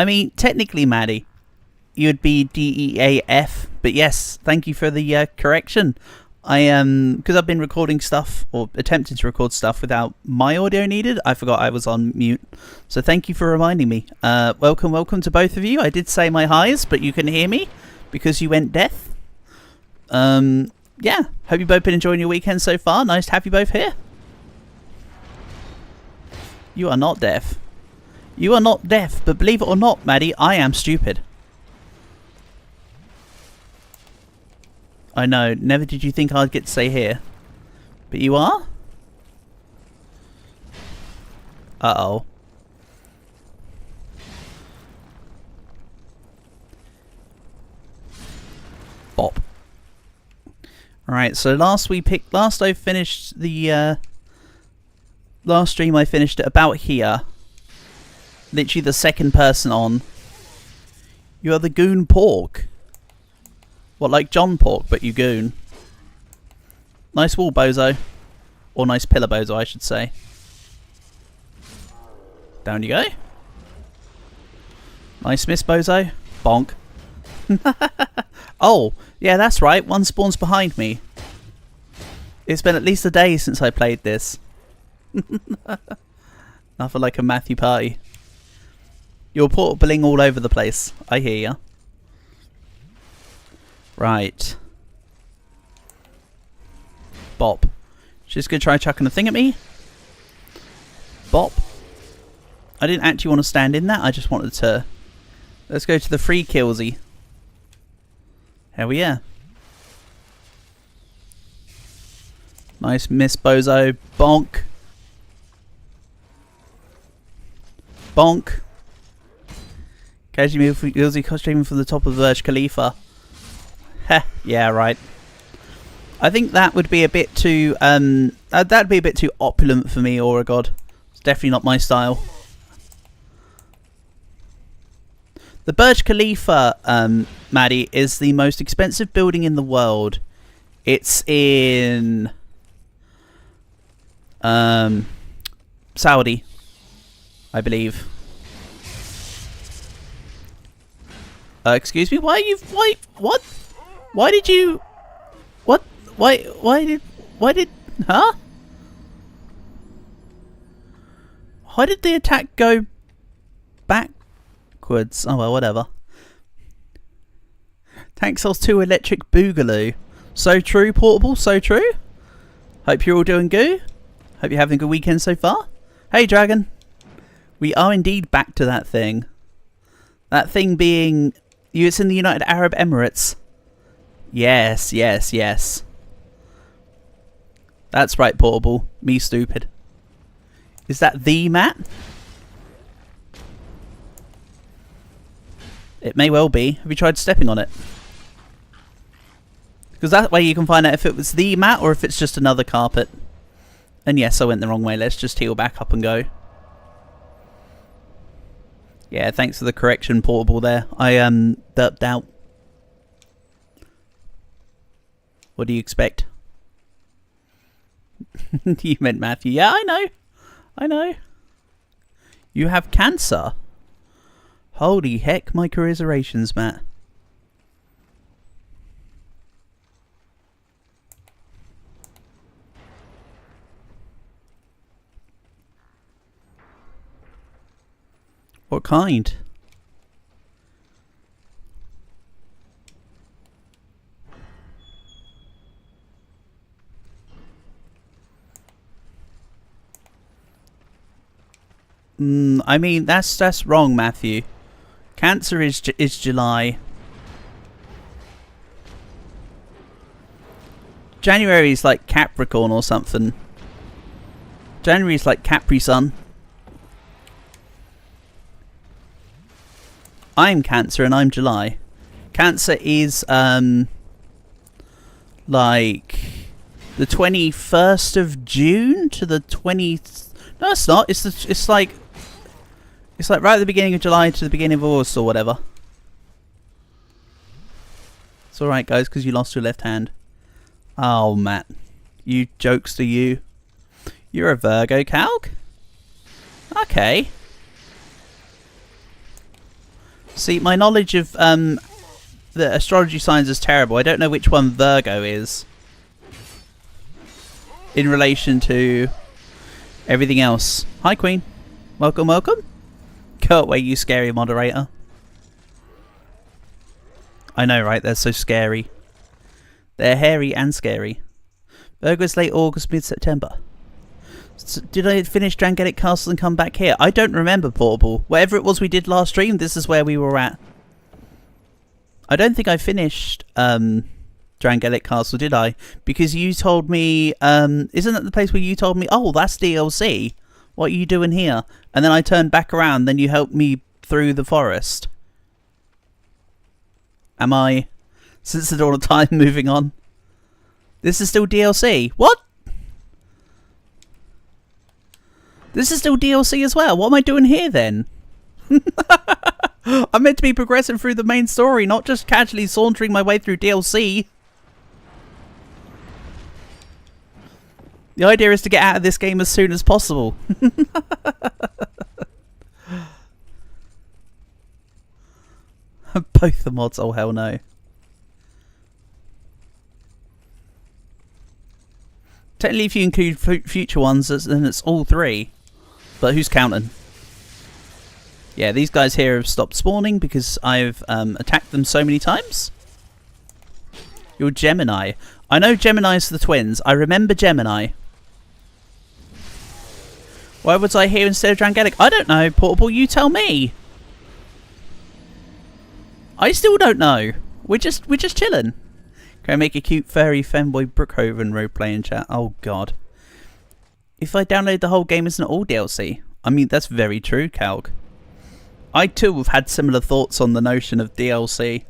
I mean, technically, Maddie, you would be DEAF, but yes, thank you for the correction. I because I've been recording stuff, or attempting to record stuff without my audio needed. I forgot I was on mute, so thank you for reminding me. Welcome to both of you. I did say my highs, but you couldn't hear me because you went deaf. Yeah, hope you've both been enjoying your weekend so far. Nice to have you both here. You are not deaf. You are not deaf, but believe it or not, Maddie, I am stupid. I know, never did you think I'd get to say here. But you are? Uh-oh. Bop. Alright, so last I finished the, last stream I finished at about here. Literally the second person on. You are the goon pork. What, like John Pork, but you goon. Nice wall, bozo. Or nice pillar, bozo, I should say. Down you go. Nice miss, bozo. Bonk. Oh, yeah, that's right. One spawns behind me. It's been at least a day since I played this. Nothing like a Matthew party. You're portabling all over the place. I hear ya. Right. Bop. She's gonna try chucking a thing at me. Bop. I didn't actually want to stand in that. I just wanted to... Let's go to the free killsy. Hell yeah. Nice miss, bozo. Bonk. Bonk. Casually move killsy costume from the top of Burj Khalifa. Heh, yeah, right. I think that would be a bit too, that'd be a bit too opulent for me, Aura God. It's definitely not my style. The Burj Khalifa, Maddie, is the most expensive building in the world. It's in, Saudi, I believe. Excuse me, why what? Why did you... What? Why did... Huh? Why did the attack go backwards? Oh well, whatever. Tank Cells 2 Electric Boogaloo. So true, Portable, so true. Hope you're all doing good. Hope you're having a good weekend so far. Hey, Dragon. We are indeed back to that thing. That thing being... It's in the United Arab Emirates. Yes, yes, yes. That's right, Portable. Me stupid. Is that the mat? It may well be. Have you tried stepping on it? Because that way you can find out if it was the mat or if it's just another carpet. And yes, I went the wrong way. Let's just heal back up and go. Yeah, thanks for the correction, Portable, there. I, derped out. What do you expect? You meant Matthew. Yeah, I know. I know. You have cancer. Holy heck, my commiserations, Matt. What kind? I mean, that's wrong, Matthew. Cancer is July. January is like Capricorn or something. January is like Capri Sun. I'm Cancer and I'm July. Cancer is like the 21st of June to the 20th. No, it's not. It's like right at the beginning of July to the beginning of August or whatever. It's alright, guys, because you lost your left hand. Oh, Matt. You jokester, you. You're a Virgo, Calc? Okay. See, my knowledge of the astrology signs is terrible. I don't know which one Virgo is in relation to everything else. Hi, Queen. Welcome, welcome. Go away, you scary moderator. I know, right? They're so scary. They're hairy and scary. Virgo's late August, mid-September. So did I finish Drangelic Castle and come back here? I don't remember, Portable. Whatever it was we did last stream, this is where we were at. I don't think I finished Drangelic Castle, did I? Because you told me... isn't that the place where you told me, oh, that's DLC? What are you doing here? And then I turned back around, then you helped me through the forest. Am I, since the dawn of time, moving on? This is still DLC. What? This is still DLC as well. What am I doing here then? I'm meant to be progressing through the main story, not just casually sauntering my way through DLC. The idea is to get out of this game as soon as possible. Both the mods, oh hell no. Technically if you include future ones, then it's all 3. But who's counting? Yeah, these guys here have stopped spawning because I've attacked them so many times. You're Gemini. I know Gemini's the twins. I remember Gemini. Why was I here instead of Drangelic? I don't know, Portable, you tell me. I still don't know. We're just chilling. Can I make a cute furry femboy Brookhaven roleplay in chat? Oh god. If I download the whole game, isn't it all DLC? I mean, that's very true, Calg. I too have had similar thoughts on the notion of DLC.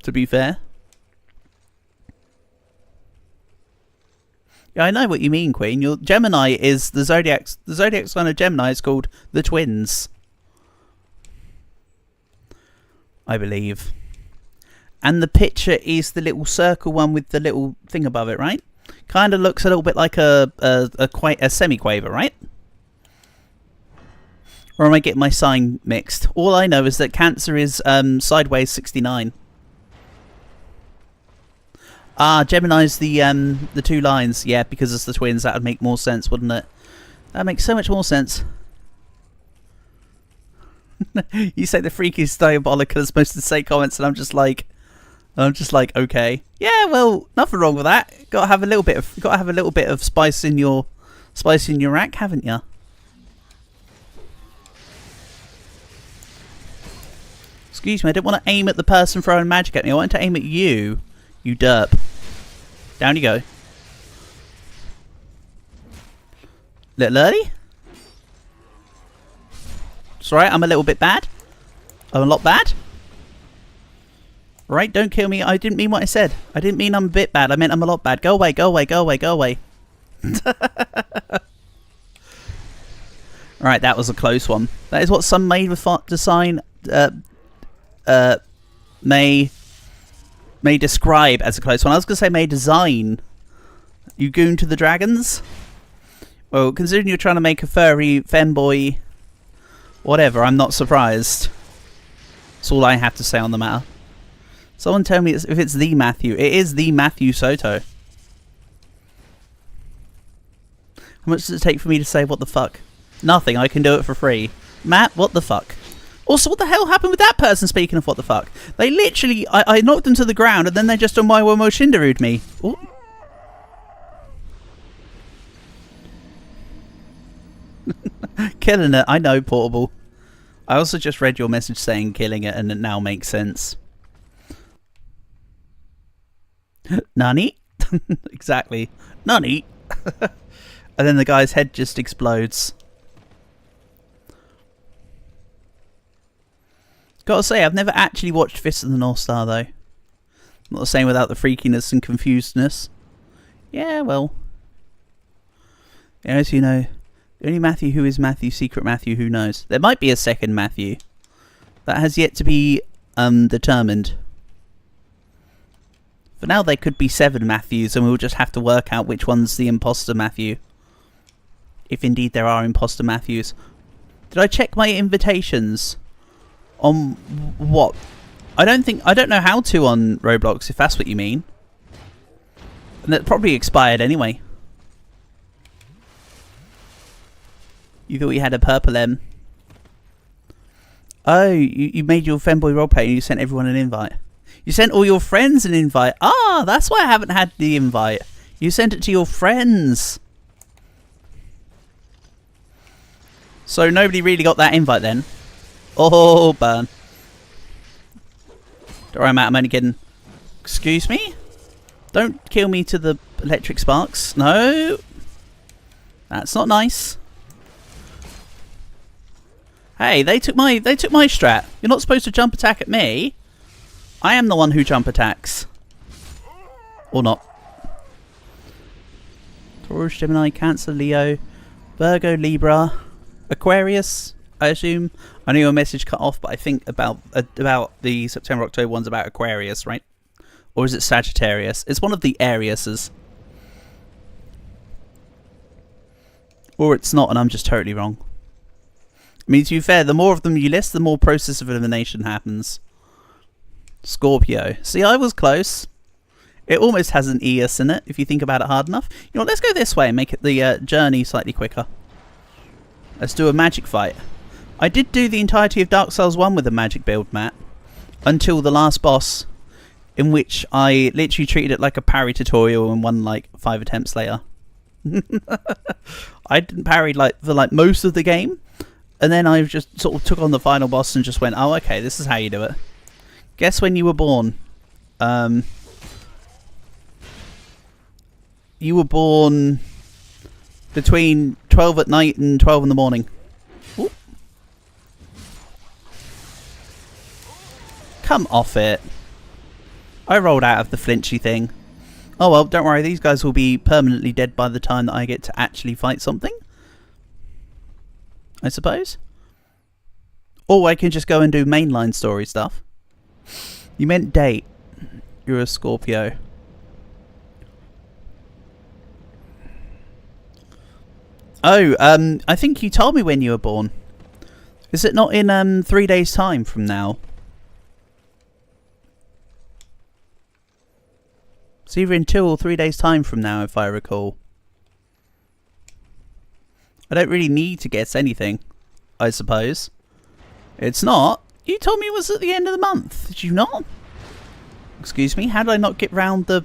To be fair. Yeah, I know what you mean, Queen. Your Gemini is the zodiac sign of Gemini is called the twins. I believe. And the picture is the little circle one with the little thing above it, right? Kind of looks a little bit like a semi-quaver, right? Or am I getting my sign mixed? All I know is that Cancer is sideways 69. Ah, Gemini's the 2 lines. Yeah, because it's the twins. That would make more sense, wouldn't it? That makes so much more sense. You say the freak is diabolical as most of the say comments, and I'm just like, okay, yeah, well, nothing wrong with that. Got to have a little bit of spice in your rack, haven't you? Excuse me, I didn't want to aim at the person throwing magic at me. I wanted to aim at you, you derp. Down you go. Little early? It's alright, I'm a little bit bad. I'm a lot bad. Right, don't kill me. I didn't mean what I said. I didn't mean I'm a bit bad. I meant I'm a lot bad. Go away, go away, go away, go away. Alright, that was a close one. That is what some may design may describe as a close one. I was going to say may design. You goon to the dragons? Well, considering you're trying to make a furry femboy whatever, I'm not surprised. That's all I have to say on the matter. Someone tell me if it's the Matthew. It is the Matthew Soto. How much does it take for me to say what the fuck? Nothing, I can do it for free. Matt, what the fuck? Also, what the hell happened with that person, speaking of what the fuck? They literally, I knocked them to the ground and then they just on my Womo Shindaru'd me. Ooh. Killing it, I know, Portable. I also just read your message saying killing it and it now makes sense. Nani? Exactly. Nani? And then the guy's head just explodes. Gotta say, I've never actually watched Fist of the North Star, though. Not the same without the freakiness and confusedness. Yeah, well. As you know, the only Matthew who is Matthew, Secret Matthew, who knows? There might be a second Matthew. That has yet to be determined. For now, there could be 7 Matthews, and we'll just have to work out which one's the imposter Matthew. If indeed there are imposter Matthews. Did I check my invitations? On what? I don't know how to on Roblox, if that's what you mean. And that probably expired anyway. You thought you had a purple M. Oh, you made your femboy roleplay and you sent everyone an invite. You sent all your friends an invite. Ah, that's why I haven't had the invite. You sent it to your friends. So nobody really got that invite then. Oh, burn. Don't worry, Matt, I'm only kidding. Excuse me? Don't kill me to the electric sparks. No. That's not nice. Hey, they took my strat. You're not supposed to jump attack at me. I am the one who jump attacks. Or not. Taurus, Gemini, Cancer, Leo, Virgo, Libra, Aquarius, I assume. I know your message cut off, but I think about the September October one's about Aquarius, right? Or is it Sagittarius? It's one of the Ariuses. Or it's not, and I'm just totally wrong. I mean, to be fair, the more of them you list, the more process of elimination happens. Scorpio. See, I was close. It almost has an Eos in it, if you think about it hard enough. You know what, let's go this way and make it the journey slightly quicker. Let's do a magic fight. I did do the entirety of Dark Souls 1 with a magic build, Matt. Until the last boss, in which I literally treated it like a parry tutorial and won like 5 attempts later. I didn't parry for most of the game. And then I just sort of took on the final boss and just went, oh, okay, this is how you do it. Guess when you were born? You were born between 12 at night and 12 in the morning. Ooh. Come off it. I rolled out of the flinchy thing. Oh well, don't worry, these guys will be permanently dead by the time that I get to actually fight something. I suppose. Or I can just go and do mainline story stuff. You meant date. You're a Scorpio. Oh, I think you told me when you were born. Is it not in 3 days' time from now? It's either in 2 or 3 days' time from now, if I recall. I don't really need to guess anything, I suppose. It's not. You told me it was at the end of the month. Did you not? Excuse me, how did I not get round the...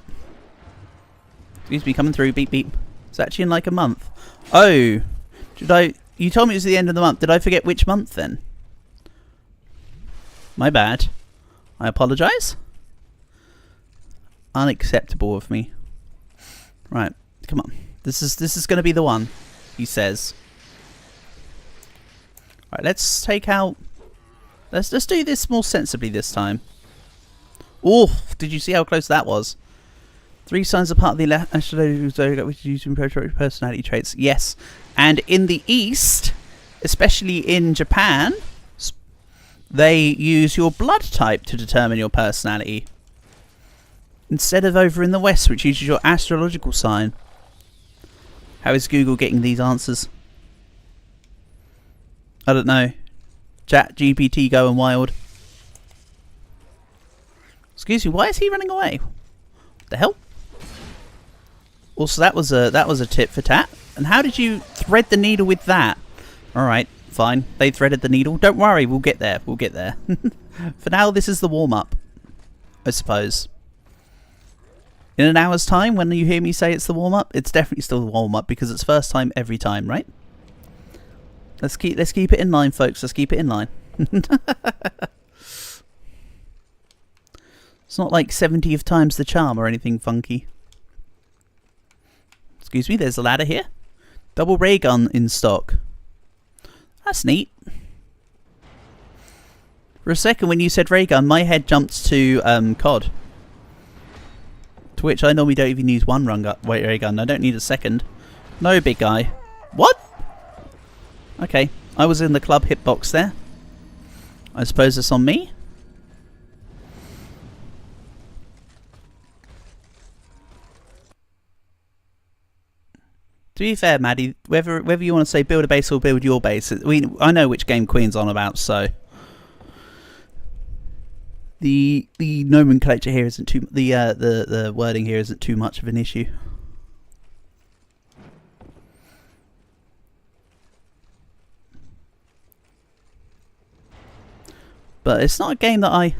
Excuse me, coming through, beep beep. It's actually in like a month. Oh, did I... You told me it was the end of the month. Did I forget which month then? My bad. I apologise. Unacceptable of me. Right, come on. This is going to be the one, he says. Right, let's take out... Let's do this more sensibly this time. Oh, did you see how close that was? 3 signs are part of the astrological zodiac which is used in personality traits. Yes. And in the East, especially in Japan, they use your blood type to determine your personality. Instead of over in the West, which uses your astrological sign. How is Google getting these answers? I don't know. Chat GPT going wild. Excuse me, why is he running away? What the hell? Also, that was a tit for tat. And how did you thread the needle with that? Alright, fine. They threaded the needle. Don't worry, we'll get there. We'll get there. For now, this is the warm-up, I suppose. In an hour's time, when you hear me say it's the warm-up, it's definitely still the warm-up because it's first time every time, right? Let's keep it in line, folks. Let's keep it in line. It's not like 70th times the charm or anything funky. Excuse me, there's a ladder here. Double ray gun in stock. That's neat. For a second, when you said ray gun, my head jumped to COD. To which I normally don't even use one ray gun. I don't need a second. No, big guy. What? Okay, I was in the club hitbox there. I suppose it's on me. To be fair, Maddie, whether you want to say build a base or build your base, I know which game Queen's on about, so... the nomenclature here isn't too the wording here isn't too much of an issue. But it's not a game that I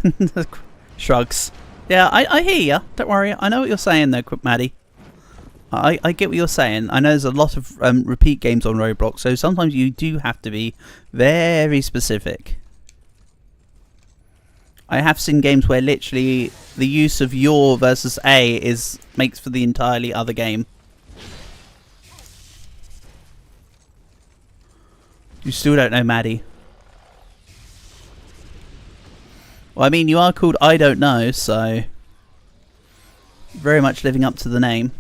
shrugs. Yeah, I hear ya. Don't worry. I know what you're saying there, Maddie. I get what you're saying. I know there's a lot of repeat games on Roblox, so sometimes you do have to be very specific. I have seen games where literally the use of your versus a makes for the entirely other game. You still don't know, Maddie. Well, I mean, you are called I Don't Know, so very much living up to the name.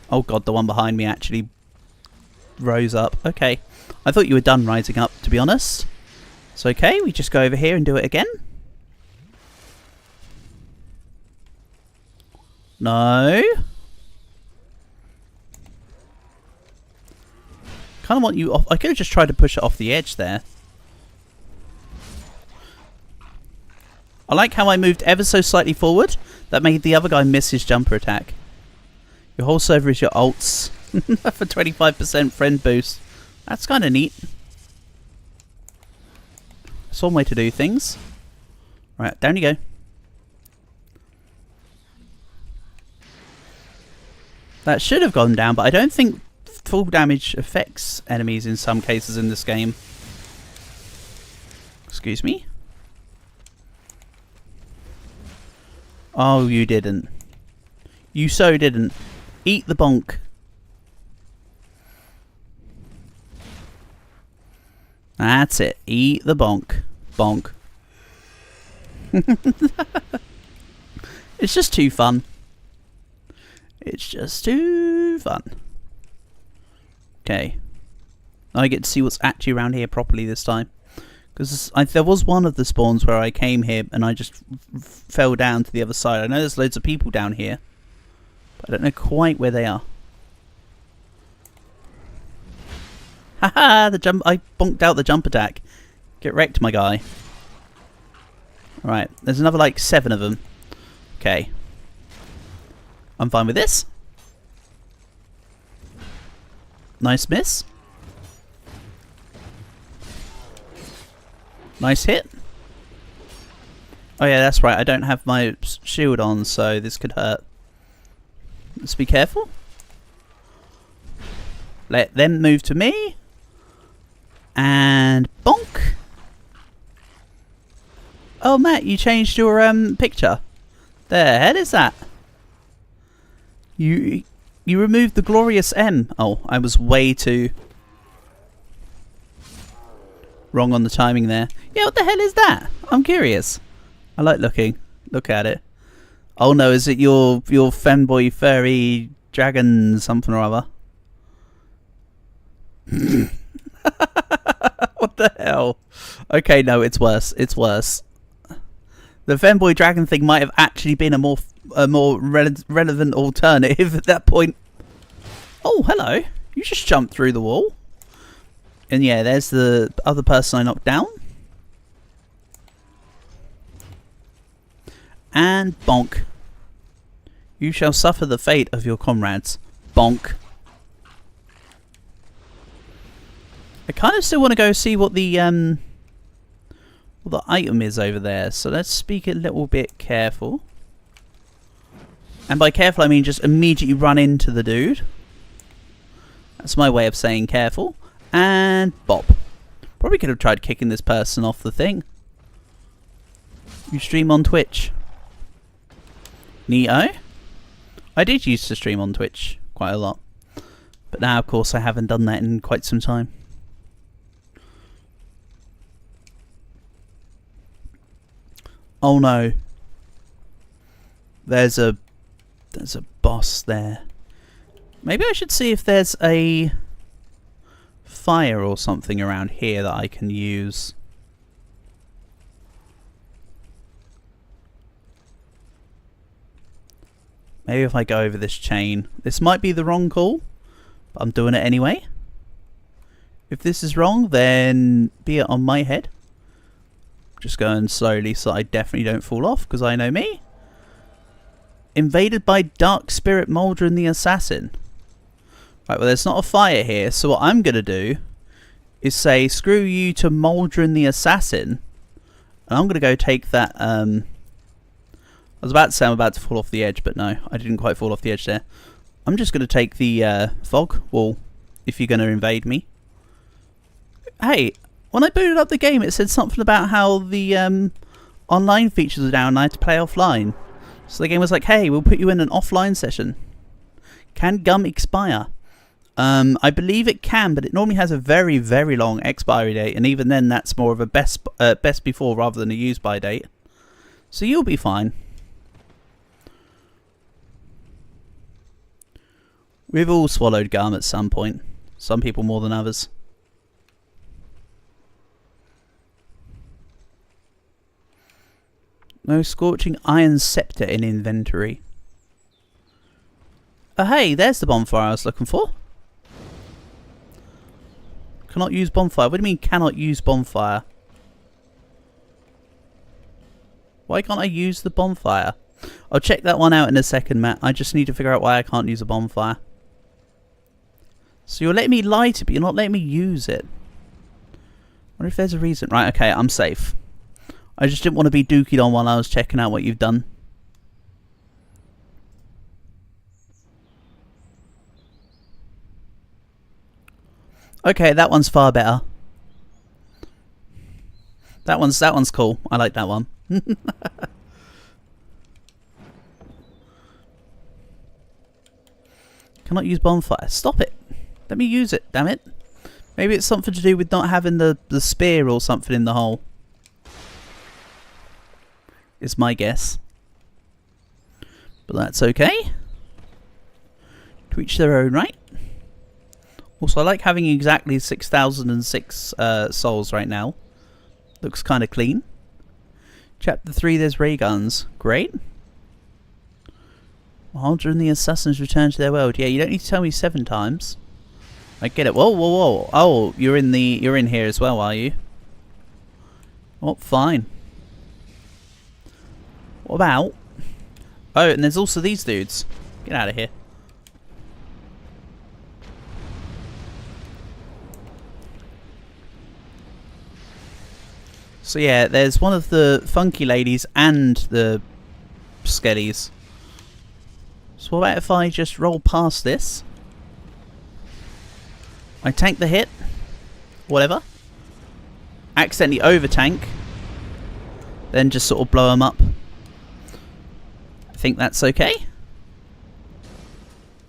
Oh god, the one behind me actually rose up. Okay. I thought you were done rising up, to be honest. So okay, we just go over here and do it again. No. Kind of want you off. I could have just tried to push it off the edge there. I like how I moved ever so slightly forward. That made the other guy miss his jumper attack. Your whole server is your ults. For 25% friend boost. That's kind of neat. That's one way to do things. Right, down you go. That should have gone down, but I don't think full damage affects enemies in some cases in this game. Excuse me? Oh, you didn't. You so didn't. Eat the bonk. That's it. Eat the bonk. Bonk. It's just too fun. It's just too fun. Okay. I get to see what's actually around here properly this time. Because there was one of the spawns where I came here and I just fell down to the other side. I know there's loads of people down here. But I don't know quite where they are. Haha! I bonked out the jump attack. Get wrecked, my guy. Right, there's another like 7 of them. Okay. I'm fine with this. Nice miss. Nice hit. Oh yeah, that's right. I don't have my shield on, so this could hurt. Let's be careful. Let them move to me. And bonk. Oh, Matt, you changed your picture. The hell is that? You removed the glorious M. Oh, I was way too wrong on the timing there. Yeah, what the hell is that? I'm curious. I like looking. Look at it. Oh no, is it your femboy furry dragon something or other? What the hell? Okay, no, it's worse. It's worse. The femboy dragon thing might have actually been a more relevant alternative at that point. Oh, hello. You just jumped through the wall. And yeah, there's the other person I knocked down. And bonk. You shall suffer the fate of your comrades. Bonk. I kind of still want to go see what the item is over there. So let's speak a little bit careful. And by careful I mean just immediately run into the dude. That's my way of saying careful. And bop. Probably could have tried kicking this person off the thing. You stream on Twitch. Neato. I did used to stream on Twitch quite a lot. But now of course I haven't done that in quite some time. Oh no. There's a boss there. Maybe I should see if there's a fire or something around here that I can use. Maybe if I go over this chain. This might be the wrong call, but I'm doing it anyway. If this is wrong, then be it on my head. Just going slowly so I definitely don't fall off, because I know me. Invaded by Dark Spirit Mouldron the Assassin. Right, well there's not a fire here, so what I'm going to do is say screw you to Mouldron the Assassin. And I'm going to go take that... I was about to say I'm about to fall off the edge, but no, I didn't quite fall off the edge there. I'm just going to take the fog wall if you're going to invade me. Hey, when I booted up the game it said something about how the online features are down and I had to play offline. So the game was like, hey, we'll put you in an offline session. Can gum expire? I believe it can, but it normally has a very, very long expiry date, and even then that's more of a best before rather than a use by date. So you'll be fine. We've all swallowed gum at some point. Some people more than others. No scorching iron scepter in inventory. Oh hey, there's the bonfire I was looking for. Cannot use bonfire. What do you mean cannot use bonfire? Why can't I use the bonfire? I'll check that one out in a second, Matt. I just need to figure out why I can't use a bonfire. So you're letting me light it, but you're not letting me use it. I wonder if there's a reason. Right, okay, I'm safe. I just didn't want to be dookied on while I was checking out what you've done. Okay, that one's far better. That one's cool. I like that one. Cannot use bonfire. Stop it. Let me use it, damn it. Maybe it's something to do with not having the spear or something in the hole. Is my guess. But that's okay. To each their own, right? Also, I like having exactly 6,006 souls right now. Looks kind of clean. Chapter 3, there's ray guns. Great. Mouldron the Assassins return to their world. Yeah, you don't need to tell me 7 times. I get it. Whoa, whoa, whoa. Oh, you're in here as well, are you? Oh, fine. What about... Oh, and there's also these dudes. Get out of here. So yeah, there's one of the funky ladies and the skellies. So what about if I just roll past this? I tank the hit. Whatever. Accidentally over-tank. Then just sort of blow them up. I think that's okay.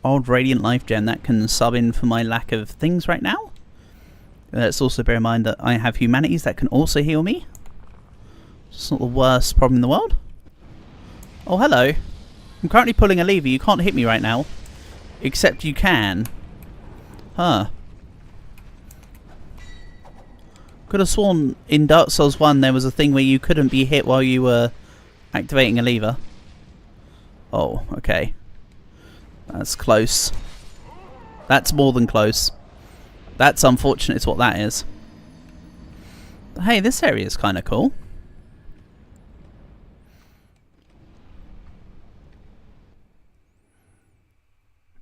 Old Radiant Life Gem. That can sub in for my lack of things right now. Let's also bear in mind that I have humanities that can also heal me. It's not the worst problem in the world. Oh, hello. I'm currently pulling a lever. You can't hit me right now. Except you can. Huh. Could have sworn in Dark Souls 1 there was a thing where you couldn't be hit while you were activating a lever. Oh, okay. That's close. That's more than close. That's unfortunate is what that is. But hey, this area is kind of cool.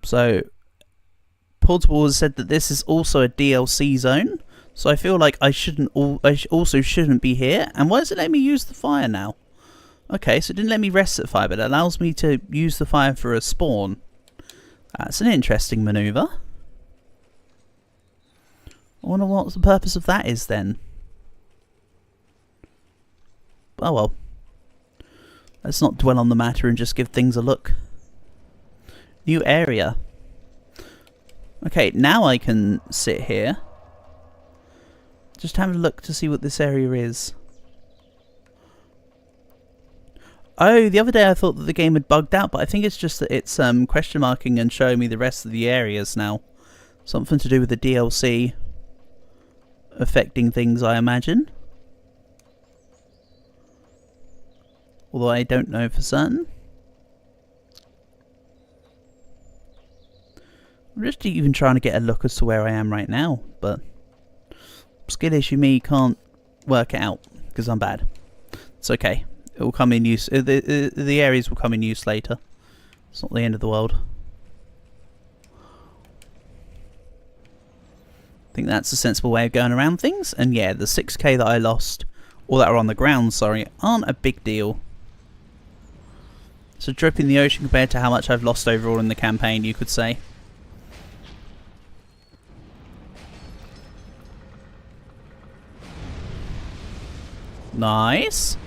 So, Portable has said that this is also a DLC zone. So I feel like I also shouldn't be here. And why does it let me use the fire now? Okay, so it didn't let me rest at fire, but it allows me to use the fire for a spawn. That's an interesting maneuver. I wonder what the purpose of that is then. Oh well. Let's not dwell on the matter and just give things a look. New area. Okay, now I can sit here. Just have a look to see what this area is. Oh, the other day I thought that the game had bugged out, but I think it's just that it's question marking and showing me the rest of the areas now. Something to do with the DLC affecting things, I imagine. Although I don't know for certain. I'm just even trying to get a look as to where I am right now, but skill issue me can't work it out because I'm bad. It's okay. It will come in use. The areas will come in use later. It's not the end of the world. I think that's a sensible way of going around things. And yeah, the 6k that I lost, or that are on the ground, sorry, aren't a big deal. It's a drip in the ocean compared to how much I've lost overall in the campaign, you could say. Nice.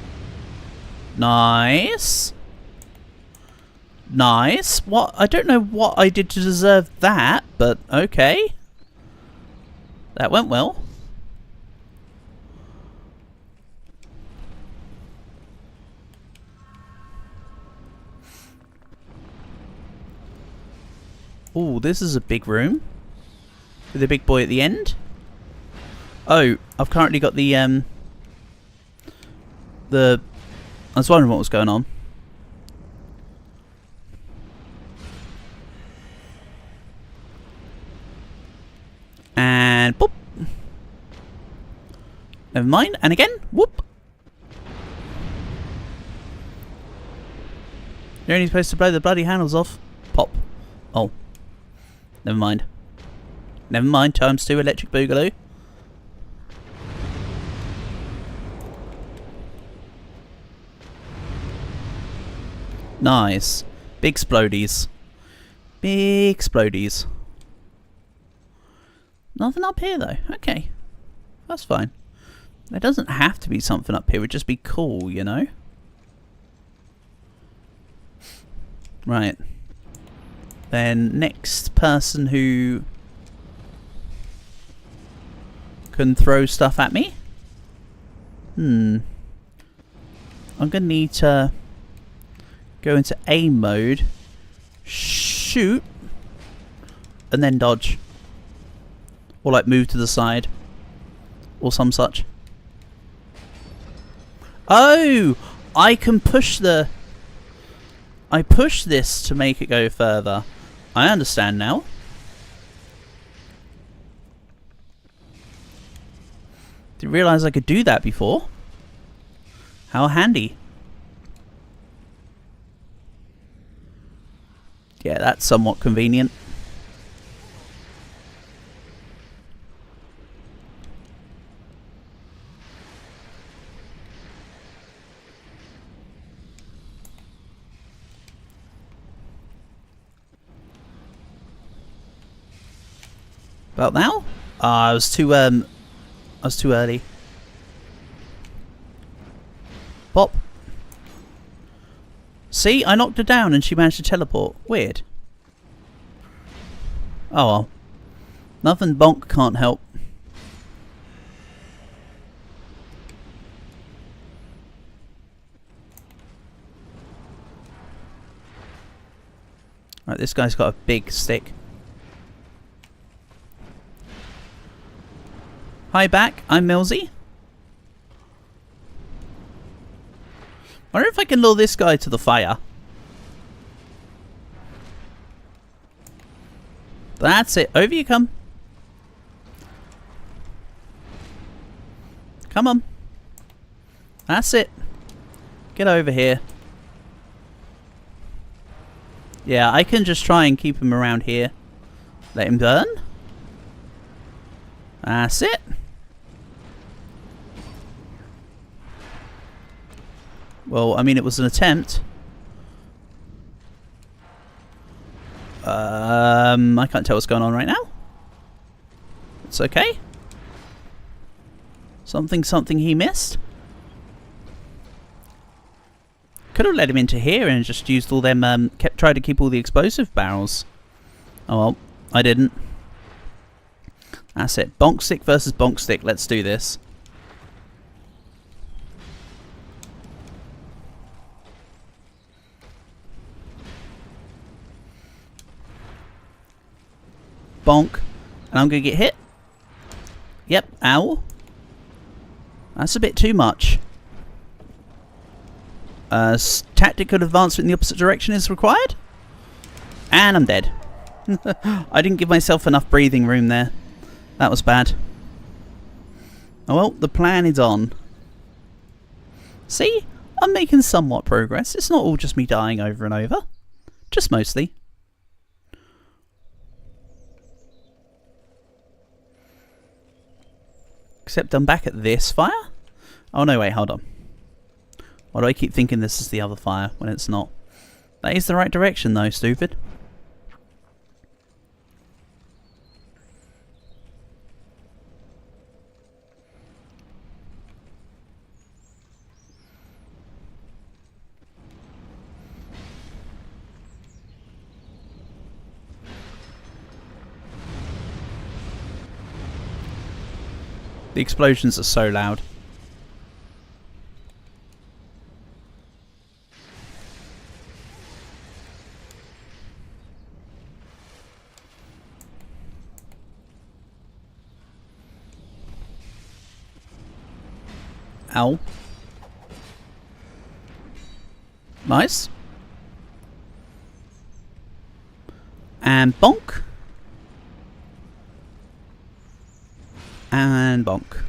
Nice. Nice. What? I don't know what I did to deserve that, but okay. That went well. Ooh, this is a big room. With a big boy at the end. Oh, I've currently got the I was wondering what was going on. And boop. Never mind. And again. Whoop. You're only supposed to blow the bloody handles off. Pop. Oh. Never mind. Never mind. Times 2 electric boogaloo. Nice. Big explodies. Big explodies. Nothing up here though. Okay. That's fine. There doesn't have to be something up here. It would just be cool, you know? Right. Then next person who can throw stuff at me. I'm gonna need to go into aim mode, shoot, and then dodge. Or like move to the side. Or some such. Oh! I can push the... I push this to make it go further. I understand now. Didn't realise I could do that before. How handy. Yeah, that's somewhat convenient. About now? I was too early. Pop. See, I knocked her down and she managed to teleport. Weird. Oh well. Nothing Bonk can't help. Right, this guy's got a big stick. Hi back, I'm Millsy. Wonder if I can lure this guy to the fire. That's it. Over you come. Come on. That's it. Get over here. Yeah, I can just try and keep him around here. Let him burn. That's it. Well, I mean, it was an attempt. I can't tell what's going on right now. It's okay. Something he missed. Could have let him into here and just used all them, tried to keep all the explosive barrels. Oh well, I didn't. That's it. Bonk stick versus bonk stick. Let's do this. Bonk. And I'm going to get hit. Yep. Ow. That's a bit too much. Tactical advancement in the opposite direction is required. And I'm dead. I didn't give myself enough breathing room there. That was bad. Oh well, the plan is on. See? I'm making somewhat progress. It's not all just me dying over and over. Just mostly. Except I'm back at this fire? Oh no, wait, hold on. Why do I keep thinking this is the other fire when it's not? That is the right direction though, stupid. The explosions are so loud. Ow. Nice. And bonk. And bonk.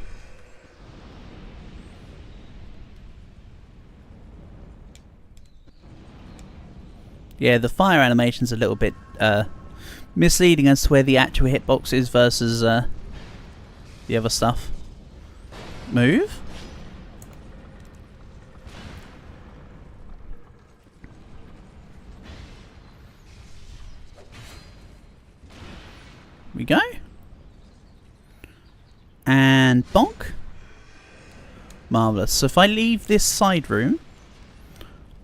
Yeah, the fire animation's a little bit misleading as to where the actual hitbox is versus the other stuff. Move. We go. And bonk. Marvellous. So if I leave this side room,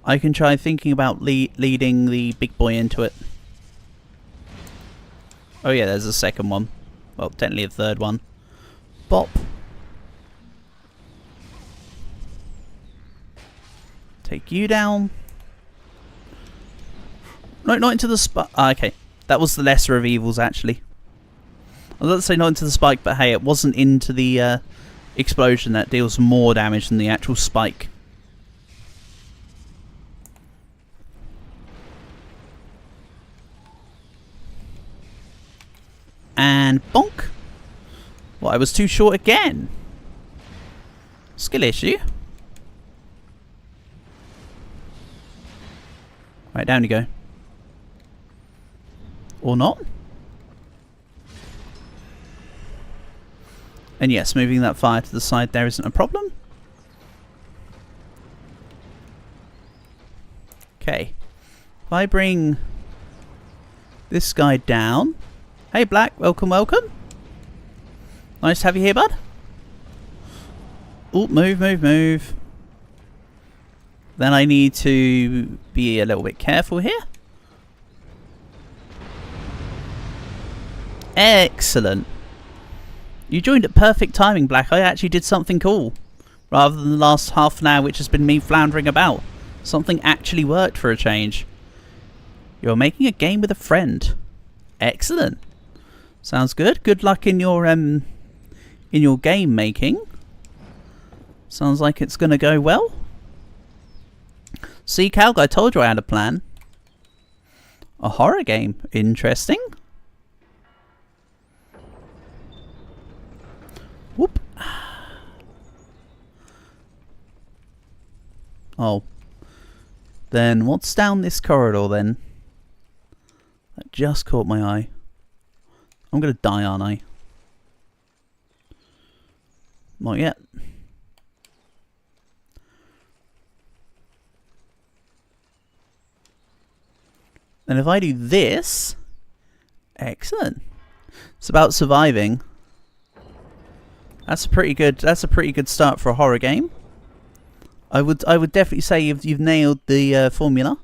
I can try thinking about leading the big boy into it. Oh yeah, there's a second one. Well, technically a third one. Bop. Take you down. No, not into the spike. Ah, okay. That was the lesser of evils, actually. I was about to say not into the spike, but hey, it wasn't into the explosion that deals more damage than the actual spike. And bonk. Well, I was too short again. Skill issue. Right, down you go. Or not. And yes, moving that fire to the side there isn't a problem. Okay. If I bring this guy down. Hey Black, welcome, welcome. Nice to have you here, bud. Oh, move, move, move. Then I need to be a little bit careful here. Excellent. You joined at perfect timing, Black. I actually did something cool. Rather than the last half an hour which has been me floundering about. Something actually worked for a change. You're making a game with a friend. Excellent. Sounds good. Good luck in your game making. Sounds like it's gonna go well. See, Calg, I told you I had a plan. A horror game. Interesting. Whoop. Oh. Then what's down this corridor then? That just caught my eye. I'm gonna die, aren't I? Not yet. And if I do this, excellent. It's about surviving. That's a pretty good start for a horror game. I would definitely say you've nailed the formula.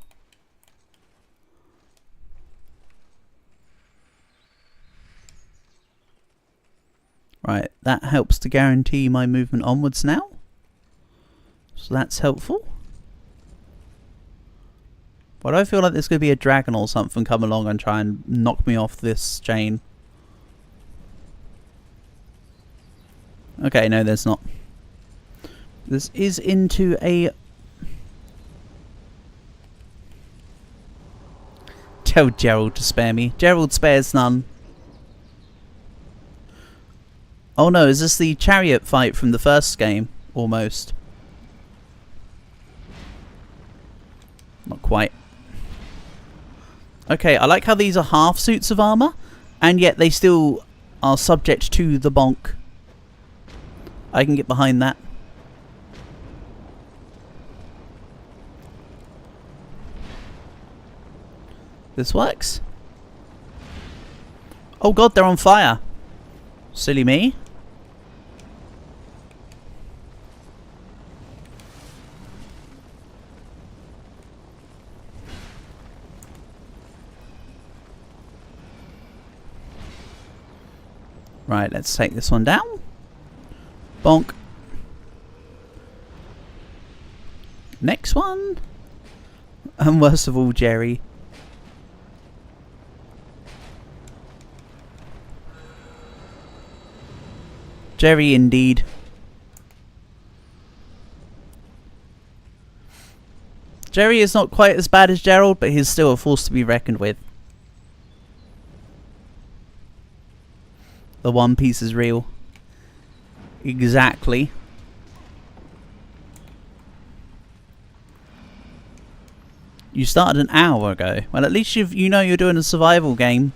Right, that helps to guarantee my movement onwards now. So that's helpful. Why do I feel like there's going to be a dragon or something come along and try and knock me off this chain? Okay, no, there's not. This is into a... Tell Gerald to spare me. Gerald spares none. Oh no, is this the chariot fight from the first game? Almost. Not quite. Okay, I like how these are half suits of armor, and yet they still are subject to the bonk. I can get behind that. This works. Oh god, they're on fire. Silly me. Right, let's take this one down. Bonk. Next one. And worst of all, Jerry. Jerry indeed. Jerry is not quite as bad as Gerald, but he's still a force to be reckoned with. The One Piece is real. Exactly. You started an hour ago. Well, at least you know you're doing a survival game,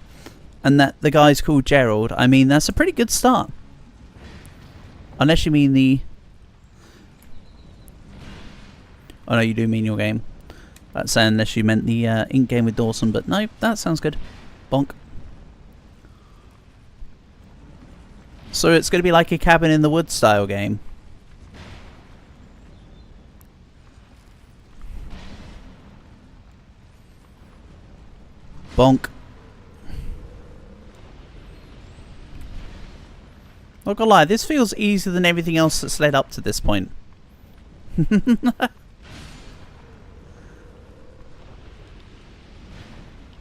and that the guy's called Gerald. I mean, that's a pretty good start. Unless you mean the... Oh no, you do mean your game. That's unless you meant the ink game with Dawson, but no, that sounds good. Bonk. So it's going to be like a cabin in the woods style game. Bonk. Not gonna lie, this feels easier than everything else that's led up to this point.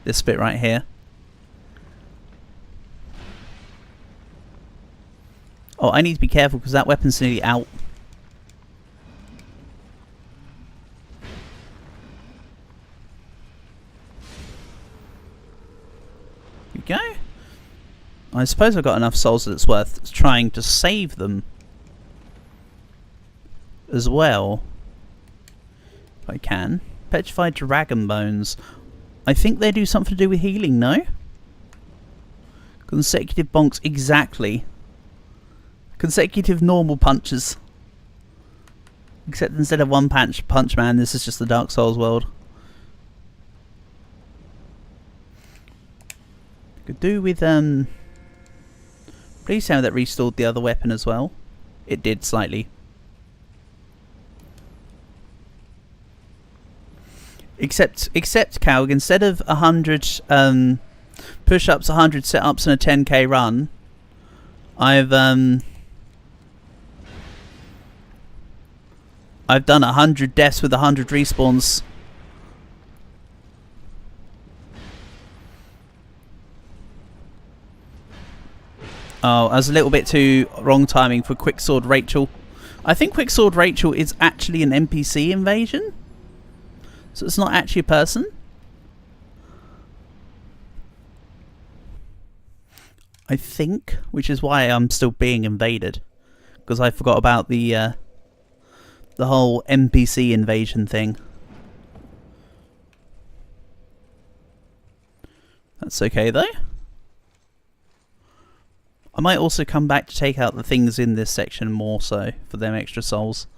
This bit right here. Oh, I need to be careful because that weapon's nearly out. Here we go. I suppose I've got enough souls that it's worth trying to save them as well. If I can. Petrified dragon bones. I think they do something to do with healing, no? Consecutive bonks, exactly. Consecutive normal punches. Except instead of one punch man, this is just the Dark Souls world. Could do with please tell me that restored the other weapon as well. It did slightly. Except Calg, instead of 100 push-ups, 100 sit-ups and a 10k run, I've done 100 deaths with 100 respawns. Oh, I was a little bit too wrong timing for Quicksword Rachel. I think Quicksword Rachel is actually an NPC invasion. So it's not actually a person. I think, which is why I'm still being invaded. Because I forgot about the whole NPC invasion thing. That's okay though. I might also come back to take out the things in this section more so for them extra souls.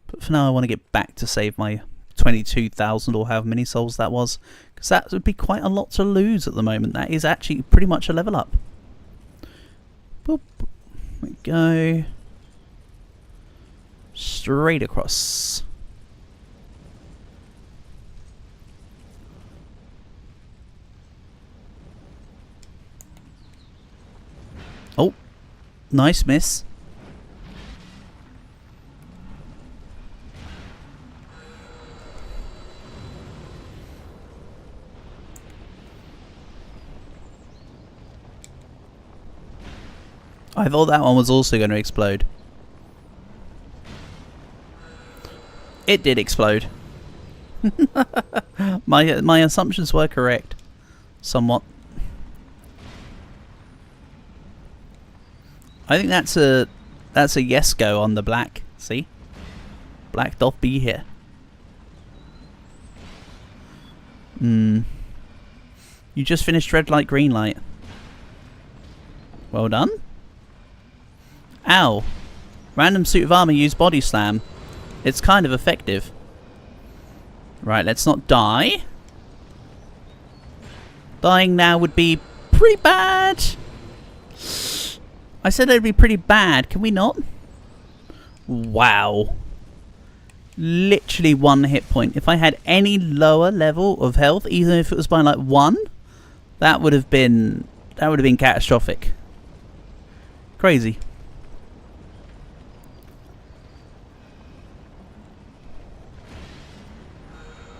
But for now I want to get back to save my 22,000 or however many souls that was. Because that would be quite a lot to lose at the moment. That is actually pretty much a level up. Boop. There we go. Straight across. Oh, nice miss. I thought that one was also going to explode. It did explode. My assumptions were correct. Somewhat. I think that's a yes go on the black. See? Black doth be here. You just finished red light, green light. Well done. Ow. Random suit of armor used body slam. It's kind of effective. Right, let's not die. Dying now would be pretty bad. I said it would be pretty bad. Can we not? Wow. Literally 1 hit point. If I had any lower level of health, even if it was by like 1, that would have been catastrophic. Crazy.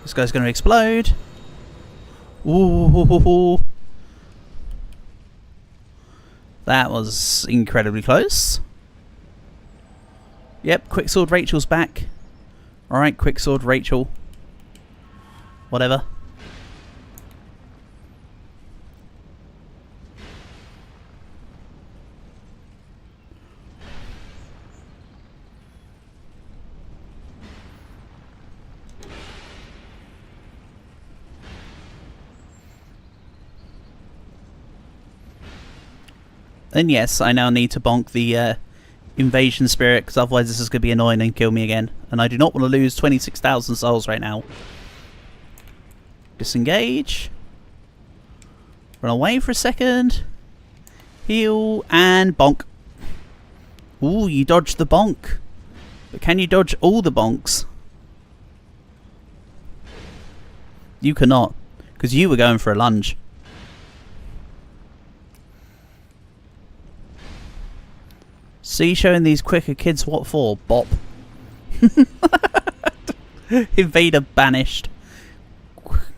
This guy's going to explode. Ooh. That was incredibly close. Yep, Quicksword Rachel's back. Alright, Quicksword Rachel. Whatever. And yes, I now need to bonk the invasion spirit, because otherwise this is going to be annoying and kill me again. And I do not want to lose 26,000 souls right now. Disengage. Run away for a second. Heal and bonk. Ooh, you dodged the bonk. But can you dodge all the bonks? You cannot, because you were going for a lunge. See, showing these quicker kids what for, bop. Invader banished.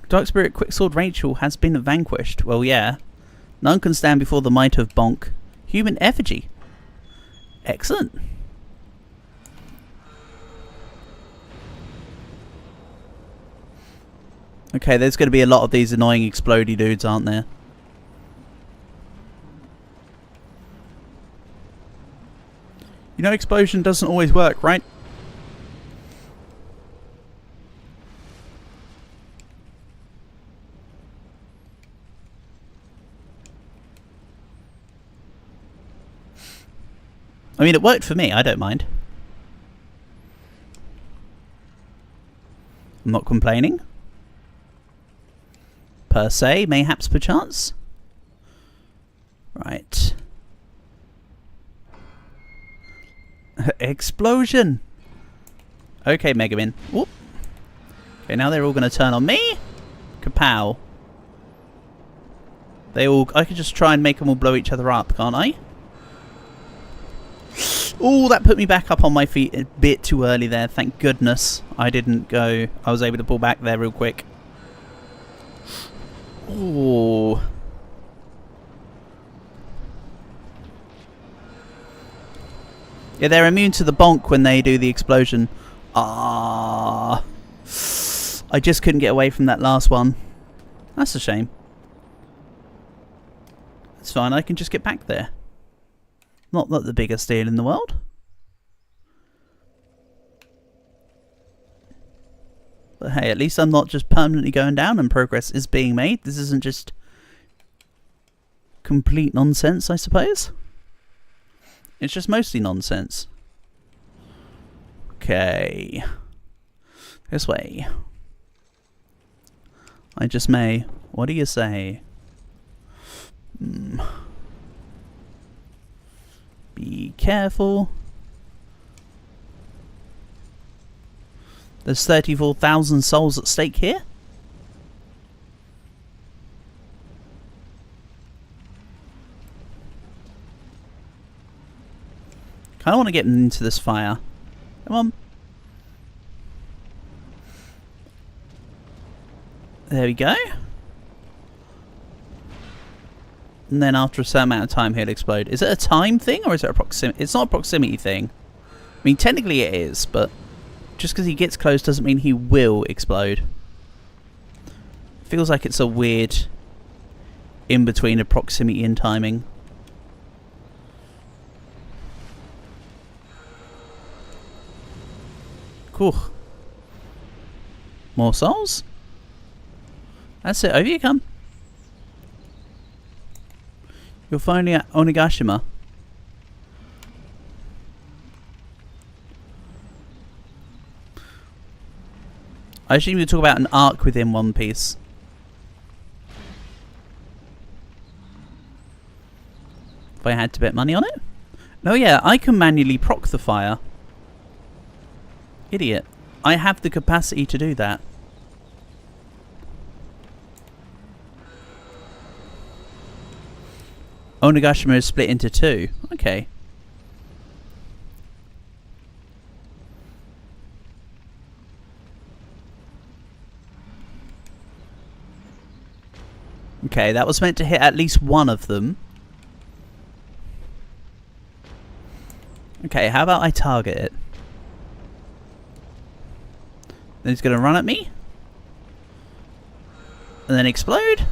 Dark Spirit Quicksword Rachel has been vanquished. Well, yeah. None can stand before the might of Bonk. Human effigy. Excellent. Okay, there's going to be a lot of these annoying explodey dudes, aren't there? You know, explosion doesn't always work, right? I mean, it worked for me. I don't mind. I'm not complaining. Per se, mayhaps perchance. Right. Explosion! Okay, Megamin. Whoop. Okay, now they're all going to turn on me. Kapow. I could just try and make them all blow each other up, can't I? Oh, that put me back up on my feet a bit too early there. Thank goodness I didn't go. I was able to pull back there real quick. Oh. Yeah, they're immune to the bonk when they do the explosion. Ah, I just couldn't get away from that last one. That's a shame. It's fine, I can just get back there. Not the biggest deal in the world. But hey, at least I'm not just permanently going down and progress is being made. This isn't just complete nonsense, I suppose. It's just mostly nonsense. Okay. This way. I just may. What do you say? Be careful. There's 34,000 souls at stake here. I don't want to get into this fire. Come on. There we go. And then after a certain amount of time, he'll explode. Is it a time thing or is it a proximity? It's not a proximity thing. I mean, technically it is, but just because he gets close doesn't mean he will explode. Feels like it's a weird in between of proximity and timing. Cool. More souls? That's it. Over you come. You're finally at Onigashima. I assume you talk about an arc within One Piece. If I had to bet money on it? No, yeah, I can manually proc the fire. Idiot. I have the capacity to do that. Onigashima is split into 2. Okay. Okay, that was meant to hit at least one of them. Okay, how about I target it? Then he's going to run at me. And then explode.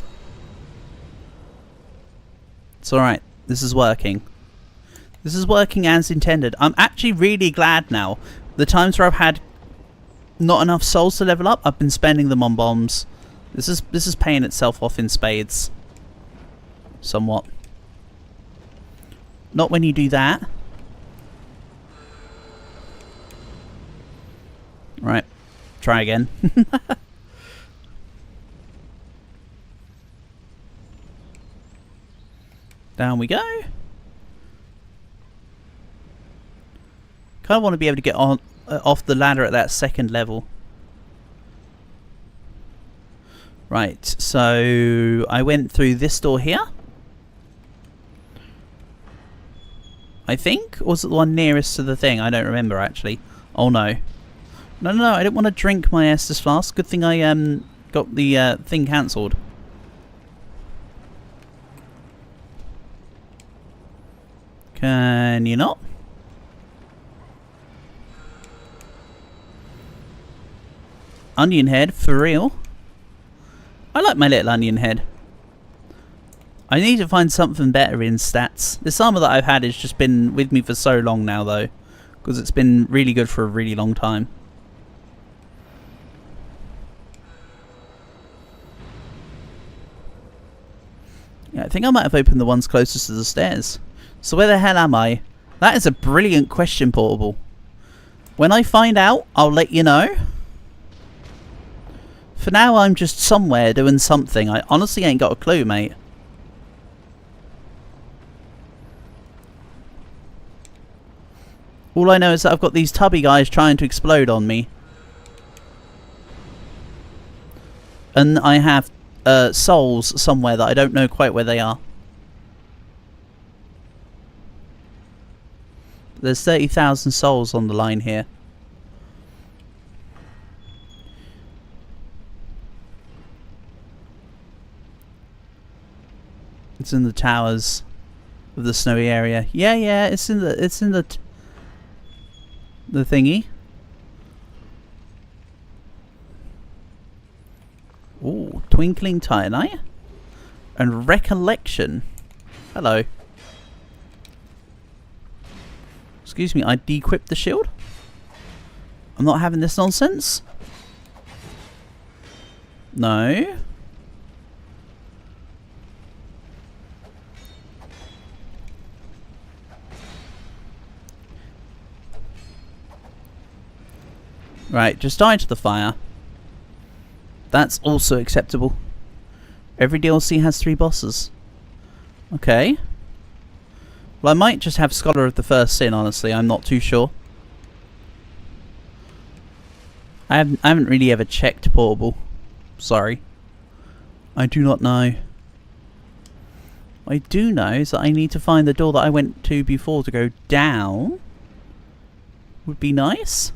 It's alright. This is working. This is working as intended. I'm actually really glad now. The times where I've had not enough souls to level up, I've been spending them on bombs. This is paying itself off in spades. Somewhat. Not when you do that. Right. Try again. Down we go. Kind of want to be able to get on off the ladder at that second level. Right, so I went through this door here. I think? Or was it the one nearest to the thing? I don't remember actually. Oh no. No, I didn't want to drink my Estus Flask. Good thing I got the thing cancelled. Can you not? Onion head, for real? I like my little onion head. I need to find something better in stats. This armor that I've had has just been with me for so long now though. Because it's been really good for a really long time. Yeah, I think I might have opened the ones closest to the stairs. So where the hell am I? That is a brilliant question, Portable. When I find out, I'll let you know. For now, I'm just somewhere doing something. I honestly ain't got a clue, mate. All I know is that I've got these tubby guys trying to explode on me. And I have souls somewhere that I don't know quite where they are. There's 30,000 souls on the line here. It's in the towers of the snowy area. Yeah, it's in the thingy. Ooh, Twinkling Titanite and Recollection. Hello. Excuse me, I de-equipped the shield? I'm not having this nonsense? No. Right, just die to the fire. That's also acceptable. Every DLC has 3 bosses. Okay. Well, I might just have Scholar of the First Sin, honestly. I'm not too sure. I haven't really ever checked Portable. Sorry. I do not know. What I do know is that I need to find the door that I went to before to go down. Would be nice.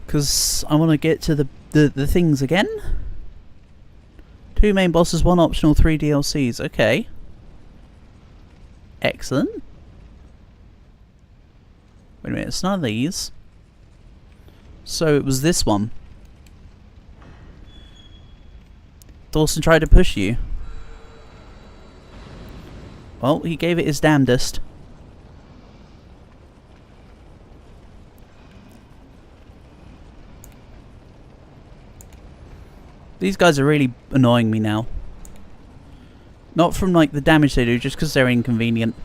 Because I want to get to the things again. 2 main bosses, 1 optional, 3 DLCs. Okay. Excellent. Wait a minute, it's none of these. So it was this one. Dawson tried to push you. Well, he gave it his damnedest. These guys are really annoying me now. Not from like the damage they do, just because they're inconvenient.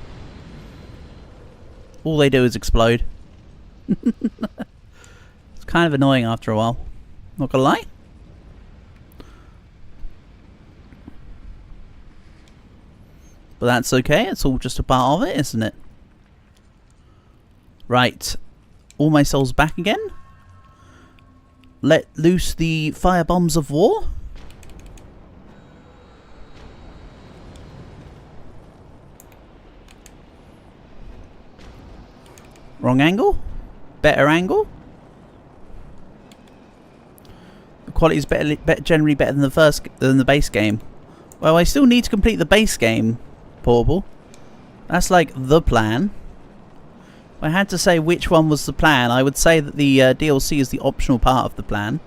All they do is explode. It's kind of annoying after a while. Not gonna lie. But that's okay, it's all just a part of it, isn't it? Right. All my souls back again. Let loose the fire bombs of war. Wrong angle. Better angle. The quality is generally better than the base game. Well, I still need to complete the base game, Portable. That's like the plan. If I had to say which one was the plan, I would say that the DLC is the optional part of the plan.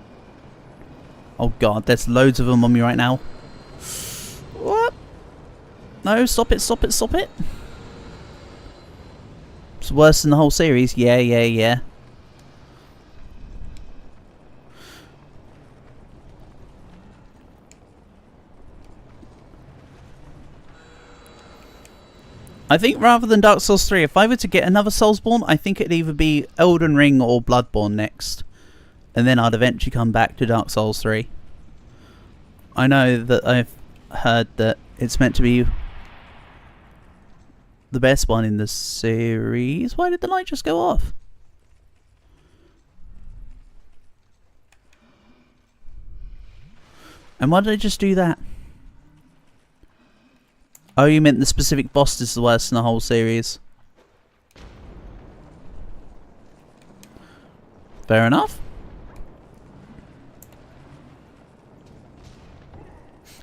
Oh god, there's loads of them on me right now. What? No, stop it, stop it, stop it. It's worse than the whole series. Yeah. I think rather than Dark Souls 3, if I were to get another Soulsborne, I think it'd either be Elden Ring or Bloodborne next. And then I'd eventually come back to Dark Souls 3. I know that I've heard that it's meant to be the best one in the series. Why did the light just go off? And why did I just do that? Oh, you meant the specific boss is the worst in the whole series. Fair enough.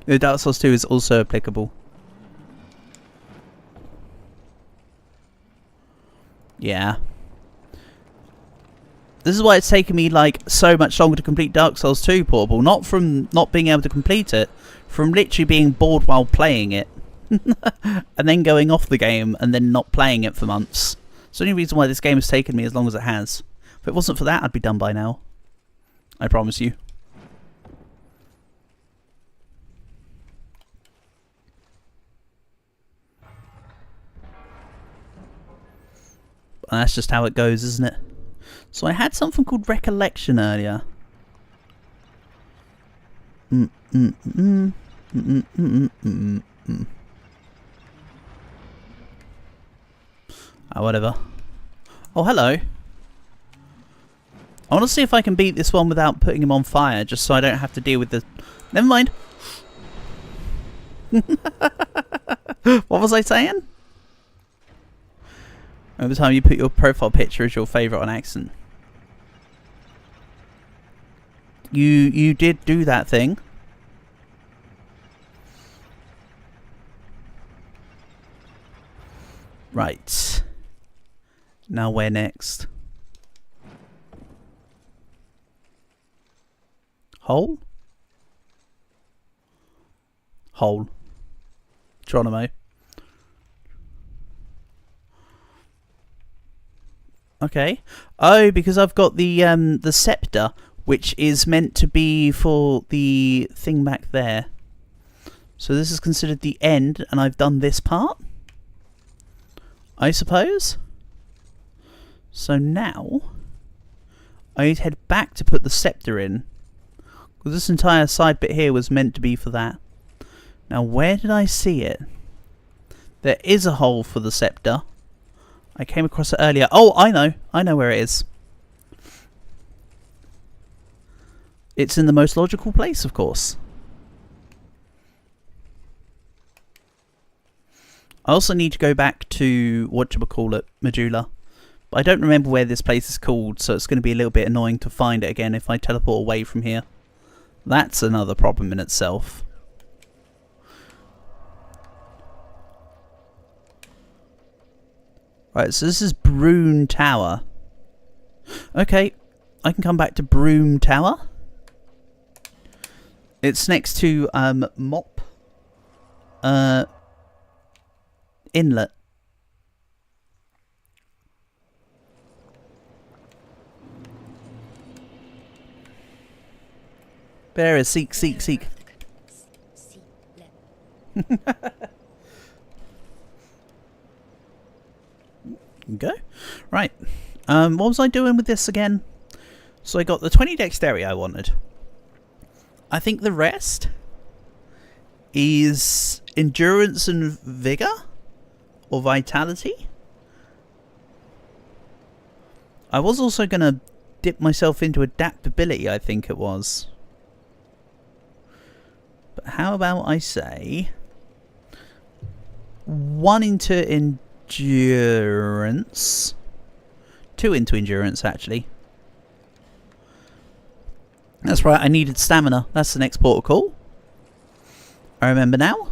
The Dark Souls 2 is also applicable. Yeah. This is why it's taken me like so much longer to complete Dark Souls 2, Portable. Not from not being able to complete it, from literally being bored while playing it. And then going off the game and then not playing it for months. It's the only reason why this game has taken me as long as it has. If it wasn't for that, I'd be done by now. I promise you. And that's just how it goes, isn't it? So I had something called Recollection earlier. Oh, whatever. Oh, hello. I want to see if I can beat this one without putting him on fire, just so I don't have to deal with the... Never mind. What was I saying? Every time you put your profile picture as your favourite on accident. You did do that thing. Right. Now where next? Hole? Hole. Geronimo. Okay. Oh, because I've got the scepter, which is meant to be for the thing back there. So this is considered the end, and I've done this part, I suppose. So now I need to head back to put the scepter in, because this entire side bit here was meant to be for that. Now where did I see it? There is a hole for the scepter. I came across it earlier. Oh, I know where it is. It's in the most logical place, of course. I also need to go back to whatchamacallit, Medulla. But I don't remember where this place is called, so it's going to be a little bit annoying to find it again if I teleport away from here. That's another problem in itself. Right, so this is Broom Tower. Okay, I can come back to Broom Tower. It's next to Mop Inlet. Bearer, seek, seek, seek. Go. Right. What was I doing with this again? So I got the 20 dexterity I wanted. I think the rest is endurance and vigor or vitality. I was also going to dip myself into adaptability, I think it was. But how about I say 1 into endurance, 2 into endurance actually. That's right, I needed stamina. That's the next portal call. I remember now.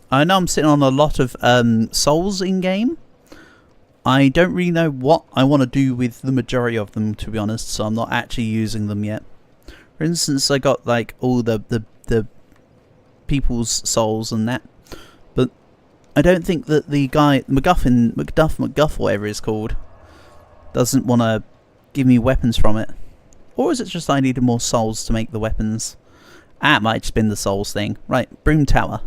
I know I'm sitting on a lot of souls in game. I don't really know what I want to do with the majority of them, to be honest, so I'm not actually using them yet. For instance, I got like all the people's souls and that, but I don't think that the guy McDuff, whatever it's called, doesn't want to give me weapons from it. Or is it just I needed more souls to make the weapons? Ah, it might just been the souls thing. Right, Broom Tower.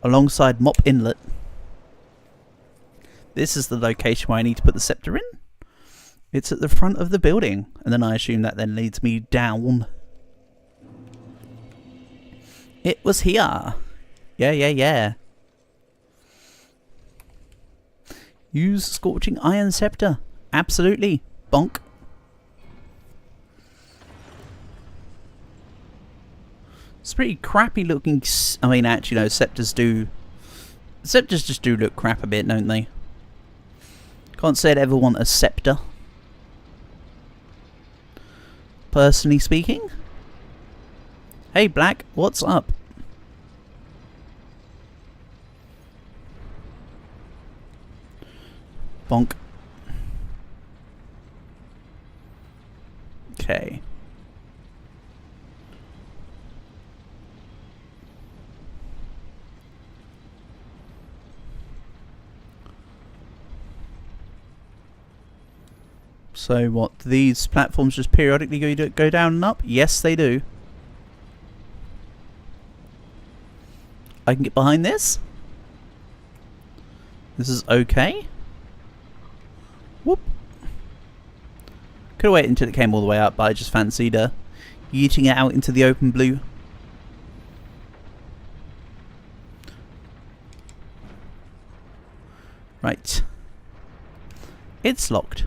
Alongside Mop Inlet. This is the location where I need to put the scepter in. It's at the front of the building. And then I assume that then leads me down. It was here. Yeah. Use Scorching Iron Scepter. Absolutely. Bonk. It's pretty crappy looking. I mean, actually, no, scepters just do look crap a bit, don't they? Can't say I'd ever want a scepter. Personally speaking. Hey, Black, what's up? Bonk. Okay. So what, do these platforms just periodically go down and up? Yes, they do. I can get behind this. This is okay. Whoop. Could have waited until it came all the way up, but I just fancied yeeting it out into the open blue. Right. It's locked.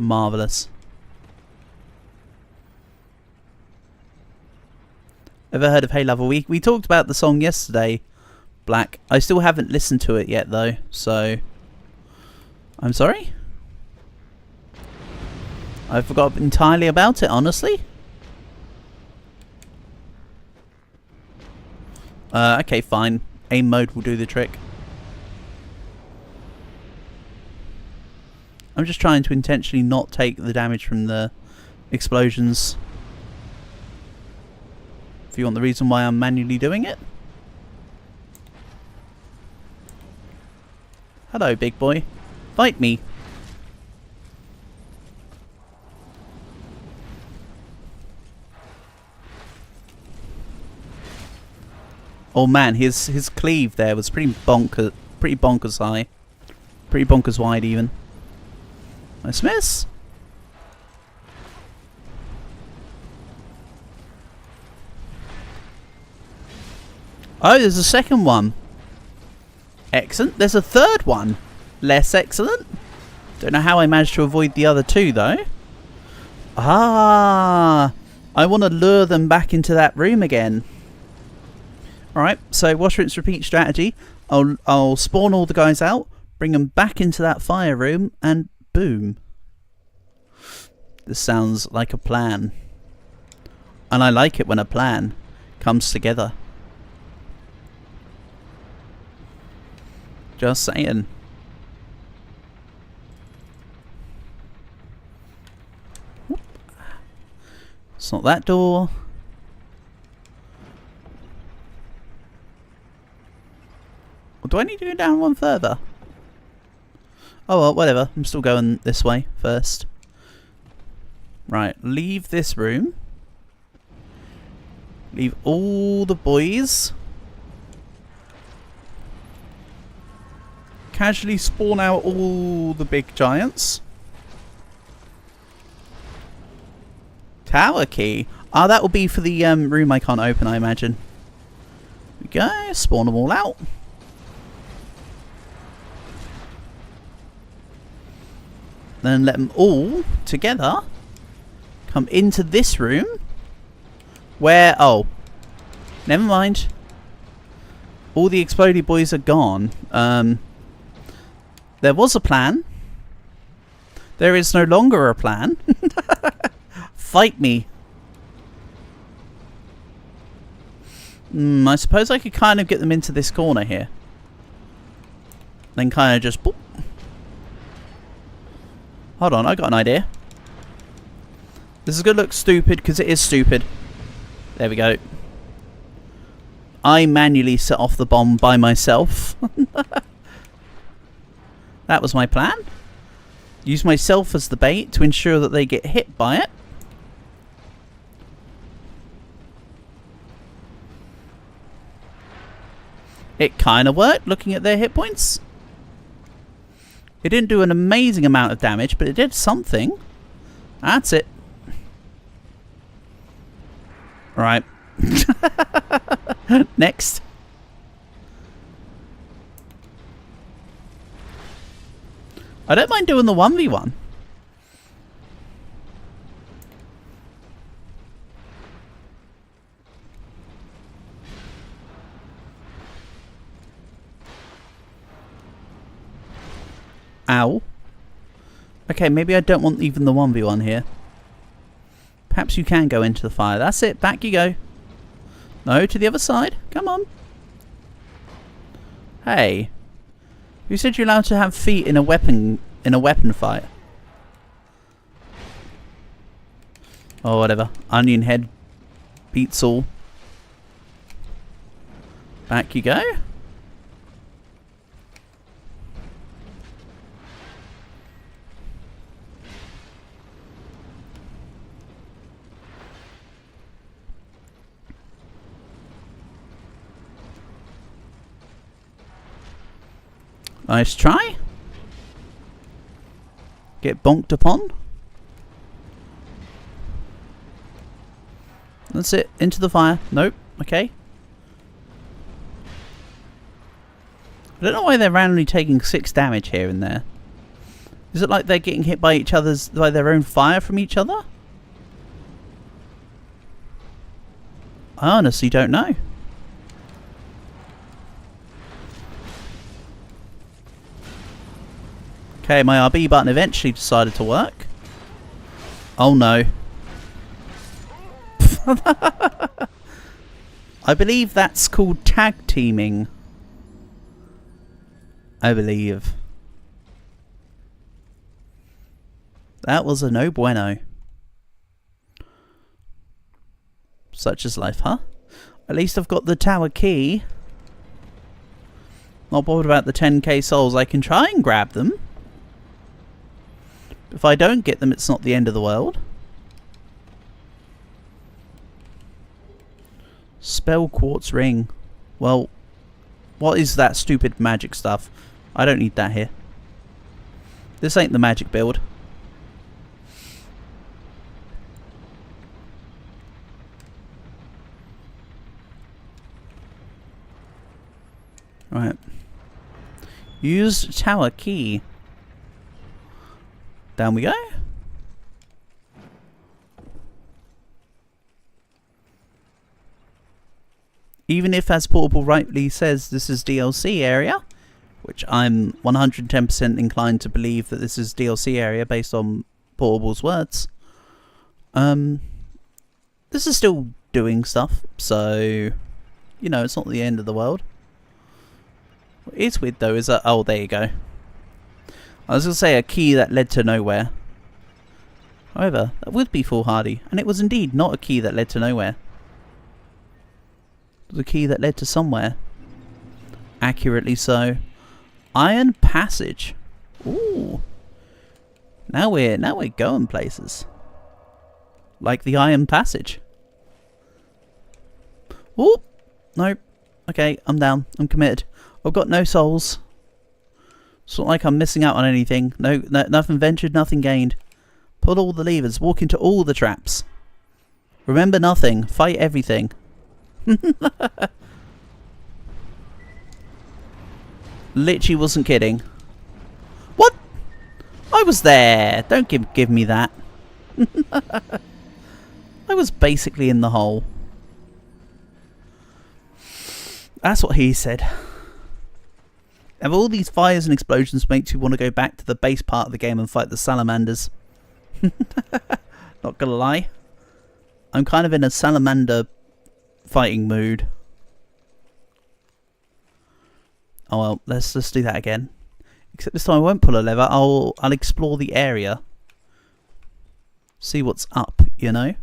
Marvellous. Ever heard of Hey Lover? We talked about the song yesterday, Black. I still haven't listened to it yet though, so I'm sorry. I forgot entirely about it, honestly. Okay, fine. Aim mode will do the trick. I'm just trying to intentionally not take the damage from the explosions. If you want the reason why I'm manually doing it. Hello, big boy. Fight me. Oh man, his cleave there was pretty bonkers high. Pretty bonkers wide even. Nice miss. Oh, there's a second one. Excellent. There's a third one. Less excellent. Don't know how I managed to avoid the other two though. Ah, I want to lure them back into that room again. Alright, so wash, rinse, repeat strategy. I'll spawn all the guys out, bring them back into that fire room, and boom. This sounds like a plan. And I like it when a plan comes together. Just saying. Whoop. It's not that door. Or do I need to go down one further? Oh well, whatever. I'm still going this way first. Right, leave this room. Leave all the boys. Casually spawn out all the big giants. Tower key. Ah, that will be for the room I can't open, I imagine. Here we go. Spawn them all out. Then let them all together come into this room. Where... oh. Never mind. All the explodey boys are gone. There was a plan. There is no longer a plan. Fight me. I suppose I could kind of get them into this corner here. Then kind of just... boop. Hold on, I got an idea. This is going to look stupid because it is stupid. There we go. I manually set off the bomb by myself. That was my plan. Use myself as the bait to ensure that they get hit by it. It kind of worked, looking at their hit points. It didn't do an amazing amount of damage, but it did something. That's it. Right. Next. I don't mind doing the 1v1. Ow. Okay, maybe I don't want even the 1v1 here. Perhaps you can go into the fire. That's it. Back you go. No, to the other side. Come on. Hey. Who said you're allowed to have feet in a weapon fight? Oh, whatever. Onion head beats all. Back you go. Nice try. Get bonked upon. That's it. Into the fire. Nope. Okay. I don't know why they're randomly taking 6 damage here and there. Is it like they're getting hit by by their own fire from each other? I honestly don't know. Okay, my RB button eventually decided to work. Oh no. I believe that's called tag teaming. I believe. That was a no bueno. Such is life, huh? At least I've got the tower key. Not bothered about the 10k souls. I can try and grab them. If I don't get them, it's not the end of the world. Spell quartz ring. Well, what is that stupid magic stuff? I don't need that here. This ain't the magic build. Right. Use tower key. Down we go. Even if, as Portable rightly says, this is DLC area, which I'm 110% inclined to believe that this is DLC area based on Portable's words, this is still doing stuff, so, you know, it's not the end of the world. What is weird though is that, oh, there you go. I was going to say a key that led to nowhere. However, that would be foolhardy, and it was indeed not a key that led to nowhere. It was a key that led to somewhere. Accurately so. Iron Passage. Ooh. Now we're going places. Like the Iron Passage. Ooh. Nope. Okay, I'm down. I'm committed. I've got no souls. It's not like I'm missing out on anything. No, nothing ventured, nothing gained. Pull all the levers. Walk into all the traps. Remember nothing. Fight everything. Literally wasn't kidding. What? I was there. Don't give me that. I was basically in the hole. That's what he said. And all these fires and explosions makes you want to go back to the base part of the game and fight the salamanders. Not gonna lie. I'm kind of in a salamander fighting mood. Oh well, let's just do that again. Except this time I won't pull a lever. I'll explore the area. See what's up, you know?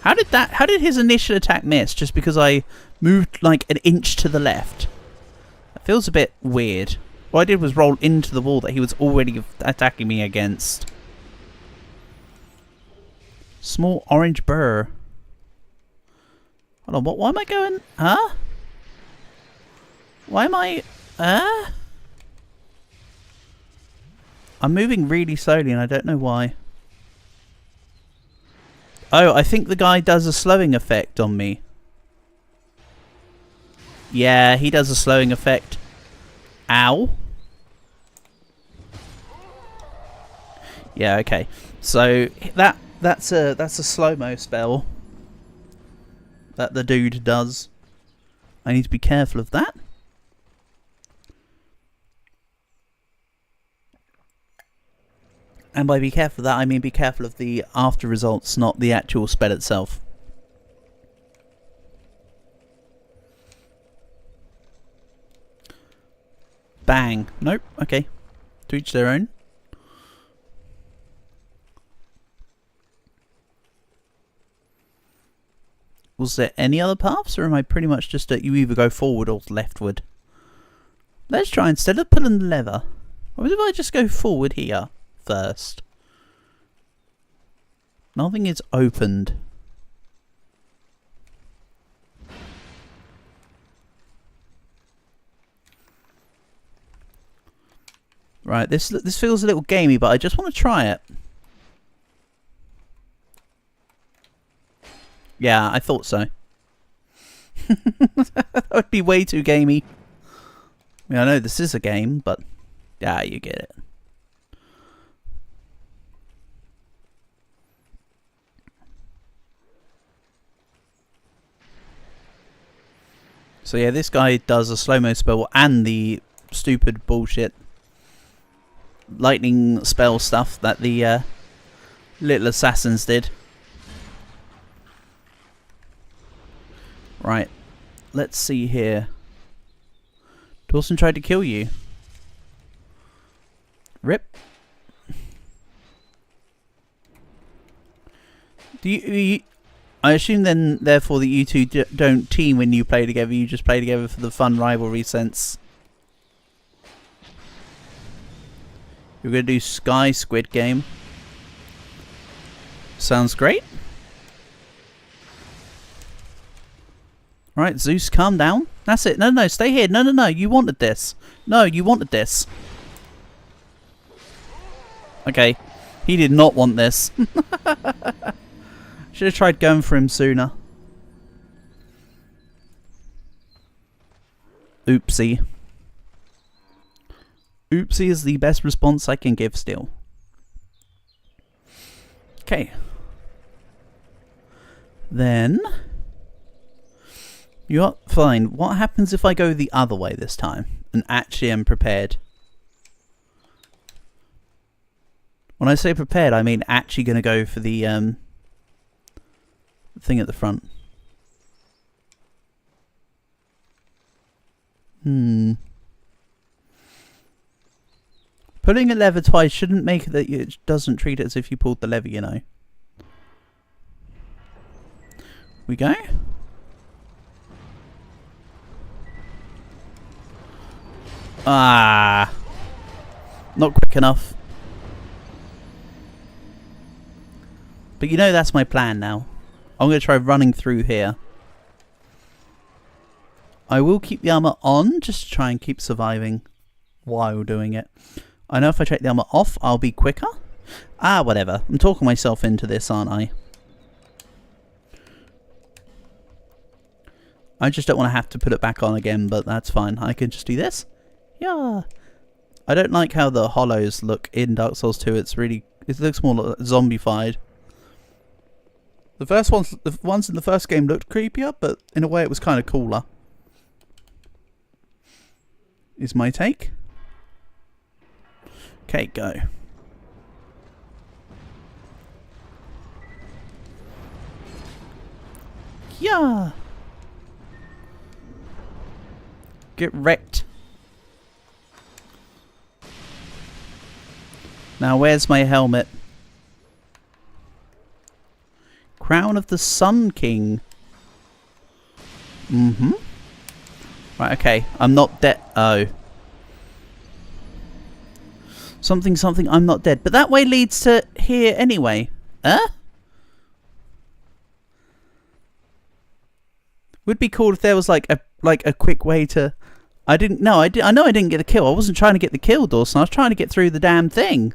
How did his initial attack miss just because I moved like an inch to the left? That feels a bit weird. What I did was roll into the wall that he was already attacking me against. Small orange burr. Hold on, why am I going? Huh? Why am I? I'm moving really slowly and I don't know why. Oh, I think the guy does a slowing effect on me. Yeah, he does a slowing effect. Ow. Yeah, okay. So that's a slow-mo spell that the dude does. I need to be careful of that. And by be careful of that, I mean be careful of the after results, not the actual spell itself. Bang. Nope. Okay. To each their own. Was there any other paths, or am I pretty much just that you either go forward or leftward? Let's try, instead of pulling the lever, what if I just go forward here first? Nothing is opened. Right, this feels a little gamey, but I just want to try it. Yeah, I thought so. That would be way too gamey. I mean, I know this is a game, but yeah, you get it. So yeah, this guy does a slow-mo spell and the stupid bullshit lightning spell stuff that the little assassins did. Right, let's see here. Dawson tried to kill you. Rip. Do you I assume then, therefore, that you two don't team when you play together. You just play together for the fun rivalry sense. You're going to do Sky Squid Game. Sounds great. Right, Zeus, calm down. That's it. No, no, stay here. No, no, no. You wanted this. No, you wanted this. Okay. He did not want this. Should have tried going for him sooner. Oopsie. Oopsie is the best response I can give still. Okay. Then... You're fine. What happens if I go the other way this time and actually am prepared? When I say prepared, I mean actually going to go for the thing at the front. Pulling a lever twice shouldn't make it that it doesn't treat it as if you pulled the lever, you know. We go. Ah. Not quick enough. But you know that's my plan now. I'm going to try running through here. I will keep the armor on, just to try and keep surviving while doing it. I know if I take the armor off, I'll be quicker. Ah, whatever. I'm talking myself into this, aren't I? I just don't want to have to put it back on again, but that's fine. I can just do this. Yeah. I don't like how the hollows look in Dark Souls 2. It looks more zombified. The ones in the first game looked creepier, but in a way it was kind of cooler. Is my take. Okay, go. Yeah. Get wrecked. Now where's my helmet? Crown of the Sun King. Mm-hmm. Right, okay. I'm not dead. Oh. Something, I'm not dead. But that way leads to here anyway. Huh? Would be cool if there was like a quick way to... I know I didn't get the kill. I wasn't trying to get the kill, Dawson. I was trying to get through the damn thing.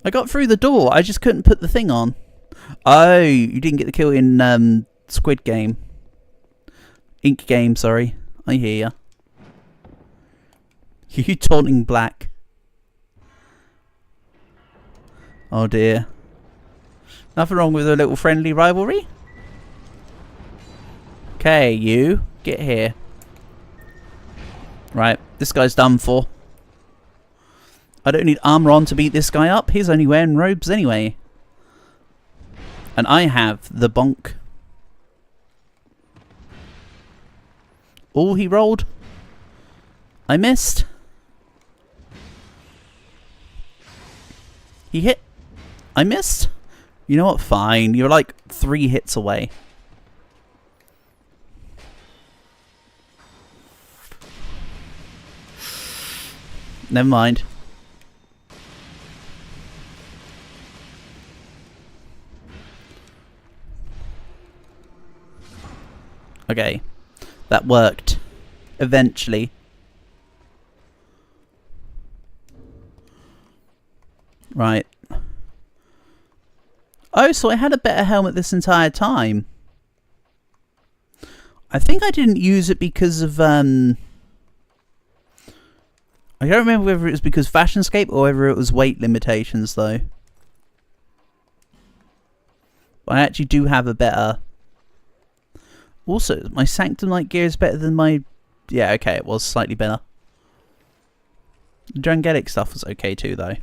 I got through the door. I just couldn't put the thing on. Oh, you didn't get the kill in Squid Game. Ink Game, sorry. I hear ya. You taunting Black. Oh dear. Nothing wrong with a little friendly rivalry? Okay, you. Get here. Right, this guy's done for. I don't need armor on to beat this guy up. He's only wearing robes anyway. And I have the bonk. Oh, he rolled. I missed. He hit. I missed. You know what? Fine. You're like 3 hits away. Never mind. Okay. That worked. Eventually. Right. Oh, so I had a better helmet this entire time. I think I didn't use it because of, I don't remember whether it was because Fashionscape or whether it was weight limitations, though. But I actually do have a better... Also, my Sanctum Light gear is better than my... Yeah, okay, it was slightly better. The Drangelic stuff was okay too, though.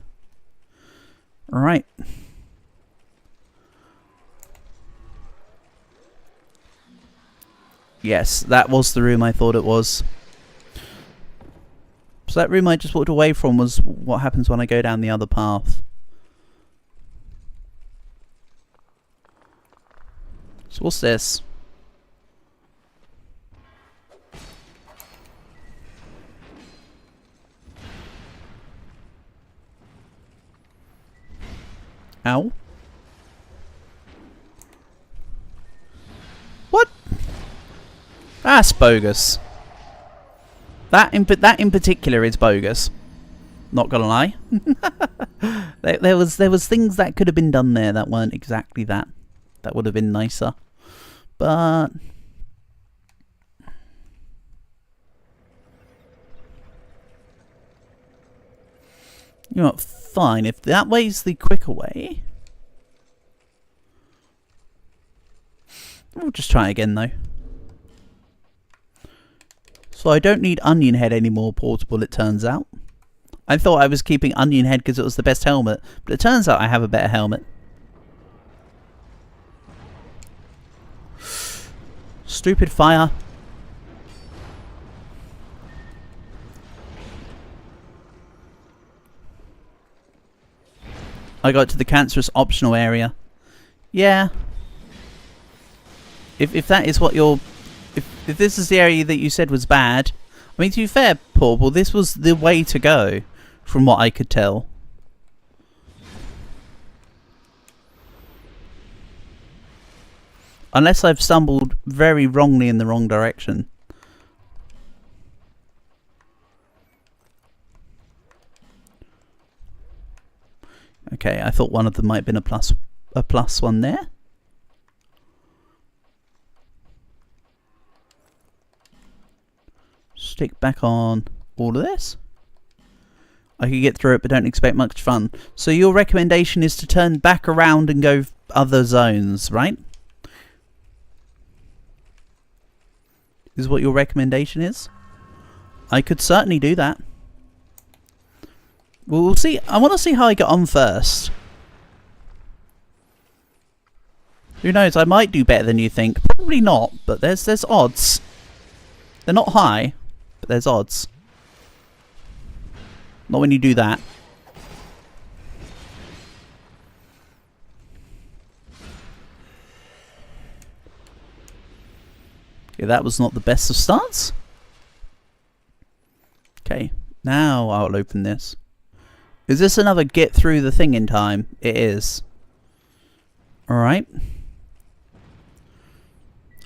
Right. Yes, that was the room I thought it was. So that room I just walked away from was what happens when I go down the other path. So what's this? Ow. What? That's bogus. That in particular is bogus. Not gonna lie. there was things that could have been done there that weren't exactly that. That would have been nicer. But you know what, fine. If that way's the quicker way, we'll just try again though. So I don't need Onion Head anymore, portable, it turns out. I thought I was keeping Onion Head because it was the best helmet, but it turns out I have a better helmet. Stupid fire. I got to the cancerous optional area. Yeah. If that is what you're... If this is the area that you said was bad... I mean, to be fair, Portable, this was the way to go, from what I could tell. Unless I've stumbled very wrongly in the wrong direction. Okay, I thought one of them might have been a plus one there. Stick back on all of this. I could get through it, but don't expect much fun. So your recommendation is to turn back around and go other zones, right? Is what your recommendation is? I could certainly do that. We'll see. I want to see how I get on first. Who knows? I might do better than you think. Probably not, but there's odds. They're not high, but there's odds. Not when you do that. Okay, that was not the best of starts. Okay, now I'll open this. Is this another get through the thing in time? It is. Alright.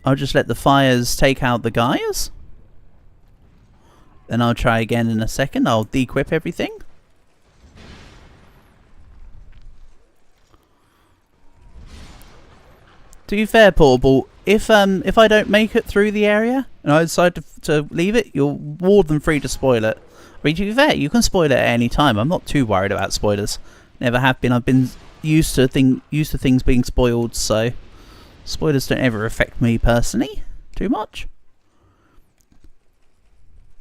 I'll just let the fires take out the guys. Then I'll try again in a second. I'll de-equip everything. To be fair, Portable, if I don't make it through the area and I decide to leave it, you're more than free to spoil it. I mean, to be fair, you can spoil it at any time. I'm not too worried about spoilers. Never have been. I've been used to things being spoiled, so spoilers don't ever affect me personally too much.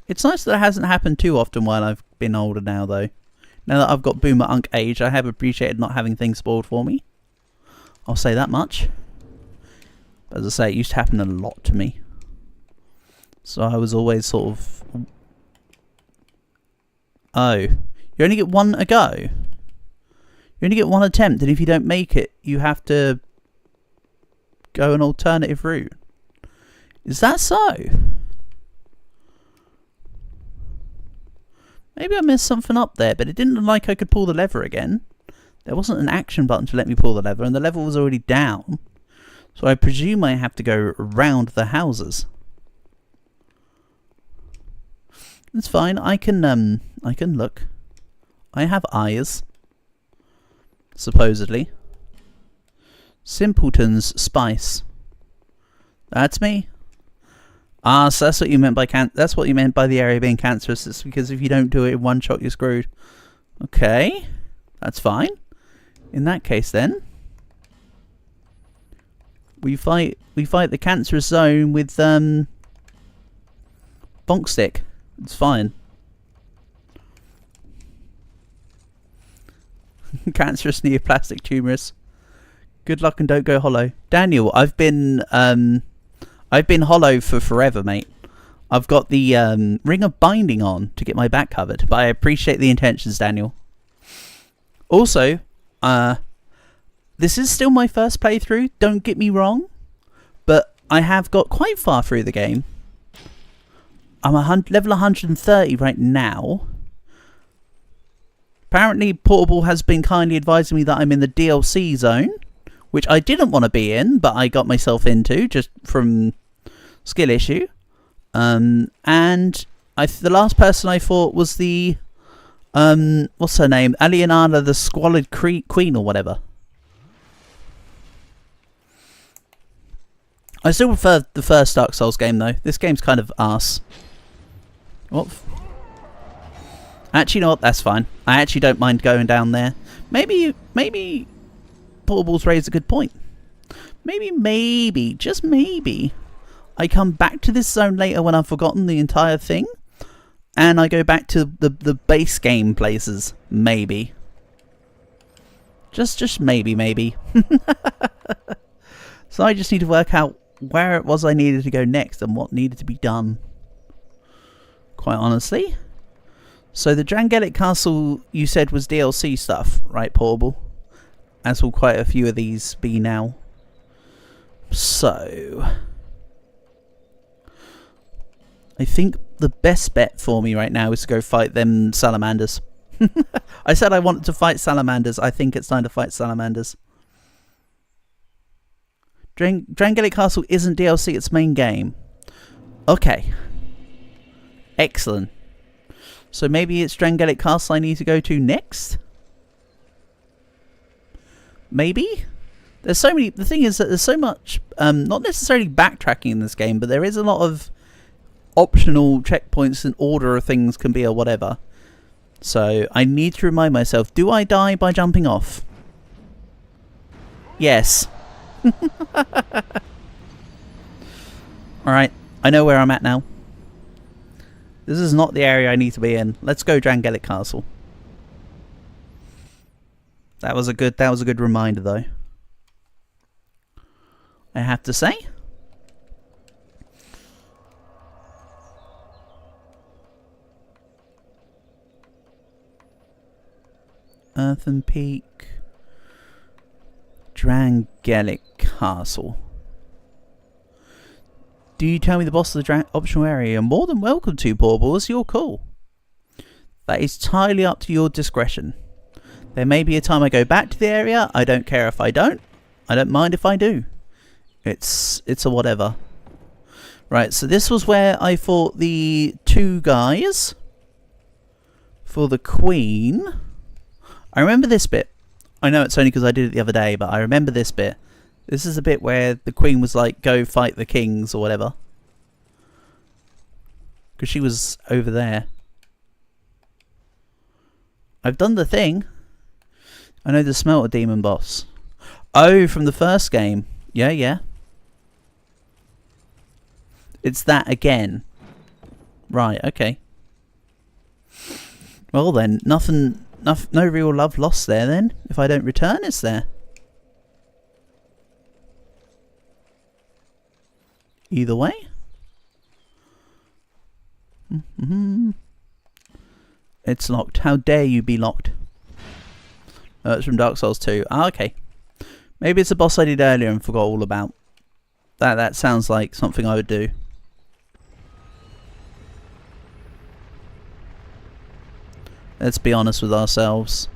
It's nice that it hasn't happened too often while I've been older now, though. Now that I've got boomer unk age, I have appreciated not having things spoiled for me. I'll say that much. But as I say, it used to happen a lot to me. So I was always sort of... Oh. You only get one a go? You only get one attempt, and if you don't make it, you have to go an alternative route. Is that so? Maybe I messed something up there, but it didn't look like I could pull the lever again. There wasn't an action button to let me pull the lever, and the lever was already down. So I presume I have to go around the houses. It's fine. I can look. I have eyes. Supposedly. Simpleton's spice. That's me. Ah, so that's what you meant by that's what you meant by the area being cancerous. It's because if you don't do it in one shot, you're screwed. Okay, that's fine. In that case, then we fight the cancerous zone with Bonk stick. It's fine. Cancerous neoplastic tumorous. Good luck and don't go hollow. Daniel, I've been hollow for forever, mate. I've got the ring of binding on to get my back covered, but I appreciate the intentions, Daniel. Also, this is still my first playthrough, don't get me wrong, but I have got quite far through the game. I'm level 130 right now. Apparently, Portable has been kindly advising me that I'm in the DLC zone, which I didn't want to be in, but I got myself into just from skill issue. And the last person I fought was the what's her name? Alienana the Squalid Queen or whatever. I still prefer the first Dark Souls game though. This game's kind of arse. What? Actually, you know what? That's fine. I actually don't mind going down there. Maybe Portable's raised a good point. Maybe, just maybe, I come back to this zone later when I've forgotten the entire thing, and I go back to the base game places. Maybe. Just maybe. So I just need to work out where it was I needed to go next and what needed to be done. Quite honestly. So the Drangelic Castle you said was DLC stuff, right, Portable? As will quite a few of these be now. So I think the best bet for me right now is to go fight them salamanders. I said I wanted to fight salamanders. I think it's time to fight salamanders. Drangelic Castle isn't DLC, it's main game. Okay. Excellent. So maybe it's Drangelic Castle I need to go to next? Maybe? There's so many... The thing is that there's so much... not necessarily backtracking in this game, but there is a lot of optional checkpoints and order of things can be or whatever. So I need to remind myself, do I die by jumping off? Yes. Alright, I know where I'm at now. This is not the area I need to be in. Let's go Drangelic Castle. That was a good reminder though. I have to say. Earthen Peak. Drangelic Castle. Do you tell me the boss of the optional area? You're more than welcome to, Baubles. You're cool. That is entirely up to your discretion. There may be a time I go back to the area. I don't care if I don't. I don't mind if I do. It's a whatever. Right, so this was where I fought the two guys for the Queen. I remember this bit. I know it's only because I did it the other day, but I remember this bit. This is the bit where the Queen was like, go fight the kings or whatever. Because she was over there. I've done the thing. I know the Smelter Demon boss. Oh, from the first game. Yeah, yeah. It's that again. Right, okay. Well then, no real love lost there then. If I don't return, it's there. Either way. It's locked. How dare you be locked? Oh, it's from Dark Souls 2. Ah, okay. Maybe it's a boss I did earlier and forgot all about. That sounds like something I would do. Let's be honest with ourselves.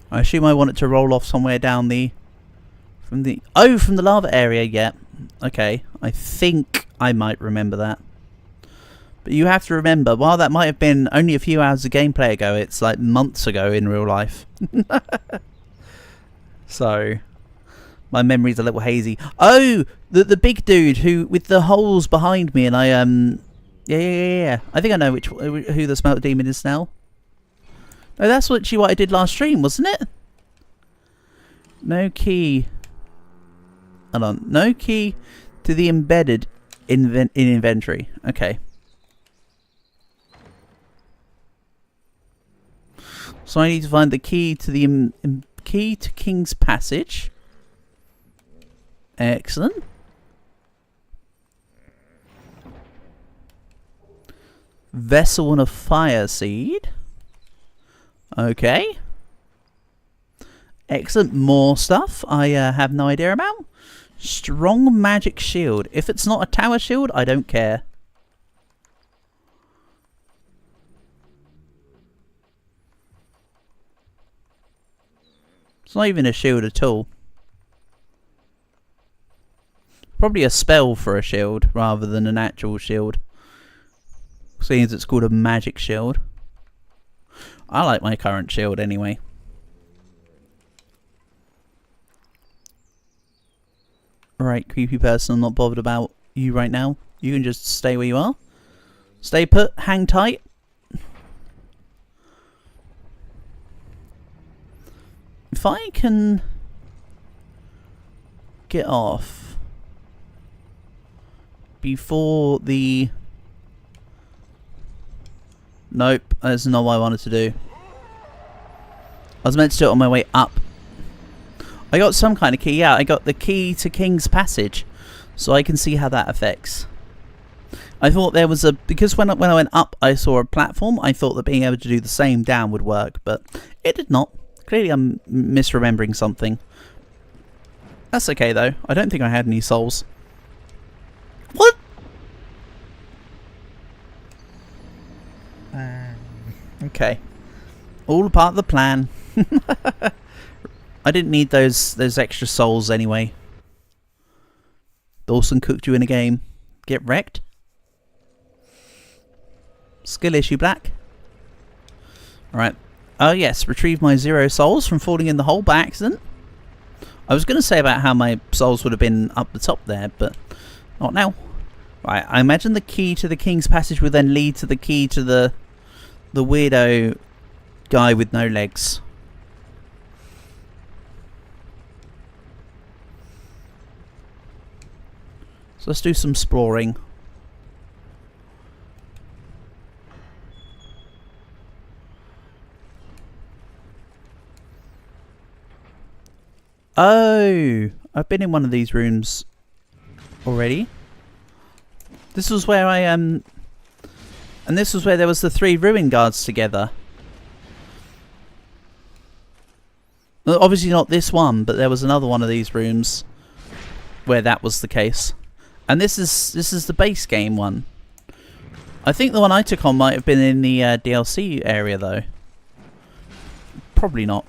I assume I want it to roll off somewhere down from the lava area. Yeah. Okay. I think I might remember that. But you have to remember, while that might have been only a few hours of gameplay ago, it's like months ago in real life. So my memory's a little hazy. Oh, the big dude who with the holes behind me, and I yeah. I think I know who the Smelter Demon is now. No, that's actually what I did last stream, wasn't it? No key. Hold on. No key to the embedded in inventory. Okay. So I need to find the key to the key to King's Passage. Excellent. Vessel and a fire seed. Okay. Excellent. More stuff I have no idea about. Strong magic shield. If it's not a tower shield, I don't care. It's not even a shield at all. Probably a spell for a shield rather than an actual shield. Seeing as it's called a magic shield. I like my current shield anyway. Alright, creepy person, I'm not bothered about you right now. You can just stay where you are. Stay put, hang tight. If I can get off before the... Nope, that's not what I wanted to do. I was meant to do it on my way up. I got some kind of key, yeah, I got the key to King's Passage. So I can see how that affects. I thought there was a... Because when I went up I saw a platform, I thought that being able to do the same down would work, but it did not. Clearly I'm misremembering something. That's okay though. I don't think I had any souls. What? Okay. All part of the plan. I didn't need those extra souls anyway. Dawson cooked you in a game. Get wrecked. Skill issue, Black. Alright. Oh yes, retrieve my 0 souls from falling in the hole by accident. I was going to say about how my souls would have been up the top there, but not now. Right, I imagine the key to the King's Passage would then lead to the key to the weirdo guy with no legs. So let's do some exploring. Oh, I've been in one of these rooms already. This was where I and this was where there was the 3 ruin guards together. Well, obviously not this one, but there was another one of these rooms where that was the case. And this is the base game one. I think the one I took on might have been in the DLC area though. Probably not.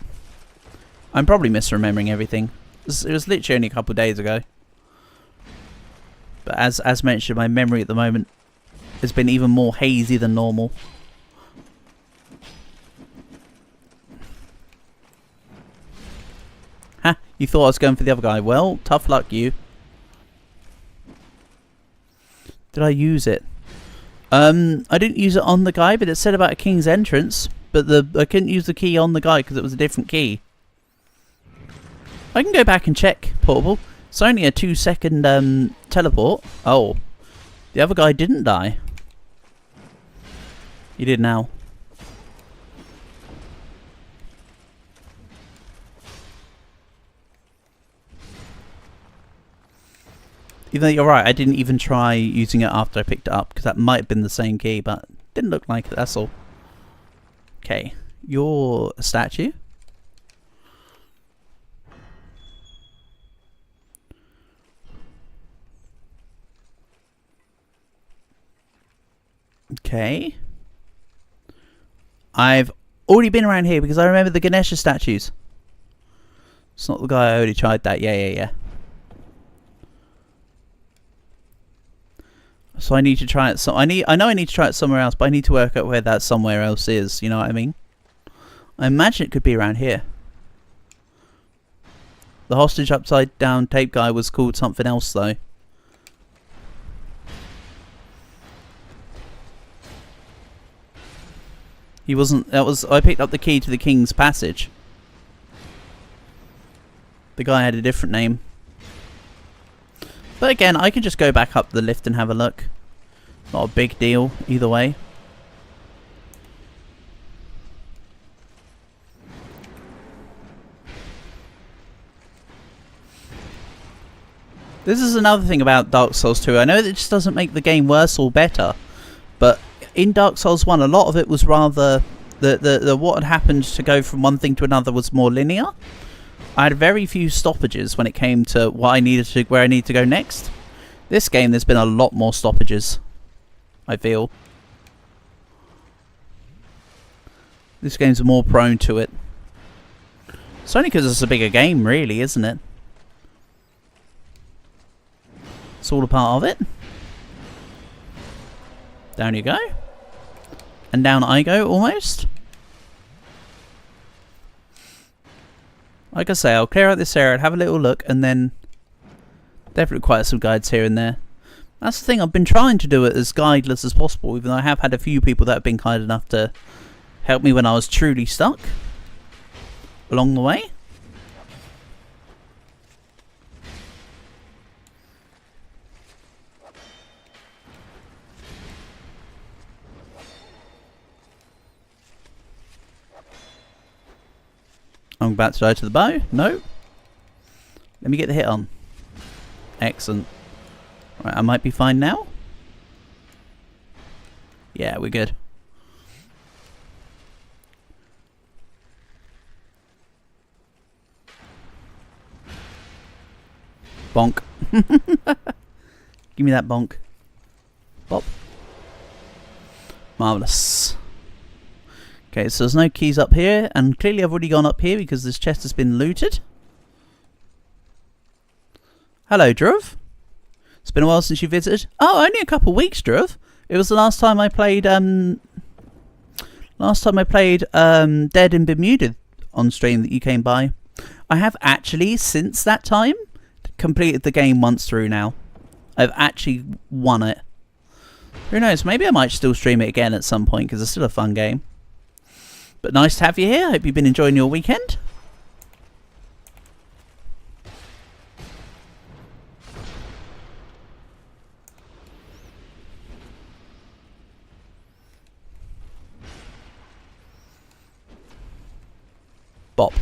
I'm probably misremembering everything. It was literally only a couple of days ago. But as mentioned, my memory at the moment has been even more hazy than normal. Ha! You thought I was going for the other guy. Well, tough luck, you. Did I use it? I didn't use it on the guy, but it said about a king's entrance. But I couldn't use the key on the guy because it was a different key. I can go back and check, Portable. It's only a 2-second teleport. Oh. The other guy didn't die. He did now. Even though you're right, I didn't even try using it after I picked it up, because that might have been the same key, but didn't look like it, that's all. Okay. You're a statue. Okay. I've already been around here because I remember the Ganesha statues. It's not the guy I already tried that. Yeah. So I need to try it. I know I need to try it somewhere else, but I need to work out where that somewhere else is. You know what I mean? I imagine it could be around here. The hostage upside down tape guy was called something else though. He wasn't. That was. I picked up the key to the King's Passage. The guy had a different name. But again, I can just go back up the lift and have a look. Not a big deal either way. This is another thing about Dark Souls 2. I know that it just doesn't make the game worse or better, but in Dark Souls 1, a lot of it was rather the what had happened to go from one thing to another was more linear. I had very few stoppages when it came to what I needed to, where I need to go next. This game, there's been a lot more stoppages, I feel. This game's more prone to it. It's only because it's a bigger game, really, isn't it? It's all a part of it. Down you go. And down I go, almost. Like I say, I'll clear out this area, have a little look, and then definitely quite some guides here and there. That's the thing, I've been trying to do it as guideless as possible, even though I have had a few people that have been kind enough to help me when I was truly stuck along the way. I'm about to die to the bow. No. Let me get the hit on. Excellent. Right, I might be fine now. Yeah, we're good. Bonk. Give me that bonk. Bop. Marvellous. Okay, so there's no keys up here, and clearly I've already gone up here because this chest has been looted. Hello, Druv. It's been a while since you visited. Oh, only a couple of weeks, Druv. It was the last time I played, Dead and Bermuda on stream that you came by. I have actually, since that time, completed the game once through now. I've actually won it. Who knows, maybe I might still stream it again at some point because it's still a fun game. But nice to have you here. Hope you've been enjoying your weekend. Bop.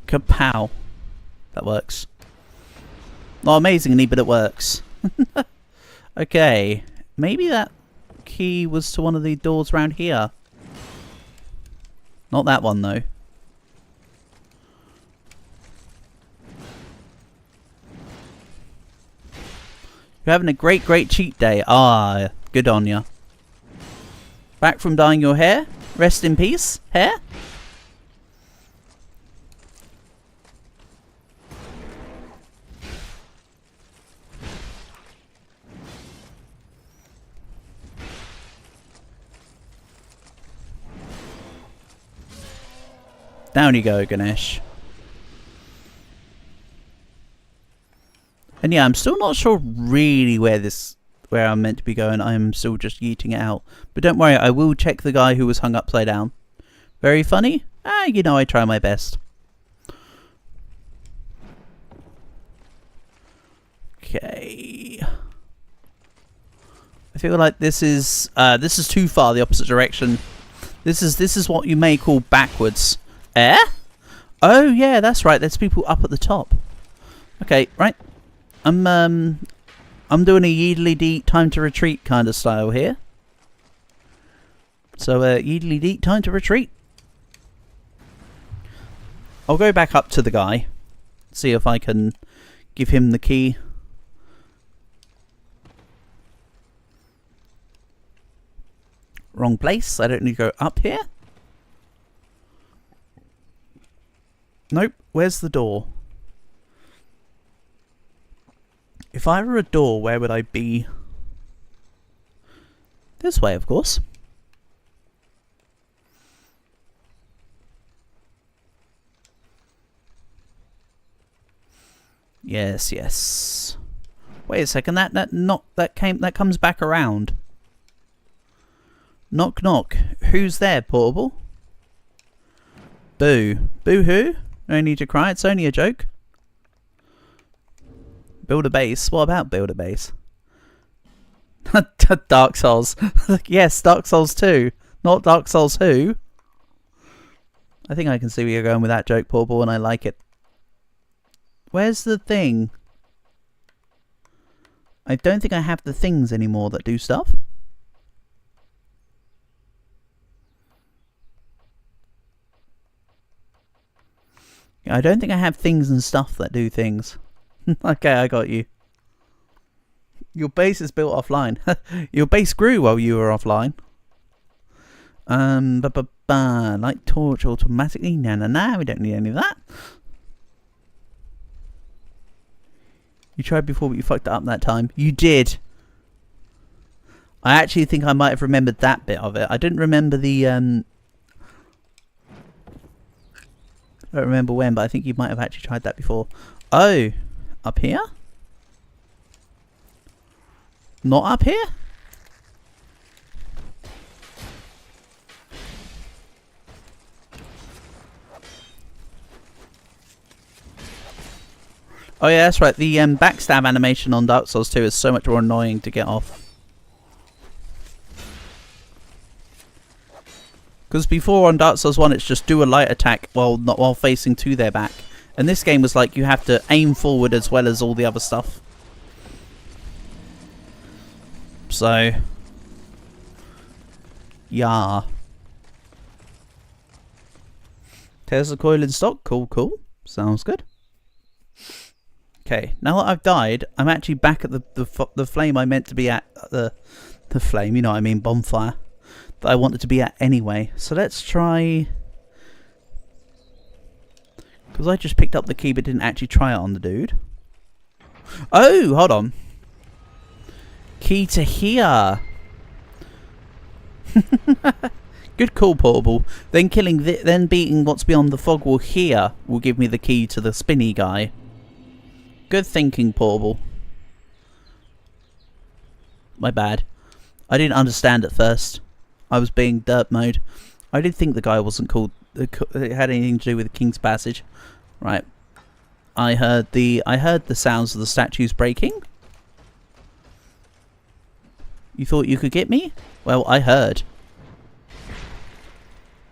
Kapow. That works. Not amazingly, but it works. Okay. Maybe that key was to one of the doors around here. Not that one, though. You're having a great cheat day. Ah, good on ya. Back from dyeing your hair? Rest in peace, hair? Down you go, Ganesh. And yeah, I'm still not sure really where I'm meant to be going. I'm still just yeeting it out. But don't worry, I will check the guy who was hung upside down. Very funny? Ah, you know I try my best. Okay. I feel like this is too far the opposite direction. This is what you may call backwards. Eh? Oh yeah, that's right. There's people up at the top. Okay, right. I'm doing a yeedly deet time to retreat kind of style here. So yeedly deet time to retreat. I'll go back up to the guy. See if I can give him the key. Wrong place. I don't need to go up here. Nope. Where's the door? If I were a door, where would I be? This way, of course. Yes, yes. Wait a second. That comes back around. Knock, knock. Who's there, Portable? Boo. Boo hoo? No need to cry. It's only a joke. Build a base. What about build a base? Dark Souls. Yes, Dark Souls 2. Not Dark Souls who. I think I can see where you're going with that joke, Portable, and I like it. Where's the thing? I don't think I have the things anymore that do stuff. I don't think I have things and stuff that do things. Okay, I got you. Your base is built offline. Your base grew while you were offline. Light torch automatically. Nah, we don't need any of that. You tried before, but you fucked it up that time. You did. I actually think I might have remembered that bit of it. I didn't remember the I don't remember when, but I think you might have actually tried that before. Oh, up here? Not up here? Oh yeah, that's right. The backstab animation on Dark Souls 2 is so much more annoying to get off. Because before on Dark Souls 1 it's just do a light attack while facing to their back. And this game was like you have to aim forward as well as all the other stuff. So yeah. Tesla coil in stock, cool. Sounds good. Okay, now that I've died, I'm actually back at the flame I meant to be at. The flame, you know what I mean, bonfire. That I wanted to be at anyway. So let's try... Because I just picked up the key but didn't actually try it on the dude. Oh, hold on. Key to here. Good call, Portable. Then then beating what's beyond the fog wall here will give me the key to the spinny guy. Good thinking, Portable. My bad. I didn't understand at first. I was being dirt mode. I did think the guy wasn't called. It had anything to do with the King's Passage. Right. I heard the sounds of the statues breaking. You thought you could get me? Well, I heard.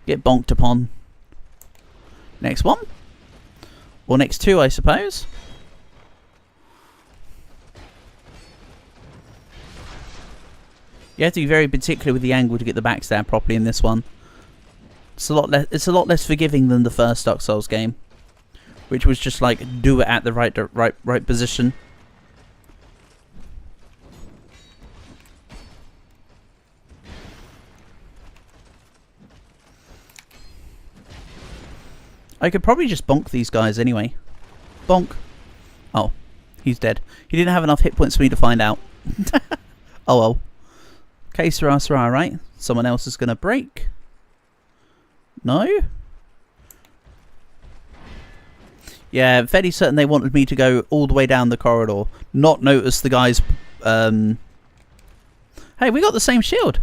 Get bonked upon. Next one? Or next two, I suppose. You have to be very particular with the angle to get the backstab properly in this one. It's a lot less forgiving than the first Dark Souls game, which was just like do it at the right position. I could probably just bonk these guys anyway. Bonk. Oh, he's dead. He didn't have enough hit points for me to find out. Oh well. Okay, Sarah, right? Someone else is going to break. No? Yeah, fairly certain they wanted me to go all the way down the corridor. Not notice the guys... Hey, we got the same shield.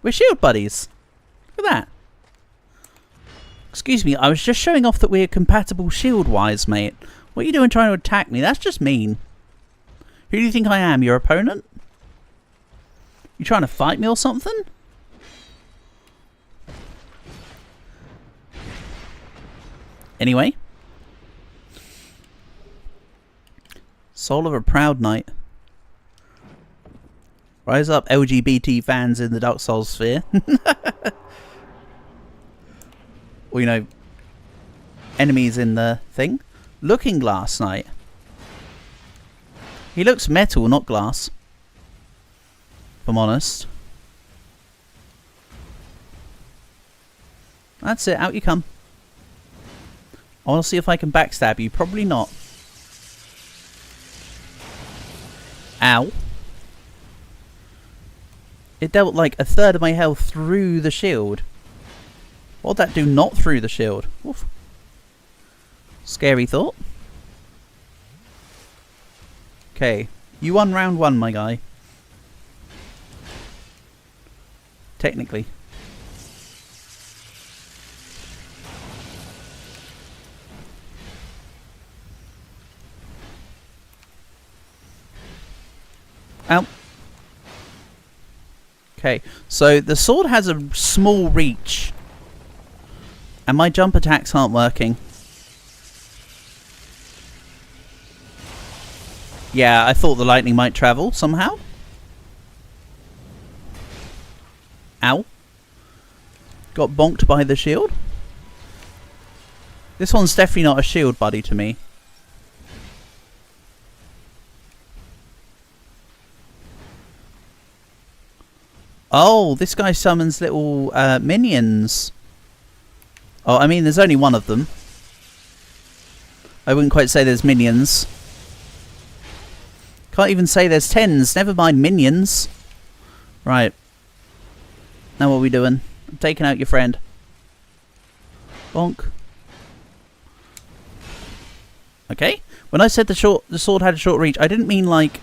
We're shield buddies. Look at that. Excuse me, I was just showing off that we're compatible shield-wise, mate. What are you doing trying to attack me? That's just mean. Who do you think I am? Your opponent? You trying to fight me or something? Anyway. Soul of a proud knight. Rise up, LGBT fans in the Dark Souls sphere. Or, you know, enemies in the thing. Looking Glass Knight. He looks metal, not glass. If I'm honest. That's it, out you come. I want to see if I can backstab you. Probably not. Ow. It dealt like a third of my health through the shield. What'd that do not through the shield? Oof. Scary thought. Okay. You won round one, my guy. Technically. Ow. Okay, so the sword has a small reach. And my jump attacks aren't working. Yeah, I thought the lightning might travel somehow. Ow. Got bonked by the shield. This one's definitely not a shield buddy to me. Oh, this guy summons little minions. Oh, I mean, there's only one of them. I wouldn't quite say there's minions. Can't even say there's tens. Never mind minions. Right. Now what are we doing? I'm taking out your friend. Bonk. Okay. When I said the sword had a short reach, I didn't mean like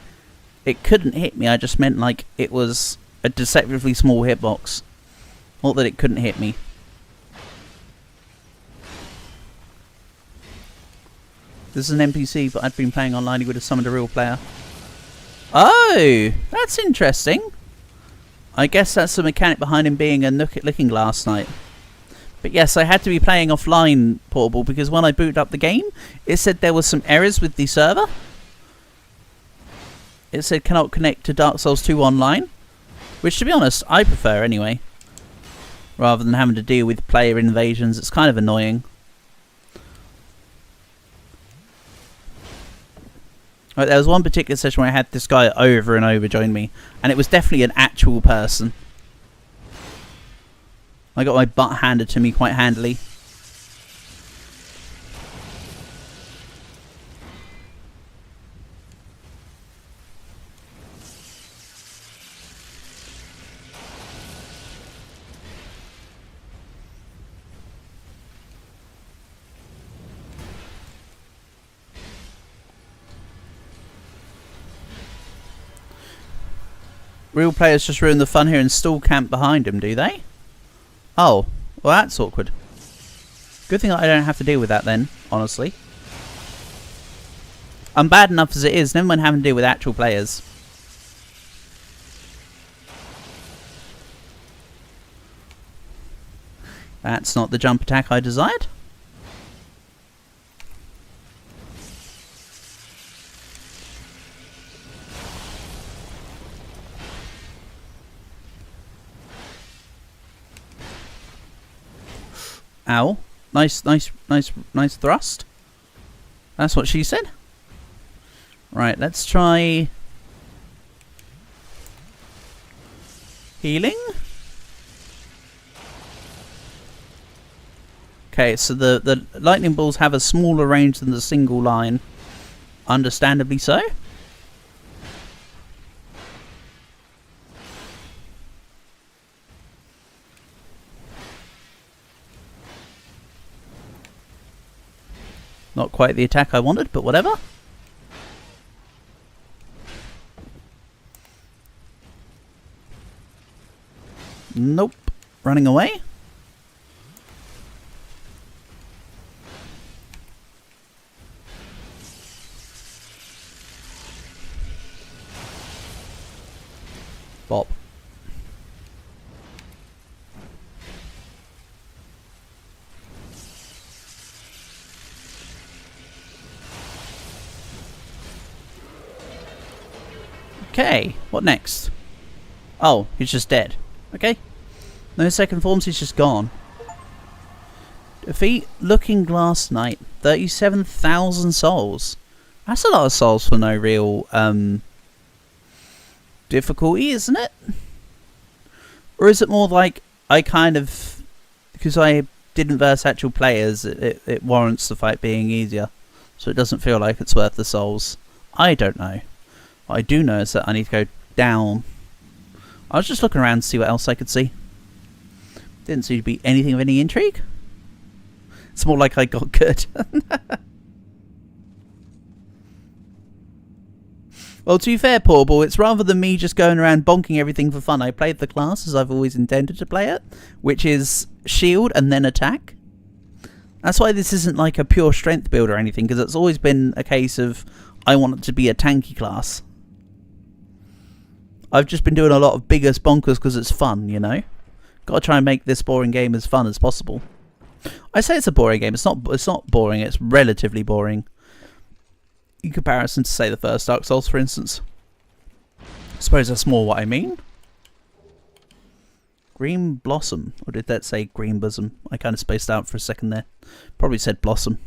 it couldn't hit me. I just meant like it was a deceptively small hitbox. Not that it couldn't hit me. This is an NPC, but I'd been playing online. He would have summoned a real player. Oh, that's interesting. I guess that's the mechanic behind him being a Looking Glass Knight. But yes, I had to be playing offline, Portable, because when I booted up the game, it said there was some errors with the server. It said cannot connect to Dark Souls 2 online. Which, to be honest, I prefer anyway. Rather than having to deal with player invasions. It's kind of annoying. Like, there was one particular session where I had this guy over and over join me, and it was definitely an actual person. I got my butt handed to me quite handily. Real players just ruin the fun here and still camp behind him, do they? Oh, well that's awkward. Good thing I don't have to deal with that then, honestly. I'm bad enough as it is, never mind having to deal with actual players. That's not the jump attack I desired. Ow. Nice thrust. That's what she said. Right, let's try healing. Okay, so the lightning balls have a smaller range than the single line. Understandably so. Not quite the attack I wanted, but whatever. Nope. Running away. Bop. Okay, what next? Oh, he's just dead. Okay. No second forms, he's just gone. Defeat Looking Glass Knight. 37,000 souls. That's a lot of souls for no real difficulty, isn't it? Or is it more like I kind of... because I didn't verse actual players, it warrants the fight being easier. So it doesn't feel like it's worth the souls. I don't know. What I do know is that I need to go down. I was just looking around to see what else I could see. Didn't seem to be anything of any intrigue. It's more like I got good. Well, to be fair, Portable, it's rather than me just going around bonking everything for fun. I played the class as I've always intended to play it, which is shield and then attack. That's why this isn't like a pure strength build or anything, because it's always been a case of I want it to be a tanky class. I've just been doing a lot of biggest bonkers because it's fun, you know? Gotta try and make this boring game as fun as possible. I say it's a boring game. It's not boring. It's relatively boring. In comparison to, say, the first Dark Souls, for instance. I suppose that's more what I mean. Green Blossom. Or did that say Green Bosom? I kind of spaced out for a second there. Probably said Blossom.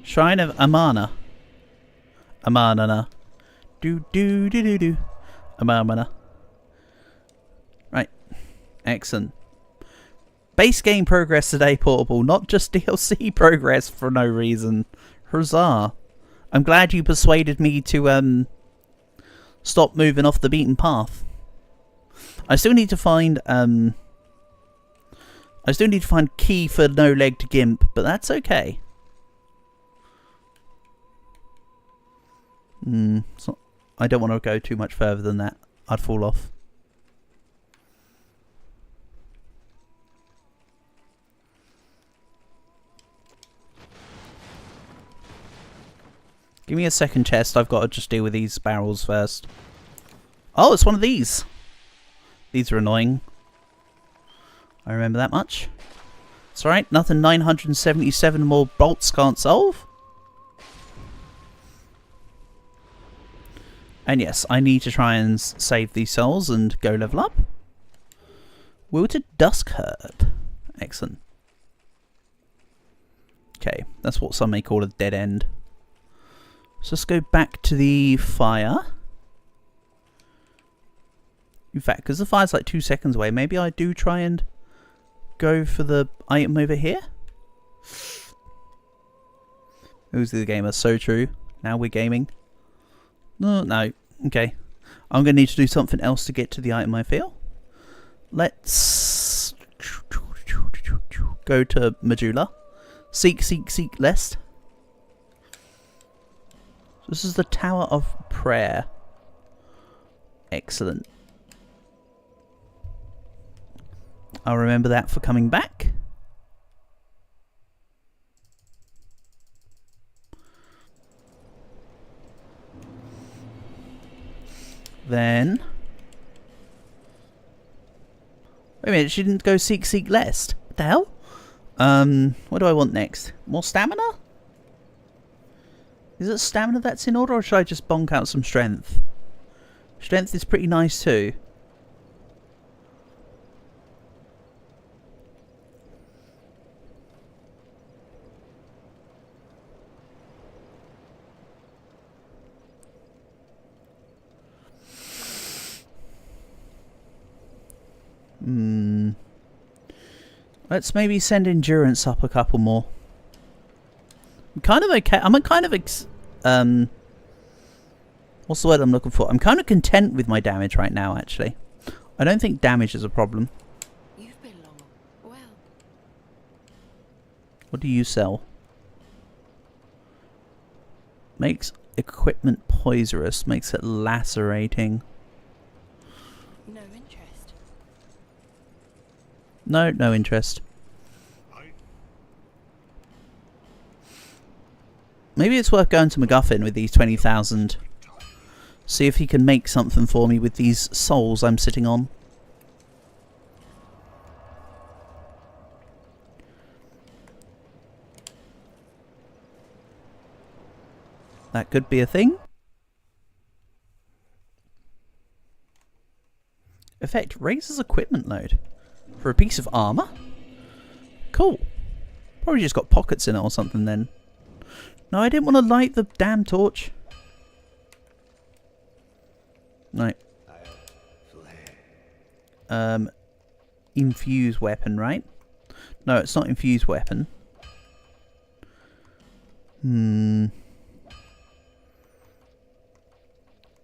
Shrine of Amana. Amana. Do do do do do. Amana. Right. Excellent. Base game progress today, Portable. Not just DLC progress for no reason. Huzzah. I'm glad you persuaded me to stop moving off the beaten path. I still need to find key for no-legged gimp, but that's okay. So I don't want to go too much further than that. I'd fall off. Give me a second chest. I've got to just deal with these barrels first. Oh, it's one of these. These are annoying. I remember that much. It's alright. Nothing 977 more bolts can't solve. And yes, I need to try and save these souls and go level up. Wilted Dusk Herd. Excellent. Okay, that's what some may call a dead end. So let's go back to the fire. In fact, because the fire's like 2 seconds away, maybe I do try and go for the item over here. Who's the gamer? So true. Now we're gaming. No. Okay. I'm going to need to do something else to get to the item, I feel. Let's go to Medulla. Seek lest. This is the Tower of Prayer. Excellent. I'll remember that for coming back. Then... Wait a minute, she didn't go seek lest. What the hell? What do I want next? More stamina? Is it stamina that's in order, or should I just bonk out some strength? Strength is pretty nice too. Let's maybe send endurance up a couple more. I'm kind of okay. I'm kind of what's the word I'm looking for? I'm kind of content with my damage right now, actually. I don't think damage is a problem. You've been long. Well. What do you sell? Makes equipment poisonous. Makes it lacerating. No interest. No interest. Maybe it's worth going to MacGuffin with these 20,000. See if he can make something for me with these souls I'm sitting on. That could be a thing. Effect raises equipment load. For a piece of armour? Cool. Probably just got pockets in it or something then. No, I didn't want to light the damn torch. No. Infused weapon, right? No, it's not infused weapon.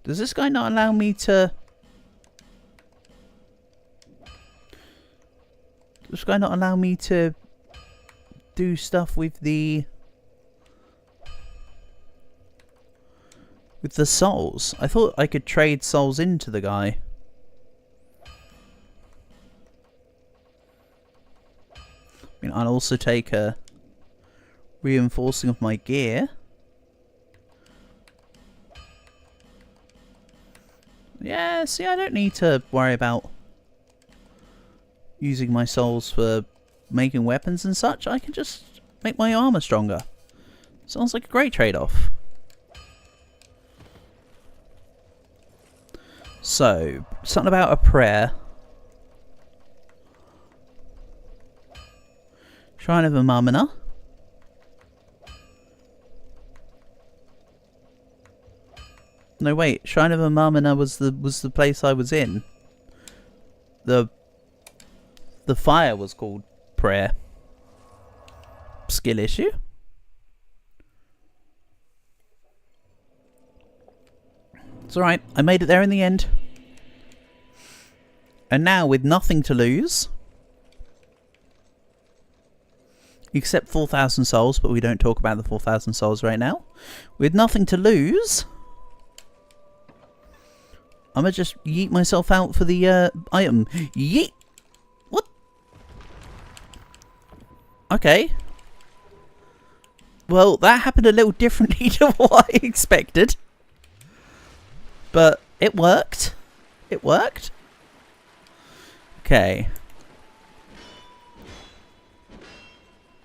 Does this guy not allow me to... Does this guy not allow me to do stuff with the... with the souls? I thought I could trade souls into the guy. I mean, I'll also take a reinforcing of my gear. Yeah, see, I don't need to worry about using my souls for making weapons and such. I can just make my armor stronger. Sounds like a great trade-off. So, something about a prayer. Shrine of Amamina. No, wait. Shrine of Amamina was the place I was in. The fire was called prayer. Skill issue. It's alright, I made it there in the end. And now, with nothing to lose, except 4,000 souls, but we don't talk about the 4,000 souls right now. With nothing to lose, I'm gonna just yeet myself out for the item. Yeet! What? Okay. Well, that happened a little differently to what I expected. But it worked. It worked. Okay.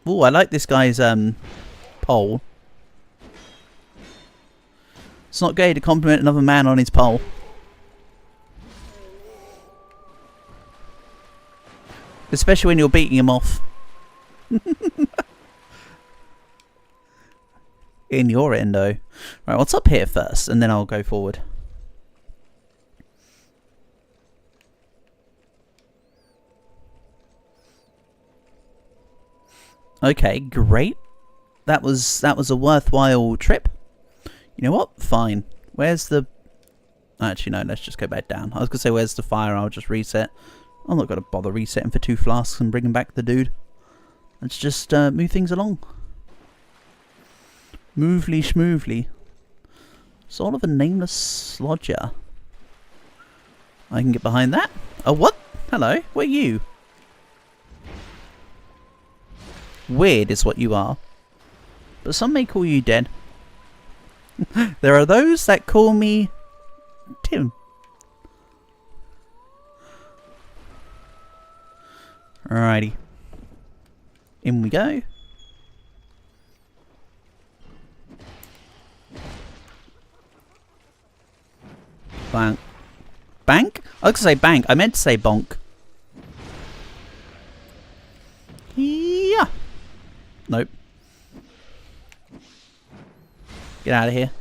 Ooh, I like this guy's pole. It's not gay to compliment another man on his pole. Especially when you're beating him off. In your endo. Right, what's up here first? And then I'll go forward. Okay, great. That was a worthwhile trip. You know what? Fine. Where's the... Actually, no, let's just go back down. I was going to say, where's the fire? I'll just reset. I'm not going to bother resetting for 2 flasks and bringing back the dude. Let's just move things along. Movely schmoovely. Sort of a nameless slodger. I can get behind that. Oh, what? Hello, where are you? Weird is what you are. But some may call you dead. There are those that call me Tim. Alrighty. In we go. Bank. Bank? I was going to say bank. I meant to say bonk. Yeah. Nope. Get out of here.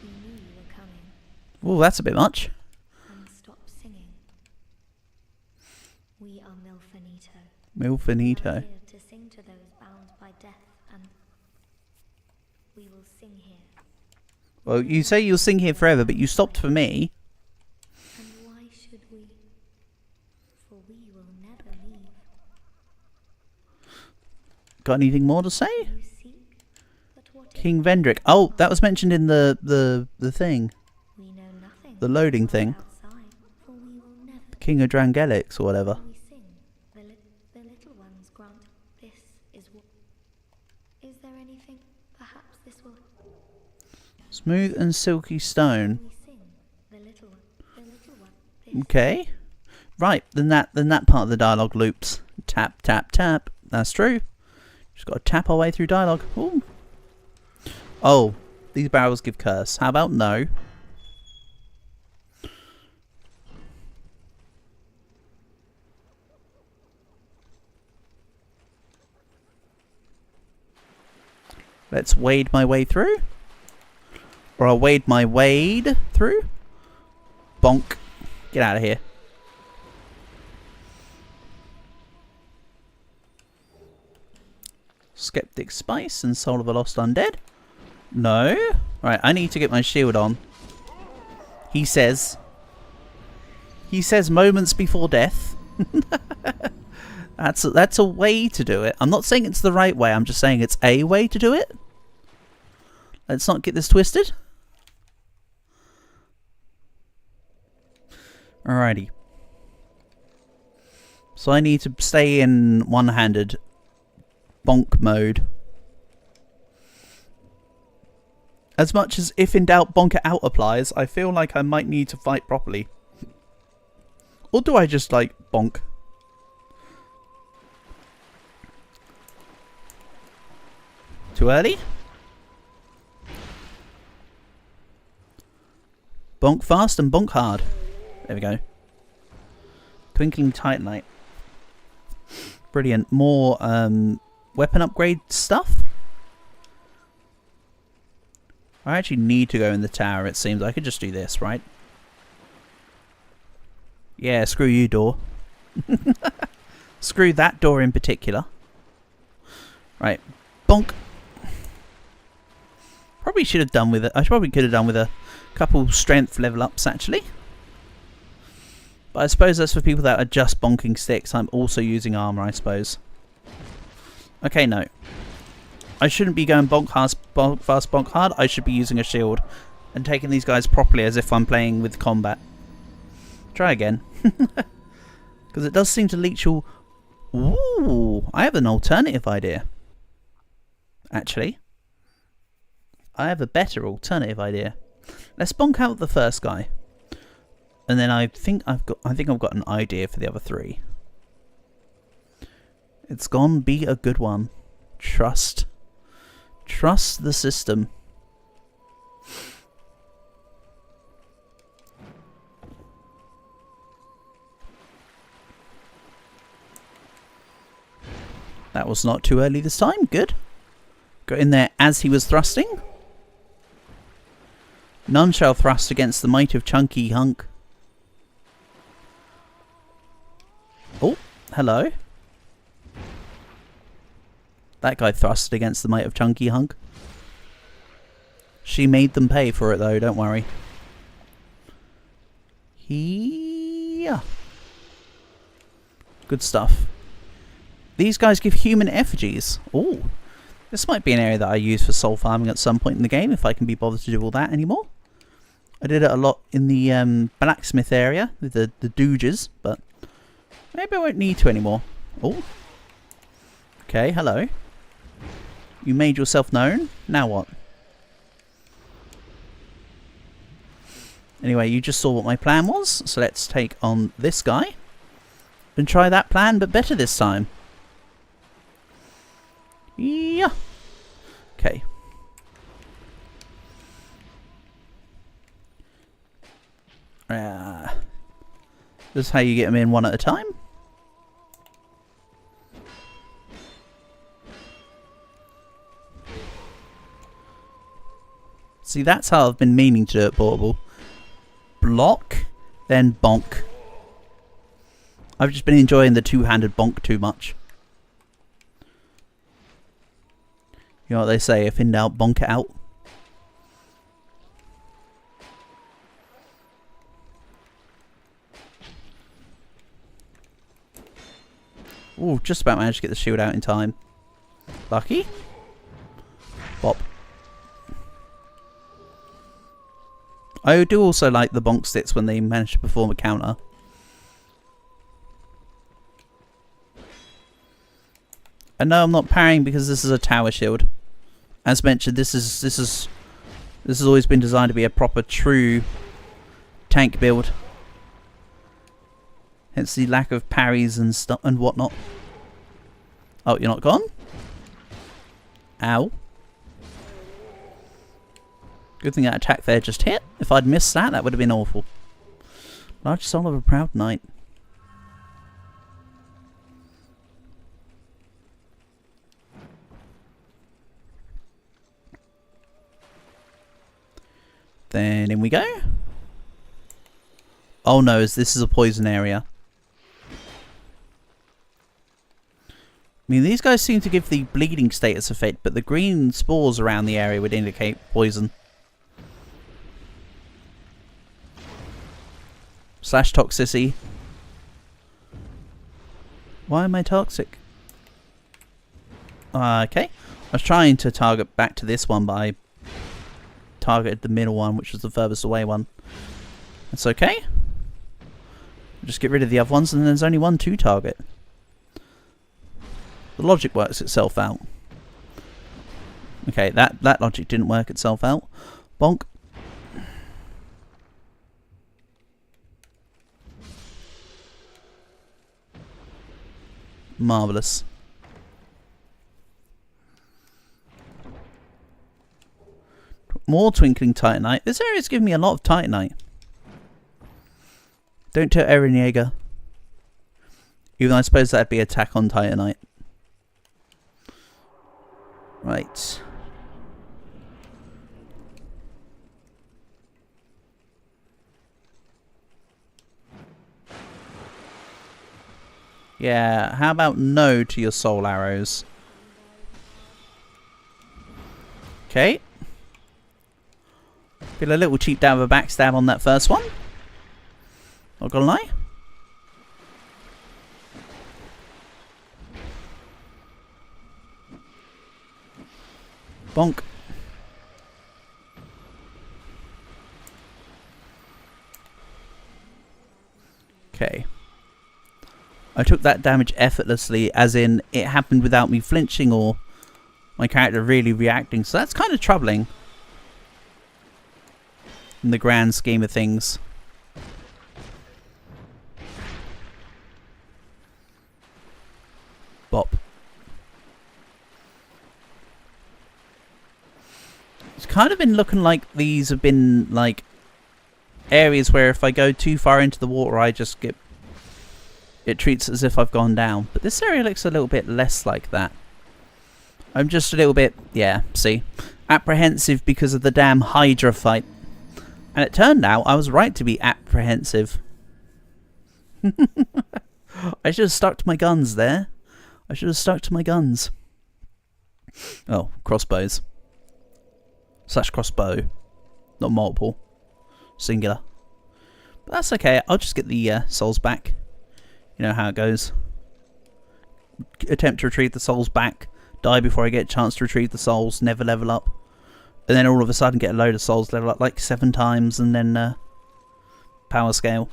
We knew you were coming. Oh, that's a bit much. And stop singing. We are Milfinito. We Milfinito. are here to sing to those bound by death, and we will sing here. Well, you say you'll sing here forever, but you stopped for me. And why should we? For we will never leave. Got anything more to say? You seek, but what is King Vendrick. Oh, that was mentioned in the thing. we know nothing. The loading of thing. outside, for we will never. King of Drangelics or whatever. We sing. The little ones grant. This is what. Is there anything? Perhaps this will. Smooth and silky stone. We sing. The little one. This. Okay. Right, then that part of the dialogue loops. Tap, tap, tap. That's true. Just got to tap our way through dialogue. Ooh. Oh, these barrels give curse. How about no? Let's wade my way through. Or I'll wade my wade through. Bonk. Get out of here. Skeptic Spice and Soul of a Lost Undead. No. Right, I need to get my shield on. He says. He says moments before death. That's a way to do it. I'm not saying it's the right way. I'm just saying it's a way to do it. Let's not get this twisted. Alrighty. So I need to stay in one-handed bonk mode. As much as if in doubt bonk it out applies, I feel like I might need to fight properly. Or do I just like bonk? Too early? Bonk fast and bonk hard. There we go. Twinkling Titanite. Brilliant. More weapon upgrade stuff. I actually need to go in the tower, it seems. I could just do this, right? Yeah, screw you, door. Screw that door in particular. Right. Bonk. Probably should have done with it. I probably could have done with a couple strength level ups, actually. But I suppose that's for people that are just bonking sticks. I'm also using armor, I suppose. Okay, no. I shouldn't be going bonk fast, bonk hard. I should be using a shield and taking these guys properly as if I'm playing with combat. Try again. Because it does seem to leech all... Ooh, I have an alternative idea. Actually. I have a better alternative idea. Let's bonk out the first guy. And then I think I've got an idea for the other three. It's gonna be a good one. Trust the system. That was not too early this time. Good. Got in there as he was thrusting. None shall thrust against the might of Chunky Hunk. Oh, hello. That guy thrusted against the might of Chunky Hunk. She made them pay for it though, don't worry. Yeah. Good stuff. These guys give human effigies. Oh, this might be an area that I use for soul farming at some point in the game if I can be bothered to do all that anymore. I did it a lot in the blacksmith area with the dooges, but maybe I won't need to anymore. Oh. Okay, hello. You made yourself known. Now what? Anyway, you just saw what my plan was, so let's take on this guy and try that plan, but better this time. Yeah. Okay. This is how you get them in one at a time. See, that's how I've been meaning to do it, Portable. Block, then bonk. I've just been enjoying the two-handed bonk too much. You know what they say, if in doubt, bonk it out. Ooh, just about managed to get the shield out in time. Lucky. Bop. I do also like the bonk sticks when they manage to perform a counter. And no, I'm not parrying because this is a tower shield. As mentioned, this has always been designed to be a proper, true tank build. Hence the lack of parries and stuff and whatnot. Oh, you're not gone? Ow. Good thing that attack there just hit. If I'd missed that, that would have been awful. Large soul of a proud knight. Then in we go. Oh no, this is a poison area. I mean, these guys seem to give the bleeding status effect, but the green spores around the area would indicate poison. Slash toxicity. Why am I toxic? Okay. I was trying to target back to this one, but I targeted the middle one, which was the furthest away one. That's okay. Just get rid of the other ones, and there's only one to target. The logic works itself out. Okay, that logic didn't work itself out. Bonk. Marvellous. More twinkling titanite. This area's giving me a lot of titanite. Don't tell Eren Yeager. Even though I suppose that'd be attack on titanite. Right. Yeah, how about no to your soul arrows? Okay. Feel a little cheaped out of a backstab on that first one. Not gonna lie. Bonk. Okay. I took that damage effortlessly, as in it happened without me flinching or my character really reacting, so that's kind of troubling in the grand scheme of things. Bop. It's kind of been looking like these have been like areas where if I go too far into the water I just get it treats as if I've gone down. But this area looks a little bit less like that. I'm just a little bit, yeah, see, apprehensive because of the damn Hydra fight. And it turned out I was right to be apprehensive. I should have stuck to my guns there. I should have stuck to my guns. Oh, crossbows. Slash crossbow. Not multiple. Singular. But that's okay. I'll just get the souls back. You know how it goes. Attempt to retrieve the souls back. Die before I get a chance to retrieve the souls. Never level up. And then all of a sudden get a load of souls. Level up like 7 times. And then power scale.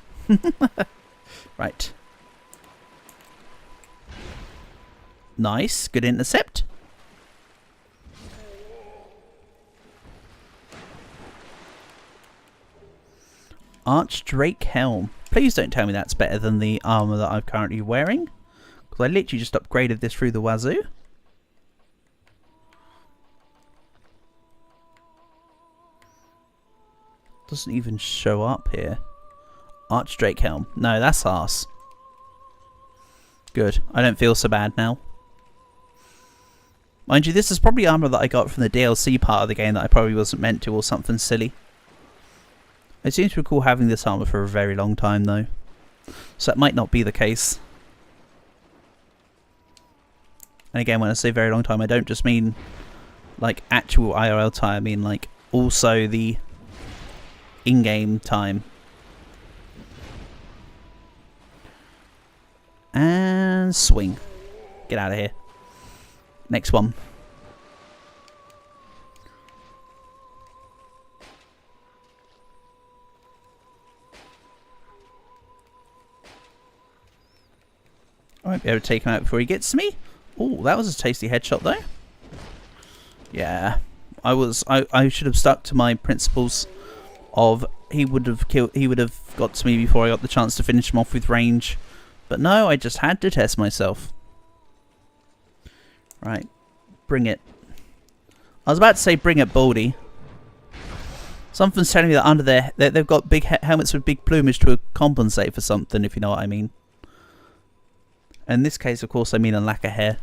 Right. Nice. Good intercept. Archdrake helm. Please don't tell me that's better than the armor that I'm currently wearing. Because I literally just upgraded this through the wazoo. Doesn't even show up here. Archdrake helm. No, that's arse. Good. I don't feel so bad now. Mind you, this is probably armor that I got from the DLC part of the game that I probably wasn't meant to, or something silly. I seem to recall having this armor for a very long time though. So that might not be the case. And again, when I say very long time, I don't just mean like actual IRL time, I mean like also the in-game time. And swing. Get out of here. Next one. I won't be able to take him out before he gets to me. Oh, that was a tasty headshot though. Yeah. I should have stuck to my principles of he would have got to me before I got the chance to finish him off with range. But no, I just had to test myself. Right. Bring it. I was about to say bring it, Baldy. Something's telling me that under there they've got big helmets with big plumage to compensate for something, if you know what I mean. In this case, of course, I mean a lack of hair.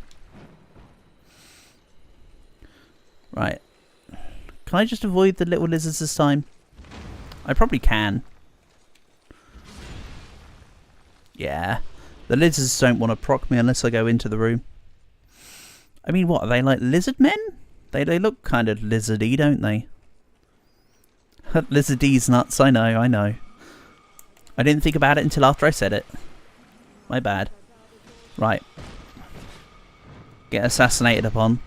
Right. Can I just avoid the little lizards this time? I probably can. Yeah. The lizards don't want to proc me unless I go into the room. I mean, what, are they like lizard men? They look kind of lizardy, don't they? Lizardy's nuts, I know, I know. I didn't think about it until after I said it. My bad. Right. Get assassinated upon.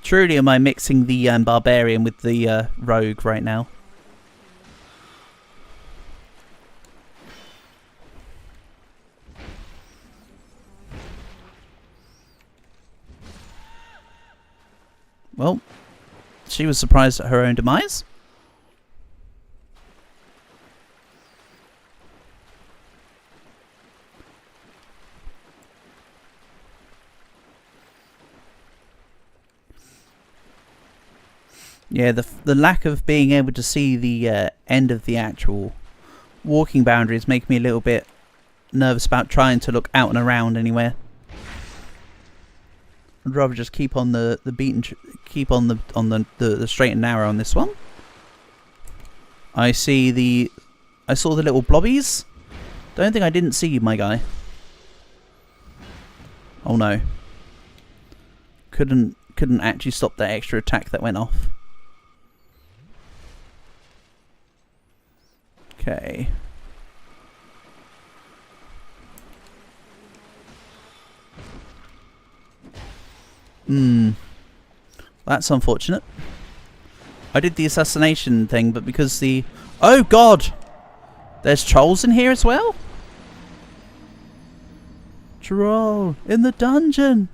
Truly am I mixing the barbarian with the rogue right now. Well, she was surprised at her own demise. Yeah, the lack of being able to see the end of the actual walking boundaries make me a little bit nervous about trying to look out and around anywhere. I'd rather just keep on the beaten, keep on the straight and narrow on this one. I saw the little blobbies. Don't think I didn't see you, my guy. Oh no. Couldn't actually stop that extra attack that went off. Okay. That's unfortunate. I did the assassination thing, but because the... Oh god! There's trolls in here as well? Troll in the dungeon!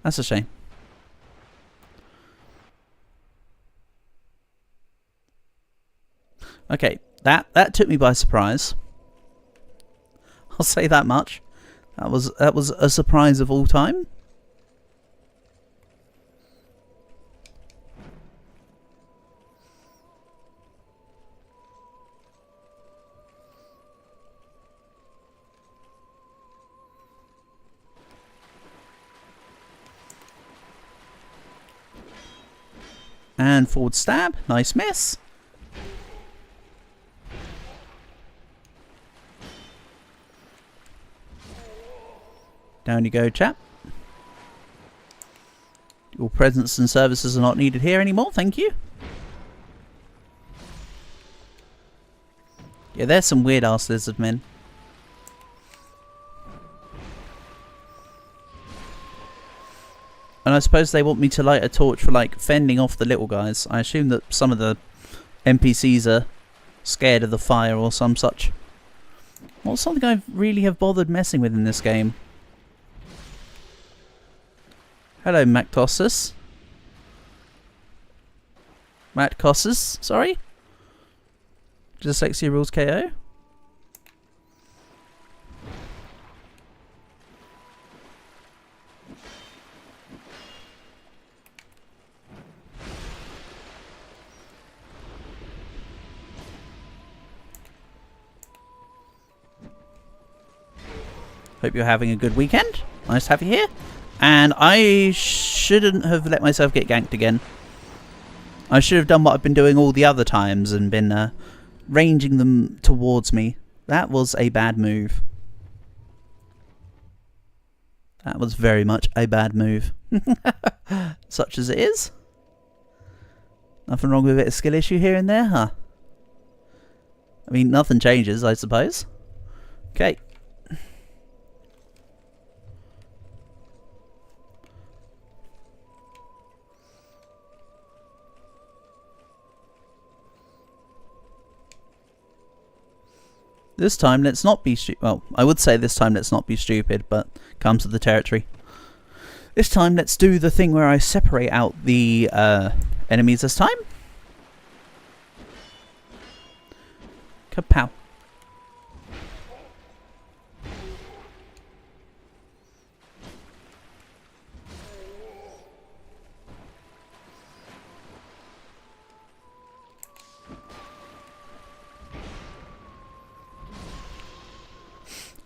That's a shame. Okay, that took me by surprise. I'll say that much. That was a surprise of all time. And forward stab. Nice miss. Down you go, chap. Your presence and services are not needed here anymore, thank you. Yeah, there's some weird ass lizard men. And I suppose they want me to light a torch for, like, fending off the little guys. I assume that some of the NPCs are scared of the fire or some such. What's something I really have bothered messing with in this game? Hello, Mactossus. Matcossus, sorry. Dyslexia rules KO. Hope you're having a good weekend. Nice to have you here. And I shouldn't have let myself get ganked again. I should have done what I've been doing all the other times and been ranging them towards me. That was a bad move. That was very much a bad move. Such as it is. Nothing wrong with a bit of skill issue here and there, huh? I mean, nothing changes, I suppose. Okay. This time, let's not be stupid. Well, I would say this time, let's not be stupid, but comes with the territory. This time, let's do the thing where I separate out the enemies this time. Kapow.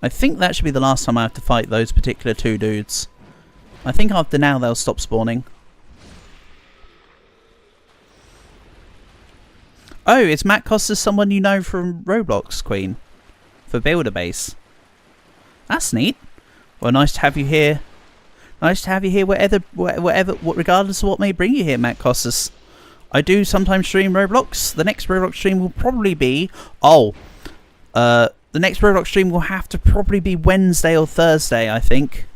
I think that should be the last time I have to fight those particular two dudes. I think after now they'll stop spawning. Oh, is Matt Costa someone you know from Roblox, Queen? For Builder Base. That's neat. Well, nice to have you here. Nice to have you here regardless of what may bring you here, Matt Costas. I do sometimes stream Roblox. The next Roblox stream will probably be... the next Roblox stream will have to probably be Wednesday or Thursday, I think.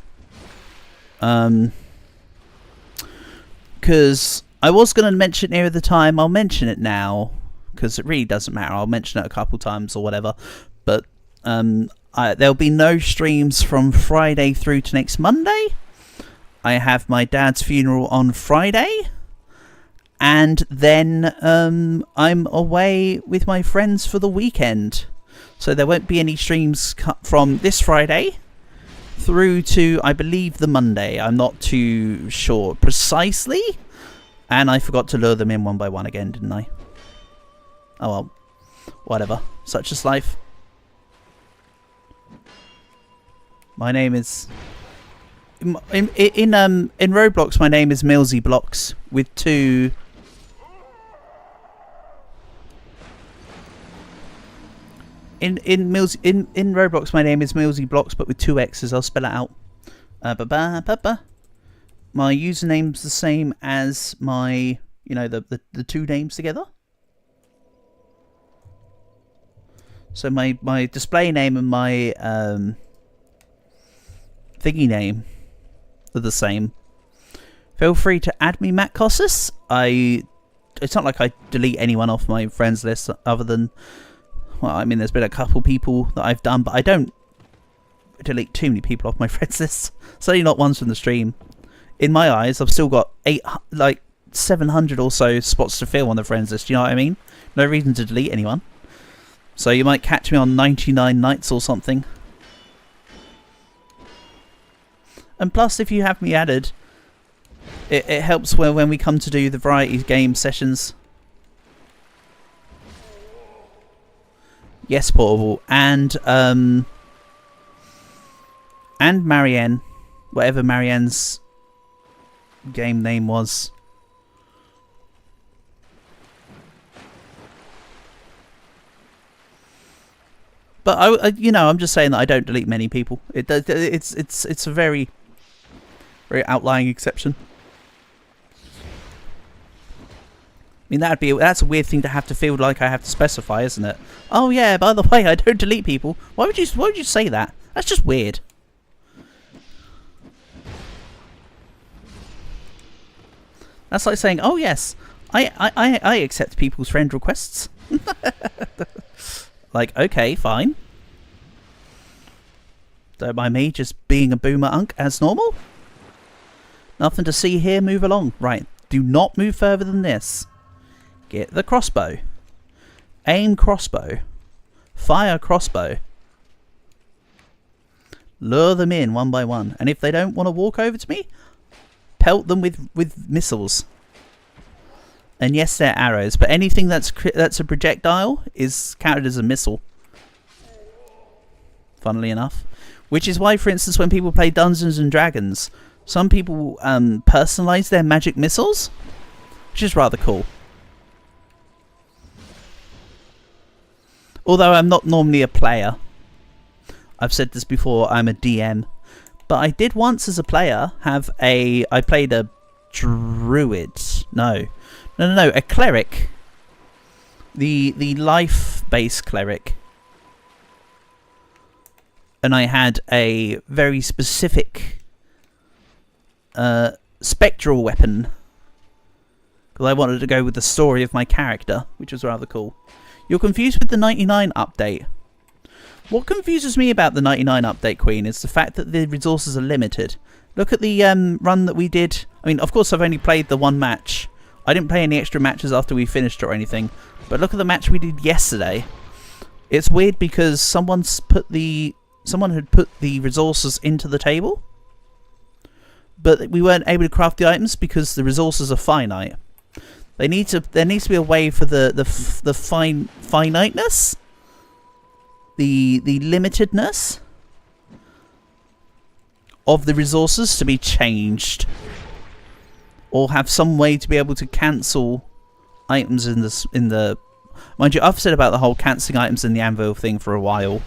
Because I was going to mention it near the time. I'll mention it now. Because it really doesn't matter. I'll mention it a couple times or whatever. But there'll be no streams from Friday through to next Monday. I have my dad's funeral on Friday. And then I'm away with my friends for the weekend. So there won't be any streams cut from this Friday through to, I believe, the Monday. I'm not too sure precisely. And I forgot to lure them in one by one again, didn't I? Oh well. Whatever. Such is life. My name is... In Roblox, my name is Millsy Blocks with two... In Roblox, my name is Millsy Blocks, but with two X's. I'll spell it out. My username's the same as my, you know, the two names together. So my display name and my thingy name are the same. Feel free to add me, Matt Cossus. It's not like I delete anyone off my friends list other than... Well, I mean, there's been a couple people that I've done, but I don't delete too many people off my friends list. Certainly not ones from the stream. In my eyes, I've still got 700 or so spots to fill on the friends list. You know what I mean? No reason to delete anyone. So you might catch me on 99 nights or something. And plus, if you have me added, it helps when we come to do the variety game sessions. Yes, Portable. And Marianne. Whatever Marianne's game name was. But you know, I'm just saying that I don't delete many people. It's a very, very outlying exception. I mean, that's a weird thing to have to feel like I have to specify, isn't it? Oh yeah, by the way, I don't delete people. Why would you say that? That's just weird. That's like saying, oh yes, I accept people's friend requests. Like, okay, fine. Don't mind me just being a boomer unk as normal. Nothing to see here, move along. Right, do not move further than this. Get the crossbow. Aim crossbow. Fire crossbow. Lure them in one by one. And if they don't want to walk over to me, pelt them with missiles. And yes, they're arrows, but anything that's a projectile is counted as a missile. Funnily enough. Which is why, for instance, when people play Dungeons and Dragons, some people personalize their magic missiles, which is rather cool. Although I'm not normally a player. I've said this before, I'm a DM. But I did once as a player have I played a druid. No, a cleric. The life-based cleric. And I had a very specific spectral weapon. Because I wanted to go with the story of my character, which was rather cool. You're confused with the 99 update. What confuses me about the 99 update, Queen, is the fact that the resources are limited. Look at the run that we did. I mean, of course, I've only played the one match. I didn't play any extra matches after we finished or anything. But look at the match we did yesterday. It's weird because someone had put the resources into the table, but we weren't able to craft the items because the resources are finite. There needs to be a way for the finiteness, the limitedness of the resources to be changed, or have some way to be able to cancel items in the. Mind you, I've said about the whole cancelling items in the anvil thing for a while.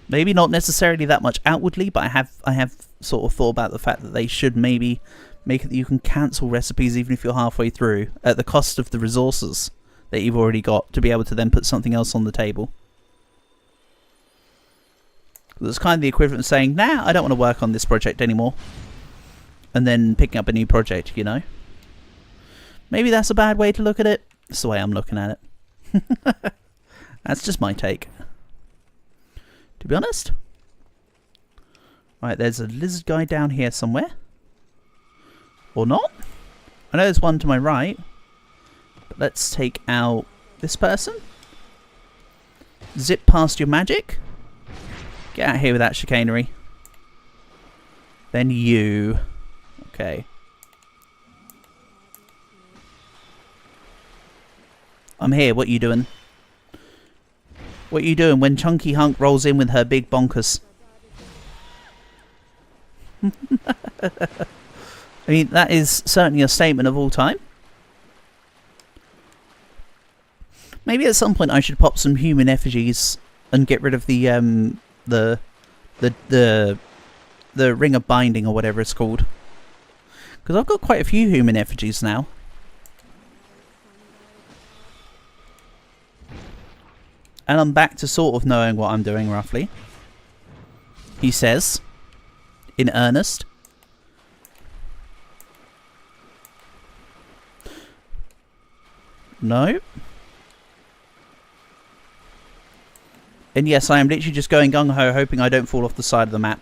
Maybe not necessarily that much outwardly, but I have sort of thought about the fact that they should maybe make it that you can cancel recipes even if you're halfway through at the cost of the resources that you've already got to be able to then put something else on the table. It's kind of the equivalent of saying, nah, I don't want to work on this project anymore. And then picking up a new project, you know? Maybe that's a bad way to look at it. That's the way I'm looking at it. That's just my take. To be honest. Right, there's a lizard guy down here somewhere. Or not. I know there's one to my right. But let's take out this person. Zip past your magic. Get out of here with that chicanery. Then you. Okay. I'm here. What you doing? What you doing when Chunky Hunk rolls in with her big bonkers? I mean, that is certainly a statement of all time. Maybe at some point I should pop some human effigies and get rid of the ring of binding or whatever it's called. Because I've got quite a few human effigies now. And I'm back to sort of knowing what I'm doing, roughly. He says. In earnest. No. And yes, I am literally just going gung-ho, hoping I don't fall off the side of the map.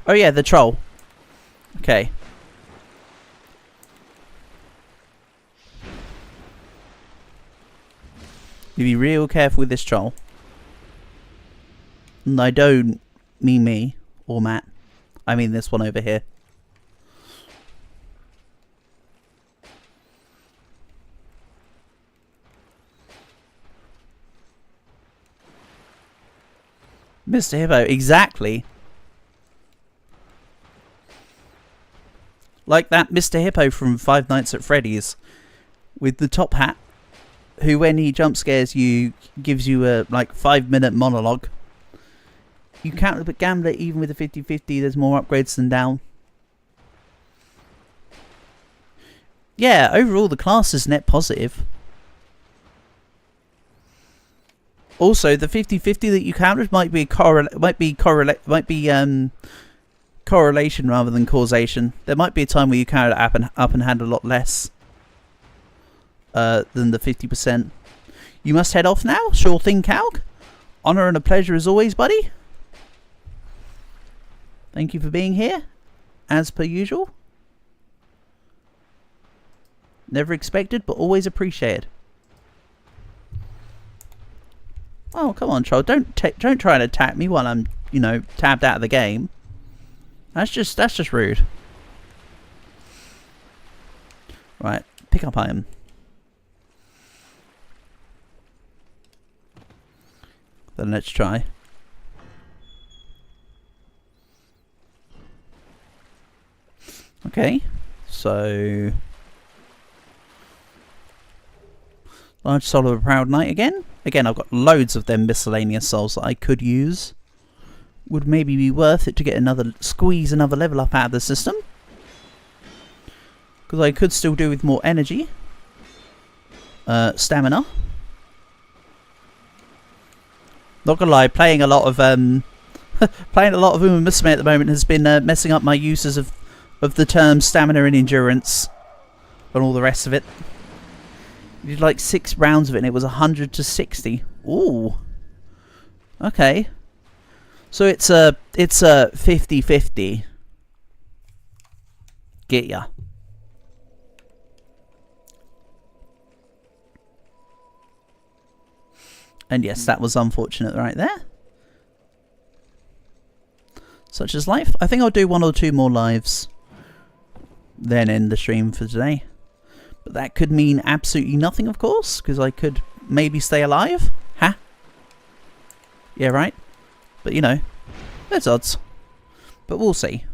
Oh yeah, the troll. Okay. You be real careful with this troll. And I don't mean me or Matt. I mean this one over here. Mr. Hippo, exactly. Like that Mr. Hippo from Five Nights at Freddy's with the top hat, who when he jump scares you gives you a like 5-minute monologue. You can't but gambler even with a 50-50, there's more upgrades than down. Yeah, overall the class is net positive. Also, the 50-50 that you counted might be correlation rather than causation. There might be a time where you counted up and had a lot less than the 50%. You must head off now. Sure thing, Calc. Honor and a pleasure as always, buddy. Thank you for being here, as per usual. Never expected, but always appreciated. Oh, come on, troll! Don't try and attack me while I'm, you know, tabbed out of the game. That's just rude. Right, pick up item. Then let's try. Okay, so large soul of a proud knight again. Again, I've got loads of them miscellaneous souls that I could use. Would maybe be worth it to get squeeze another level up out of the system. Because I could still do with more energy. Stamina. Not gonna lie, playing a lot of Uma Musume at the moment has been messing up my uses of the terms stamina and endurance. And all the rest of it. We did like 6 rounds of it and it was 100 to 60. Ooh. Okay. So it's a 50-50. Get ya. And yes, that was unfortunate right there. Such is life. I think I'll do 1 or 2 more lives. Then end the stream for today. But that could mean absolutely nothing, of course, because I could maybe stay alive. Huh? Yeah, right? But, you know, there's odds. But we'll see.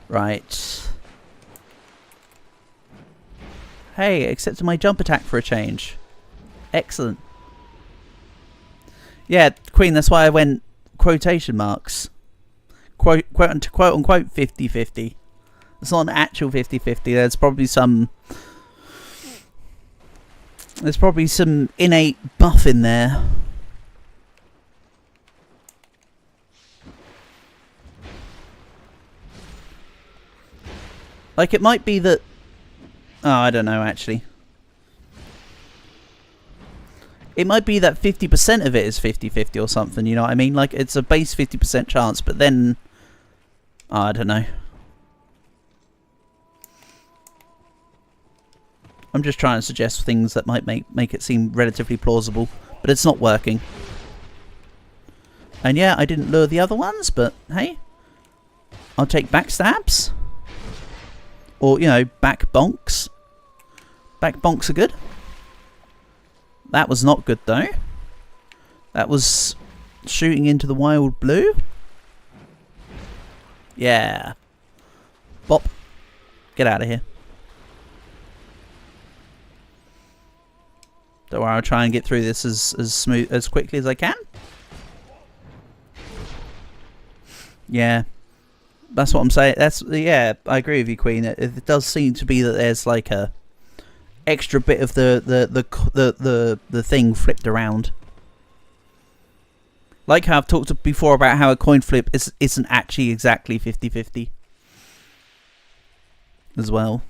Right. Hey, accepted my jump attack for a change. Excellent. Yeah, Queen, that's why I went quotation marks. Quote unquote 50-50. It's not an actual 50-50. There's probably some innate buff in there. Like it might be that. Oh, I don't know actually. It might be that 50% of it is 50-50 or something. You know what I mean? Like it's a base 50% chance, but then. Oh, I don't know. I'm just trying to suggest things that might make it seem relatively plausible, but it's not working. And yeah, I didn't lure the other ones, but hey, I'll take backstabs. Or, you know, back bonks. Back bonks are good. That was not good though. That was shooting into the wild blue. Yeah. Bop. Get out of here. Don't worry, I'll try and get through this as quickly as I can. Yeah, that's what I'm saying. Yeah, I agree with you, Queen. It does seem to be that there's like a extra bit of the thing flipped around. Like how I've talked before about how a coin flip isn't actually exactly 50-50 as well.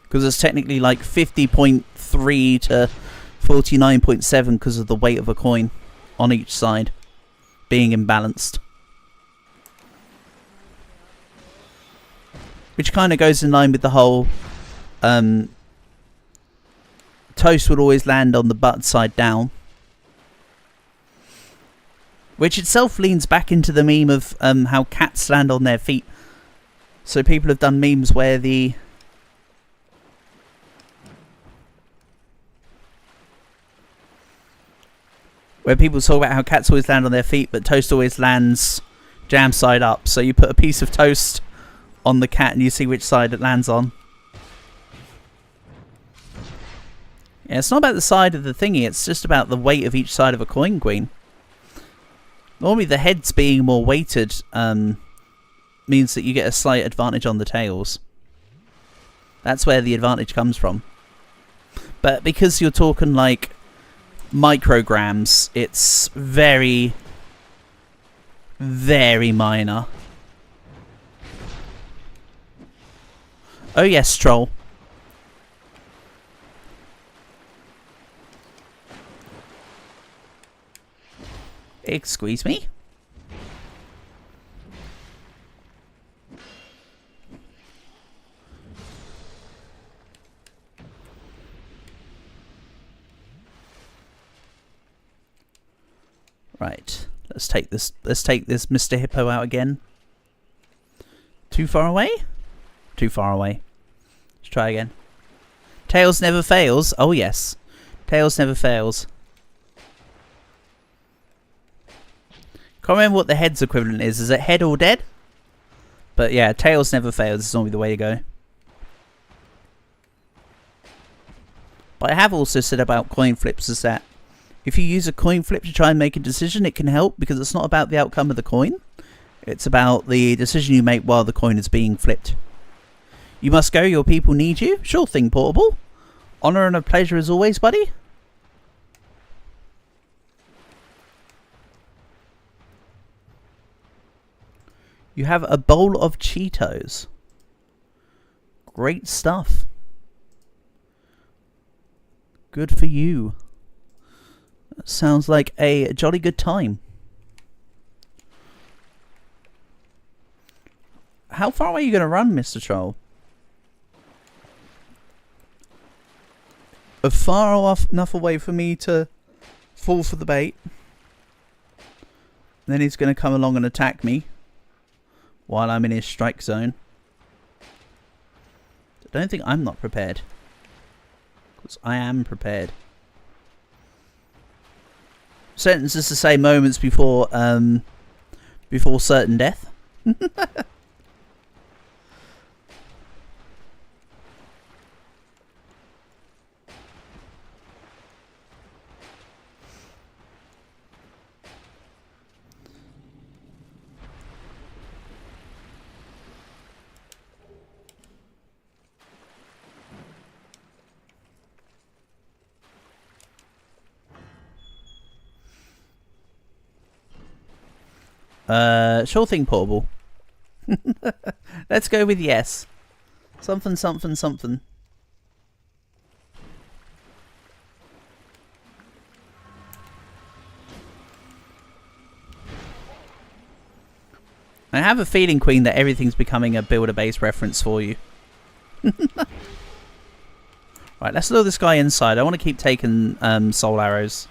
Because it's technically like 50.3 to 49.7 because of the weight of a coin on each side being imbalanced. Which kind of goes in line with the whole toast would always land on the butt side down. Which itself leans back into the meme of how cats land on their feet. So people have done memes where the Where people talk about how cats always land on their feet, but toast always lands jam side up. So you put a piece of toast on the cat and you see which side it lands on. Yeah, it's not about the side of the thingy, it's just about the weight of each side of a coin queen. Normally the heads being more weighted means that you get a slight advantage on the tails. That's where the advantage comes from. But because you're talking like micrograms, it's very, very minor. Oh yes, troll. Excuse me? Right. Let's take this Mr. Hippo out again. Too far away? Too far away. Let's try again. Tails never fails. Oh yes. Tails never fails. Can't remember what the head's equivalent is. Is it head or dead? But yeah, tails never fails. It's normally the way to go. But I have also said about coin flips is that if you use a coin flip to try and make a decision, it can help because it's not about the outcome of the coin. It's about the decision you make while the coin is being flipped. You must go. Your people need you. Sure thing, Portable. Honor and a pleasure as always, buddy. You have a bowl of Cheetos. Great stuff. Good for you. That sounds like a jolly good time. How far away are you going to run, Mr. Troll? Far enough away for me to fall for the bait. Then he's going to come along and attack me while I'm in his strike zone. I don't think I'm not prepared. Because I am prepared. Sentences to say moments before certain death. Sure thing, Portable. Let's go with yes. Something, something, something. I have a feeling, Queen, that everything's becoming a builder-based reference for you. Right, let's lure this guy inside. I want to keep taking soul arrows.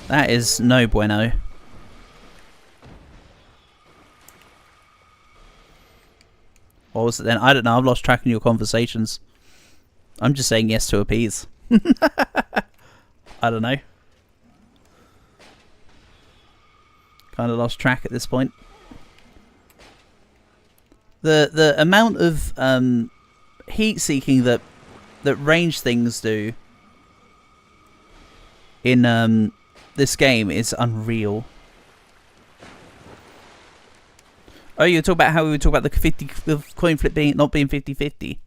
That is no bueno. What was it then? I don't know. I've lost track of your conversations. I'm just saying yes to appease. I don't know. Kind of lost track at this point. The amount of heat seeking that range things do in this game is unreal. Oh, you talk about how we would talk about the coin flip not being 50-50.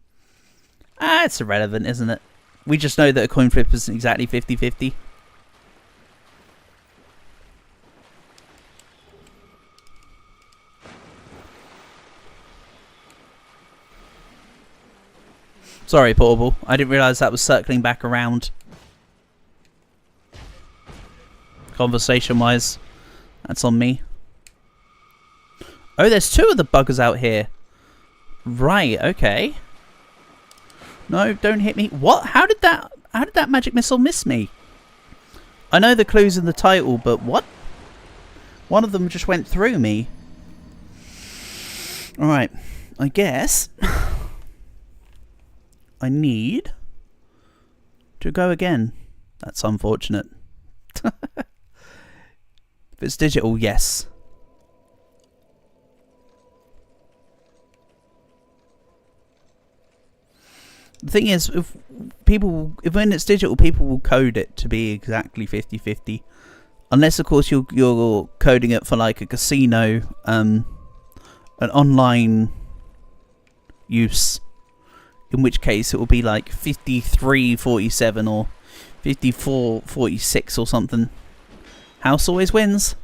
Ah, it's irrelevant, isn't it? We just know that a coin flip isn't exactly 50-50. Sorry, Portable. I didn't realise that was circling back around. Conversation-wise. That's on me. Oh, there's two of the buggers out here. Right, okay. No, don't hit me. What? How did that magic missile miss me? I know the clue's in the title, but what? One of them just went through me. Alright. I guess I need to go again. That's unfortunate. If it's digital, yes. The thing is, if when it's digital, people will code it to be exactly 50-50. Unless, of course, you're coding it for like a casino, an online use. In which case, it will be like 53-47 or 54-46 or something. House always wins.